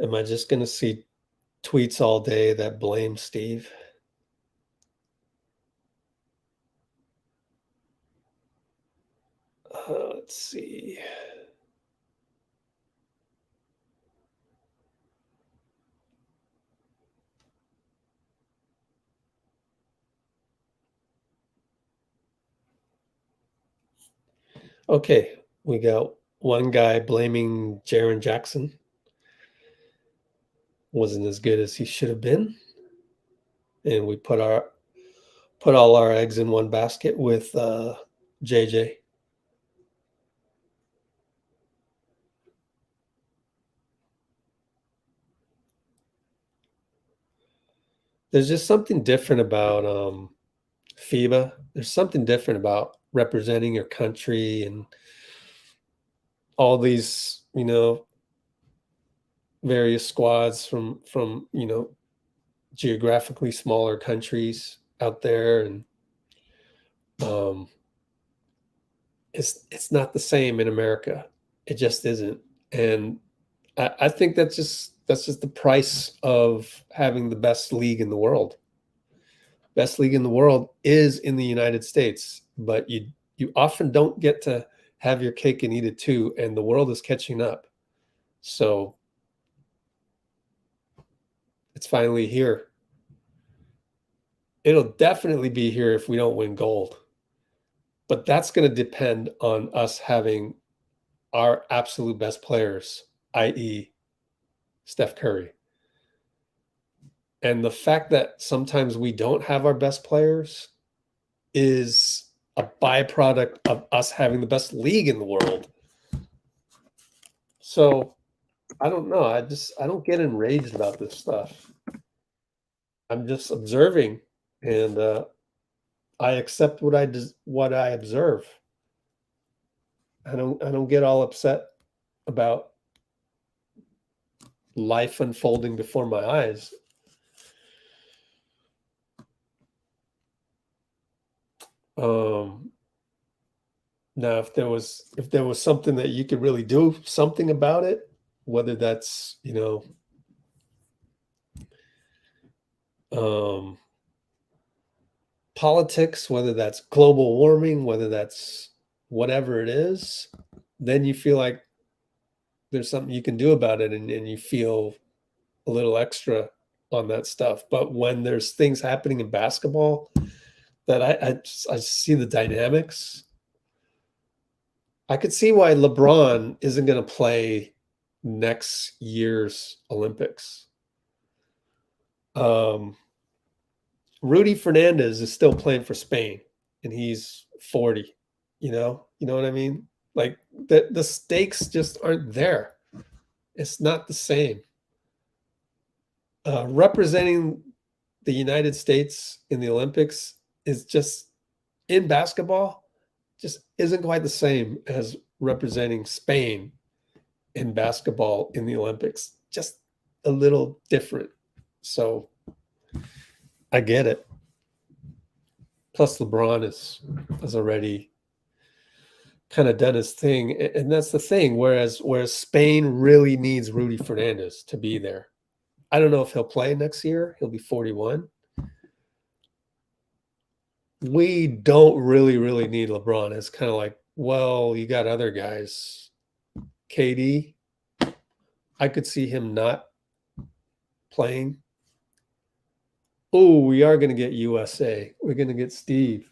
Am I just going to see tweets all day that blame Steve? Let's see. Okay, we got one guy blaming Jaren Jackson. Wasn't as good as he should have been. And we put all our eggs in one basket with JJ. There's just something different about FIBA. There's something different about representing your country and all these, various squads from geographically smaller countries out there, and it's not the same in America. It just isn't, and I think that's just the price of having the best league in the world. Best league in the world is in the United States, but you often don't get to have your cake and eat it too, and the world is catching up. So it's finally here. It'll definitely be here if we don't win gold. But that's going to depend on us having our absolute best players, i.e. Steph Curry. And the fact that sometimes we don't have our best players is a byproduct of us having the best league in the world. So I don't know. I don't get enraged about this stuff. I'm just observing, and I accept what I observe. I don't get all upset about life unfolding before my eyes. Now, if there was something that you could really do something about it, whether that's politics, whether that's global warming, whether that's whatever it is, then you feel like there's something you can do about it, and you feel a little extra on that stuff. But when there's things happening in basketball that I see the dynamics, I could see why LeBron isn't going to play next year's Olympics. Rudy Fernandez is still playing for Spain, and he's 40. You know what I mean? Like the stakes just aren't there. It's not the same. Representing the United States in the Olympics is just, in basketball, just isn't quite the same as representing Spain in basketball in the Olympics. Just a little different. So I get it. Plus LeBron has already kind of done his thing. And that's the thing. Whereas Spain really needs Rudy Fernandez to be there. I don't know if he'll play next year. He'll be 41. We don't really need LeBron. It's kind of like, well, you got other guys. KD, I could see him not playing. Oh, we are going to get USA. We're going to get Steve.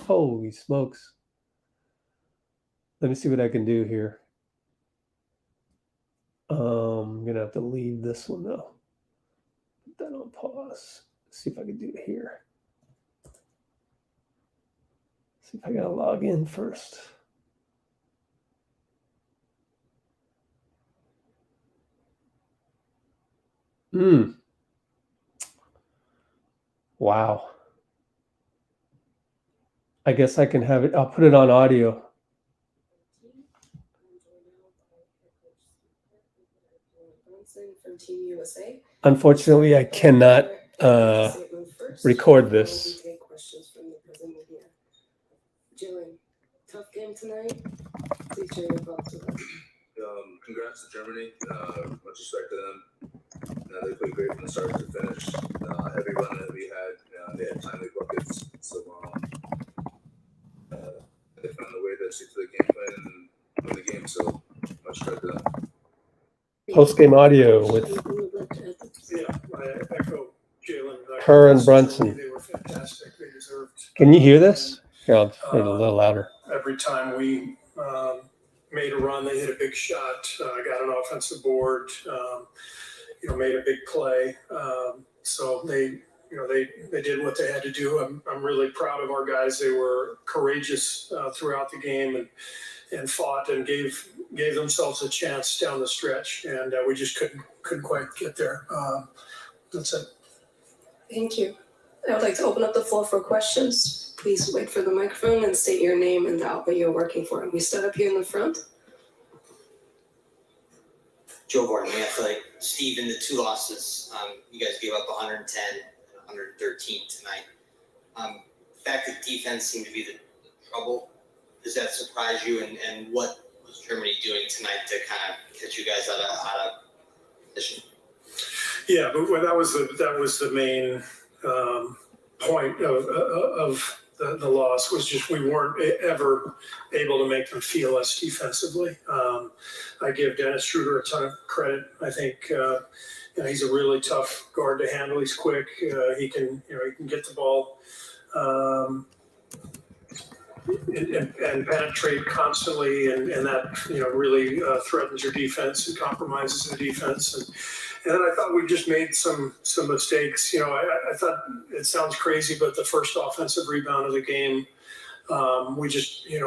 Holy smokes. Let me see what I can do here. I'm going to have to leave this one, though. Put that on pause. See if I can do it here. See if I got to log in first. Wow. I guess I can have it. I'll put it on audio. From Team USA. Unfortunately, I cannot record this. Jalen, tough game tonight. Please share your thoughts with us. Congrats to Germany. Much respect to them. They played great from the start to finish. Every run that we had, they had timely buckets. So they found a way to stick to the game plan and win the game. So much credit to them. Post-game audio with I echo Jalen. Kerr and Brunson. They were fantastic. They deserved. Can you hear this? Here, I'll put it a little louder. Every time we made a run. They hit a big shot, got an offensive board, made a big play. So they did what they had to do. I'm really proud of our guys. They were courageous throughout the game and fought and gave themselves a chance down the stretch. And we just couldn't quite get there. That's it. Thank you. I would like to open up the floor for questions. Please wait for the microphone and state your name and the outlet you're working for. We start up here in the front. Joe Gordon, I feel like Steve, in the two losses, you guys gave up 110 and 113 tonight. The fact that defense seemed to be the trouble, does that surprise you? And what was Germany doing tonight to kind of catch you guys out of position? Yeah, but that was the main point of the loss, was just we weren't ever able to make them feel us defensively. I give Dennis Schroder a ton of credit. I think he's a really tough guard to handle. He's quick. He can get the ball and penetrate constantly, and that really threatens your defense and compromises the defense. And then I thought we just made some mistakes. I thought, it sounds crazy, but the first offensive rebound of the game, we just, you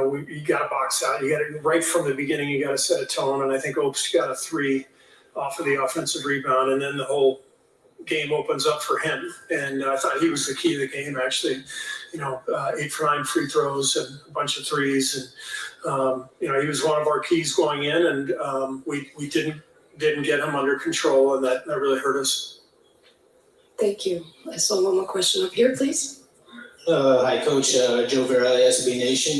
got to box out. You got to, right from the beginning, you got to set a tone. And I think Obst got a 3 off of the offensive rebound, and then the whole game opens up for him. And I thought he was the key of the game, actually. 8 for 9 free throws and a bunch of threes. And, he was one of our keys going in, and we didn't get him under control, and that really hurt us. Thank you. I saw one more question up here, please. Hi, Coach. Joe Vera, SB Nation.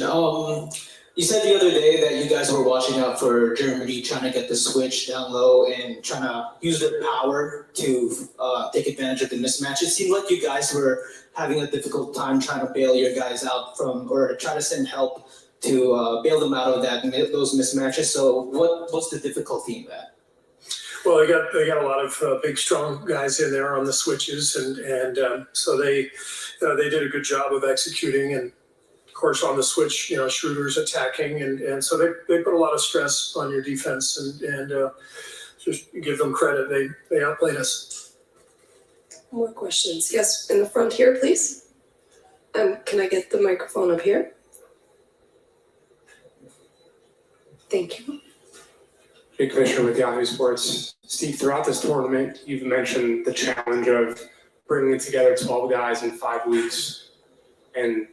You said the other day that you guys were watching out for Germany trying to get the switch down low and trying to use their power to take advantage of the mismatch. It seemed like you guys were having a difficult time trying to bail your guys out from, or try to send help to bail them out of those mismatches. So what's the difficulty in that? Well, they got a lot of big, strong guys in there on the switches, and so they did a good job of executing. And of course, on the switch, Schroeder's attacking, and so they put a lot of stress on your defense, and just give them credit. They outplayed us. More questions? Yes, in the front here, please. Can I get the microphone up here? Thank you. Big Commissioner with Yahoo Sports. Steve, throughout this tournament, you've mentioned the challenge of bringing together 12 guys in 5 weeks, and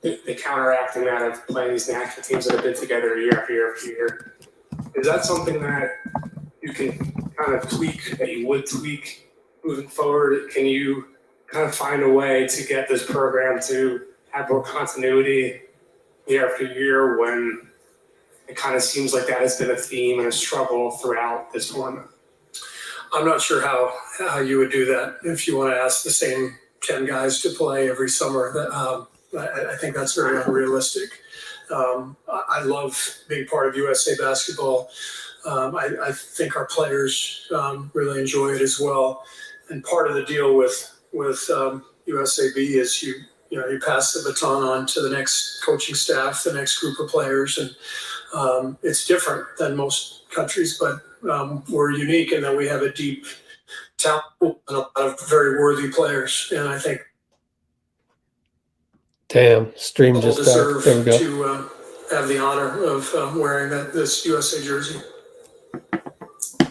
the counteracting that of playing these national teams that have been together year after year after year. Is that something that you can kind of tweak, that you would tweak moving forward? Can you kind of find a way to get this program to have more continuity year after year when it kind of seems like that has been a theme and a struggle throughout this tournament? I'm not sure how you would do that if you want to ask the same 10 guys to play every summer. I think that's very unrealistic. I love being part of USA basketball. I think our players really enjoy it as well. And part of the deal with USAB is you pass the baton on to the next coaching staff, the next group of players, and it's different than most countries, but we're unique in that we have a deep talent pool and a lot of very worthy players. And I think stream just deserve there we go. to have the honor of wearing this USA jersey.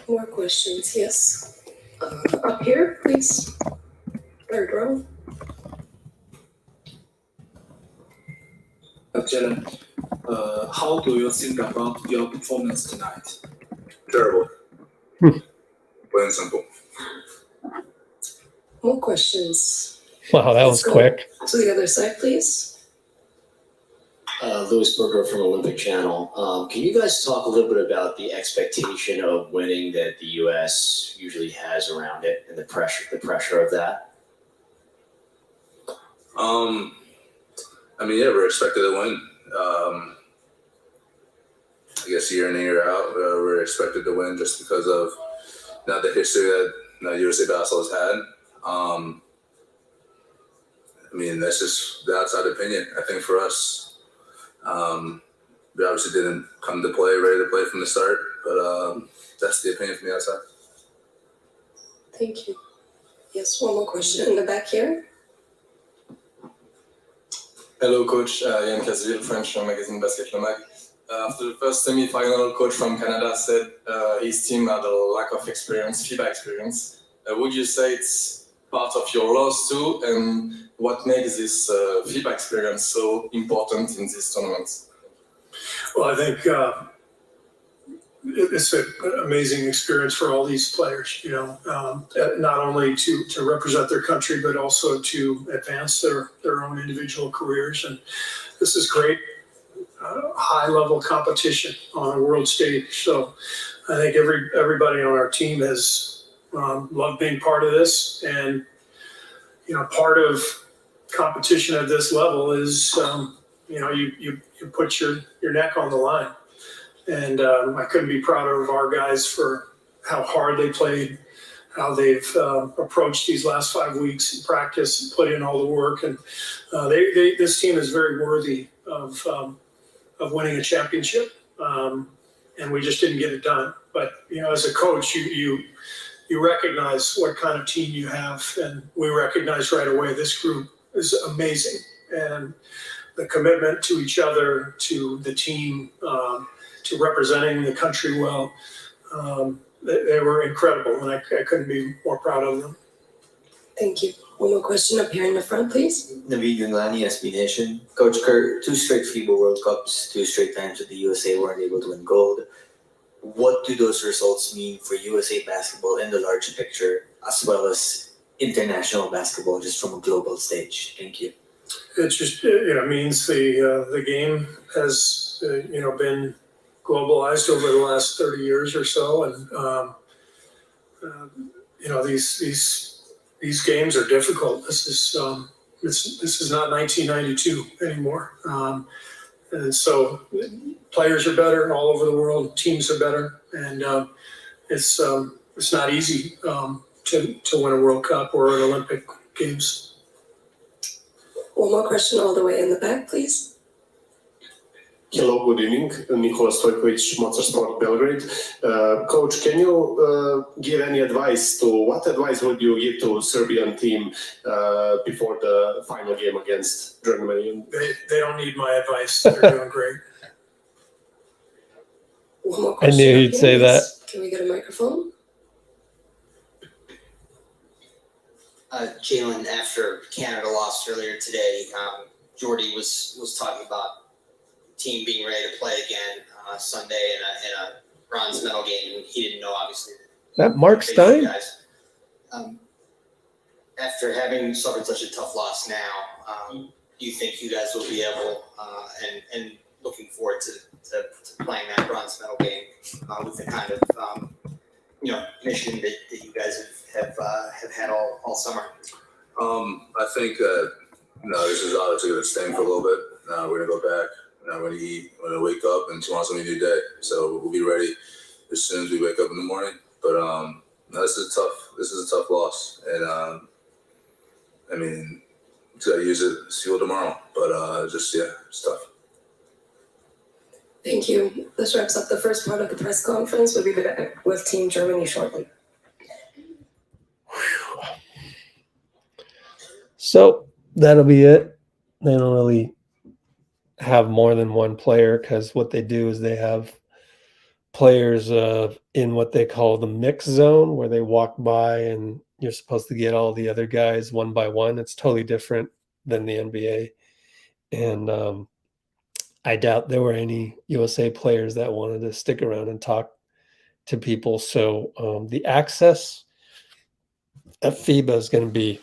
More questions? Yes. Up here, please. Third row. Jalen, how do you think about your performance tonight? Terrible. Plain and simple. More questions? Wow, that was Let's go quick. to the other side, please. Louis Berger from Olympic Channel. Can you guys talk a little bit about the expectation of winning that the U.S. usually has around it and the pressure of that? We're expected to win. I guess year in and year out, we're expected to win just because of the history that USA basketball has had. That's just the outside opinion. I think for us, we obviously didn't come to play ready to play from the start, but that's the opinion from the outside. Thank you. Yes, one more question in the back here. Hello, Coach. Ian Casville, French magazine Basket Le Mag. After the first semi-final, coach from Canada said his team had a lack of experience, FIBA experience. Would you say it's part of your loss too? And what makes this FIBA experience so important in this tournament? Well, I think it's an amazing experience for all these players, not only to represent their country, but also to advance their own individual careers. And this is great high-level competition on a world stage. So I think everybody on our team has loved being part of this. And, part of competition at this level is, you put your neck on the line. And I couldn't be prouder of our guys for how hard they played, how they've approached these last 5 weeks in practice and put in all the work. And this team is very worthy of winning a championship. And we just didn't get it done. But, as a coach, you recognize what kind of team you have. And we recognize right away this group is amazing. And the commitment to each other, to the team, to representing the country well, they were incredible, and I couldn't be more proud of them. Thank you. One more question up here in the front, please. Naveed Yunglani, SB Nation. Coach Kerr, 2 straight FIBA World Cups, 2 straight times that the USA weren't able to win gold. What do those results mean for USA basketball in the large picture, as well as international basketball, just from a global stage? Thank you. It just means the game has been globalized over the last 30 years or so, and these games are difficult. This is not 1992 anymore, and so players are better all over the world. Teams are better, and it's not easy to win a World Cup or an Olympic Games. One more question all the way in the back, please. Hello, good evening. Nickeil Alexander-Walker, Motorsport Belgrade. Coach, can you give any advice what advice would you give to Serbian team before the final game against Germany? They don't need my advice. They're doing great. One more I question. knew up he'd here, say that. please. Can we get a microphone? Jalen, after Canada lost earlier today, Jordy was talking about the team being ready to play again Sunday in a bronze medal game, and he didn't know, obviously. That Mark Stein? Guys. After having suffered such a tough loss now, do you think you guys will be able, and looking forward to playing that bronze medal game with the kind of mission that you guys have had all summer? I think this is obviously going to sting for a little bit. We're going to go back. We're going to eat. We're going to wake up, and tomorrow's going to be a new day. So we'll be ready as soon as we wake up in the morning. But this is a tough loss, and I mean, we got to use it as fuel tomorrow. But it's tough. Thank you. This wraps up the first part of the press conference. We'll be back with Team Germany shortly. So that'll be it. They don't really have more than one player, because what they do is they have players in what they call the mix zone, where they walk by and you're supposed to get all the other guys one by one. It's totally different than the NBA. And I doubt there were any USA players that wanted to stick around and talk to people. So the access at FIBA is going to be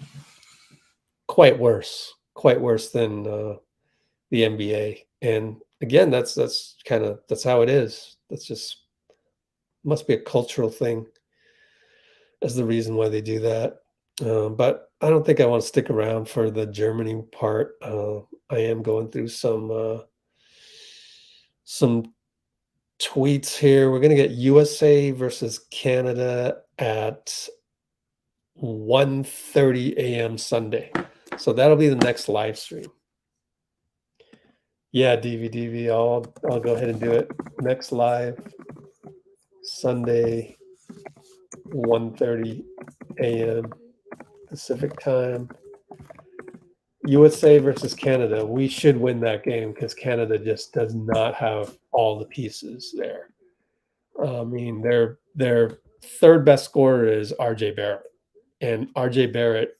quite worse than the NBA. And again, that's how it is. That's just must be a cultural thing as the reason why they do that. But I don't think I want to stick around for the Germany part. I am going through some tweets here. We're going to get USA versus Canada at 1:30 a.m. Sunday. So that'll be the next live stream. Yeah, DV. I'll go ahead and do it. Next live Sunday, 1:30 a.m. Pacific time. USA versus Canada. We should win that game because Canada just does not have all the pieces there. I mean, their third best scorer is RJ Barrett, and RJ Barrett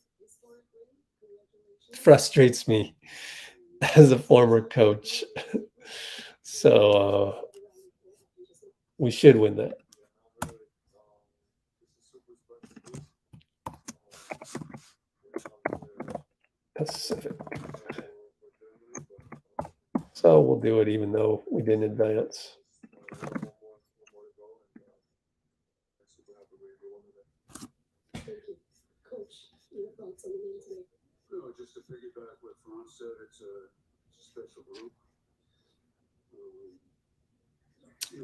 frustrates me as a former coach. So we should win that. Pacific. So we'll do it even though we didn't advance. No, just to piggyback what Franz said, it's a special group.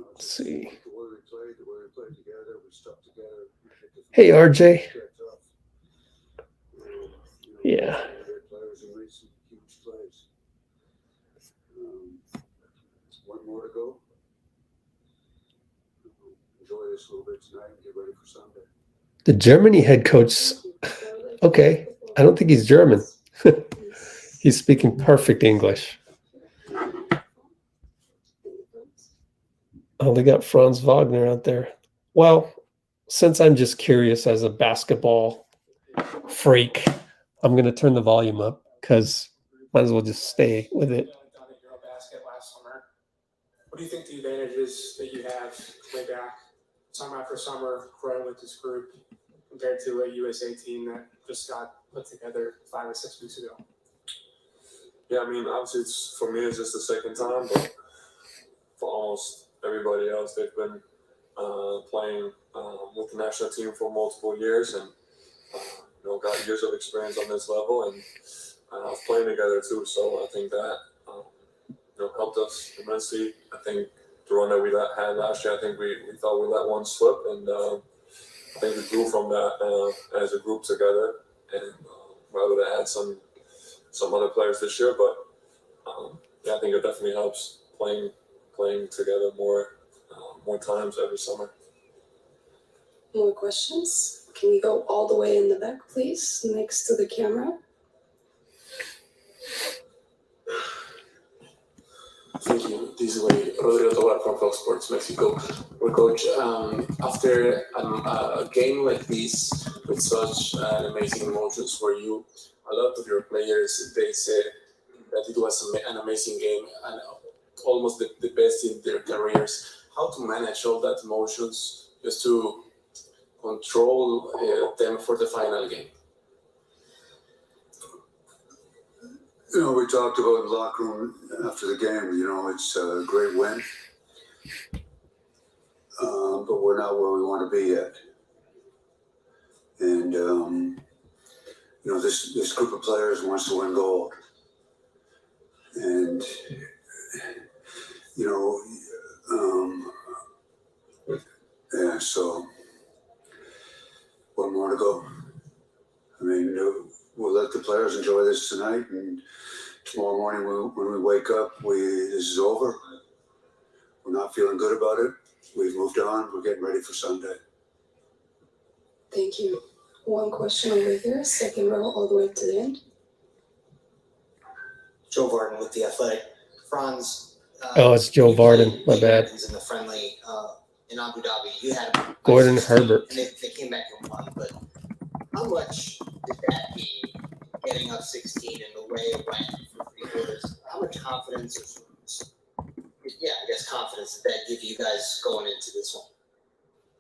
Let's see. The way we played together, we stuck together. Hey, RJ. Yeah. Players who made some huge plays. One more to go. Enjoy this a little bit tonight and get ready for Sunday. The Germany head coach, okay, I don't think he's German. He's speaking perfect English. Oh, they got Franz Wagner out there. Well, since I'm just curious as a basketball freak, I'm going to turn the volume up because might as well just stay with it. What do you think the advantages that you have way back, summer after summer, growing with this group, compared to a USA team that just got put together 5 or 6 weeks ago? Yeah, I mean, obviously, for me, it's just the second time, but for almost everybody else, they've been playing with the national team for multiple years and got years of experience on this level and playing together too. So I think that helped us immensely. I think the run that we had last year, I think we thought we let one slip, and I think we grew from that as a group together, and we're able to add some other players this year. But I think it definitely helps playing together more times every summer. More questions? Can we go all the way in the back, please, next to the camera? Thank you. This is Rodrigo Tobar from Fox Sports Mexico. Well, Coach, after a game like this with such amazing emotions for you, a lot of your players, they said that it was an amazing game and almost the best in their careers. How to manage all that emotions just to control them for the final game? We talked about the locker room after the game. It's a great win, but we're not where we want to be yet. And this group of players wants to win gold, and so one more to go. I mean, we'll let the players enjoy this tonight, and tomorrow morning when we wake up, this is over. We're not feeling good about it. We've moved on. We're getting ready for Sunday. Thank you. One question over here, second row, all the way to the end. Joe Varden with The Athletic. Franz. It's Joe Varden. My bad. In the friendly in Abu Dhabi, you had Gordon Herbert. And they came back and won, but how much did that mean, getting up 16 and the way it went for 3 quarters? How much confidence, confidence did that give you guys going into this one?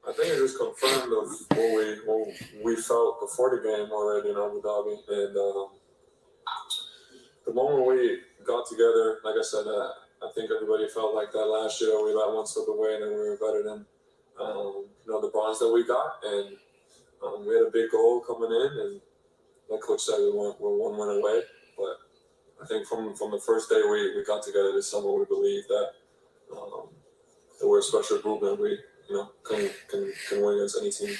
I think it just confirmed of what we felt before the game already in Abu Dhabi. And the moment we got together, like I said, I think everybody felt like that last year. We let one slip away, and then we were better than the bronze that we got. And we had a big goal coming in, and like Coach said, we're 1 win away. But I think from the first day we got together this summer, we believed that we're a special group and we can win against any team.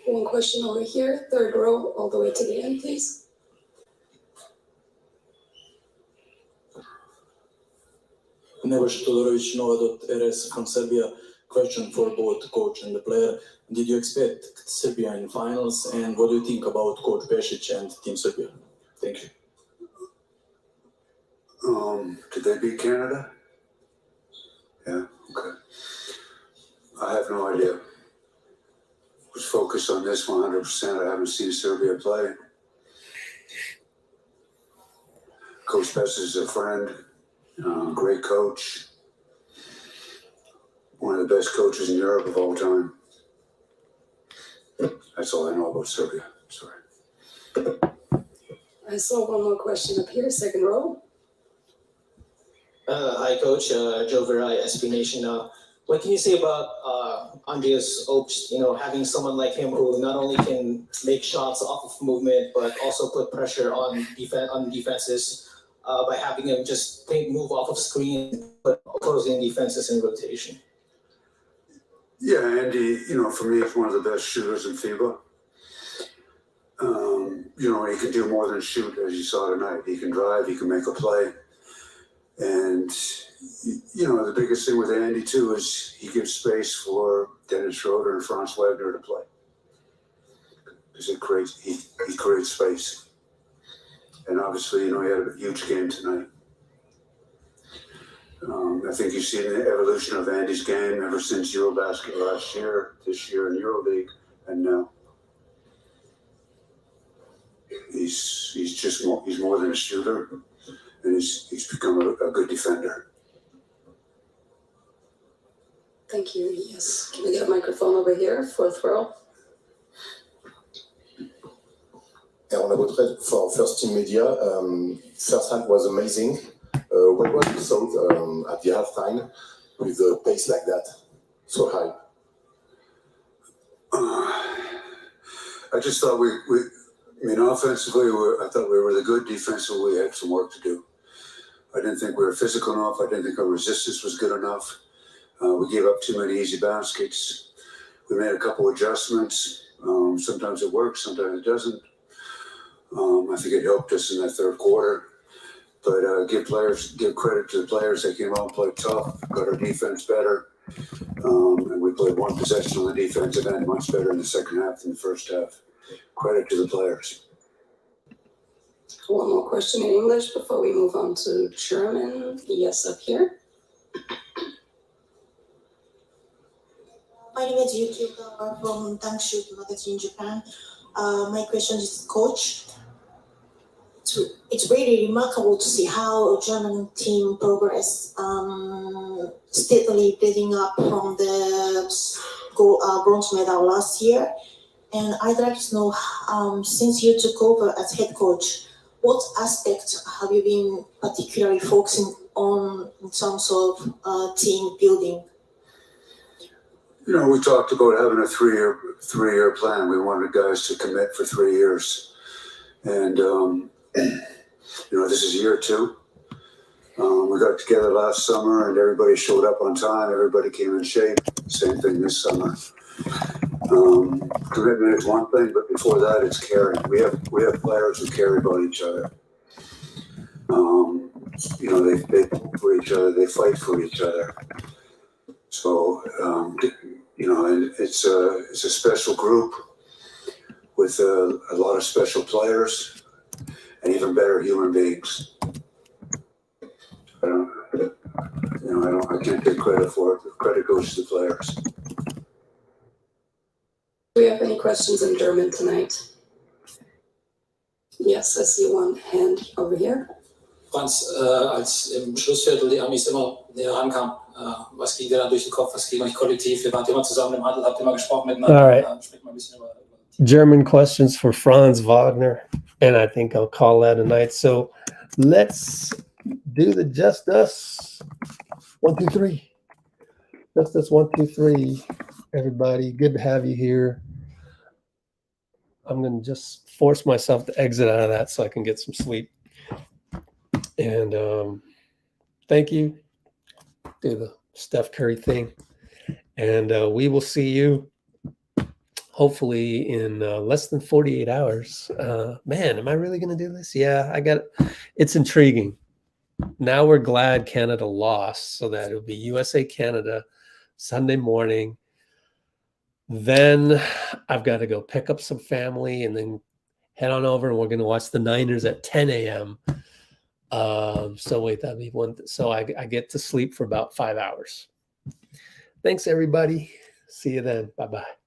One question over here, third row, all the way to the end, please. Nebojša Todorović, Nova.rs from Serbia. Question for both the coach and the player. Did you expect Serbia in finals, and what do you think about Coach Pešić and Team Serbia? Thank you. Did they beat Canada? Yeah, okay. I have no idea. Was focused on this 100%. I haven't seen Serbia play. Coach Pešić is a friend, great coach, one of the best coaches in Europe of all time. That's all I know about Serbia. Sorry. I saw one more question up here, second row. Hi, Coach. Joe Verai, SB Nation. What can you say about Andreas Obst? Having someone like him who not only can make shots off of movement, but also put pressure on defenses by having him just move off of screen, put opposing defenses in rotation. Yeah, Andy, for me, he's one of the best shooters in FIBA. He can do more than shoot, as you saw tonight. He can drive, he can make a play. And, the biggest thing with Andy, too, is he gives space for Dennis Schroder and Franz Wagner to play. Because he creates space. And obviously, he had a huge game tonight. I think you've seen the evolution of Andy's game ever since Eurobasket last year, this year in EuroLeague, and now. He's more than a shooter, and he's become a good defender. Thank you. Yes. Can we get a microphone over here, fourth row? On a good for first team media. First half was amazing. What was the thought at the halftime with the pace like that, so high? I just thought offensively, I thought we were really good. Defensively, we had some work to do. I didn't think we were physical enough. I didn't think our resistance was good enough. We gave up too many easy baskets. We made a couple adjustments. Sometimes it works, sometimes it doesn't. I think it helped us in that third quarter. But give credit to the players. They came out and played tough, got our defense better. And we played one possession on the defensive end much better in the second half than the first half. Credit to the players. One more question in English before we move on to German. Yes, up here. My name is Yuki Okawa from Dunk Shoot Magazine Japan. My question is, Coach. It's really remarkable to see how German team progress steadily building up from the bronze medal last year. And I'd like to know, since you took over as head coach, what aspects have you been particularly focusing on in terms of team building? We talked about having a three-year plan. We wanted guys to commit for 3 years. And, this is year 2. We got together last summer and everybody showed up on time. Everybody came in shape. Same thing this summer. Commitment is one thing, but before that, it's caring. We have players who care about each other. They for each other. They fight for each other. So, and it's a special group with a lot of special players and even better human beings. I can't take credit for it. The credit goes to the players. Do we have any questions in German tonight? Yes, I see one hand over here. Franz, als im Schlussviertel die Amis immer näher rankamen, was ging dir dann durch den Kopf, was ging euch kollektiv? Ihr wart immer zusammen im Handel, habt immer gesprochen miteinander. All right. Spricht mal ein bisschen über German questions for Franz Wagner, and I think I'll call that a night. So let's do the Just Us 1, 2, 3. Just Us 1, 2, 3. Everybody, good to have you here. I'm going to just force myself to exit out of that so I can get some sleep. And thank you. Do the Steph Curry thing. And we will see you hopefully in less than 48 hours. Man, am I really going to do this? Yeah, it's intriguing. now we're glad Canada lost, so that it'll be USA Canada Sunday morning. Then I've got to go pick up some family and then head on over, and we're going to watch the Niners at 10 a.m. So wait, that'd be one. So I get to sleep for about 5 hours. Thanks, everybody. See you then. Bye-bye.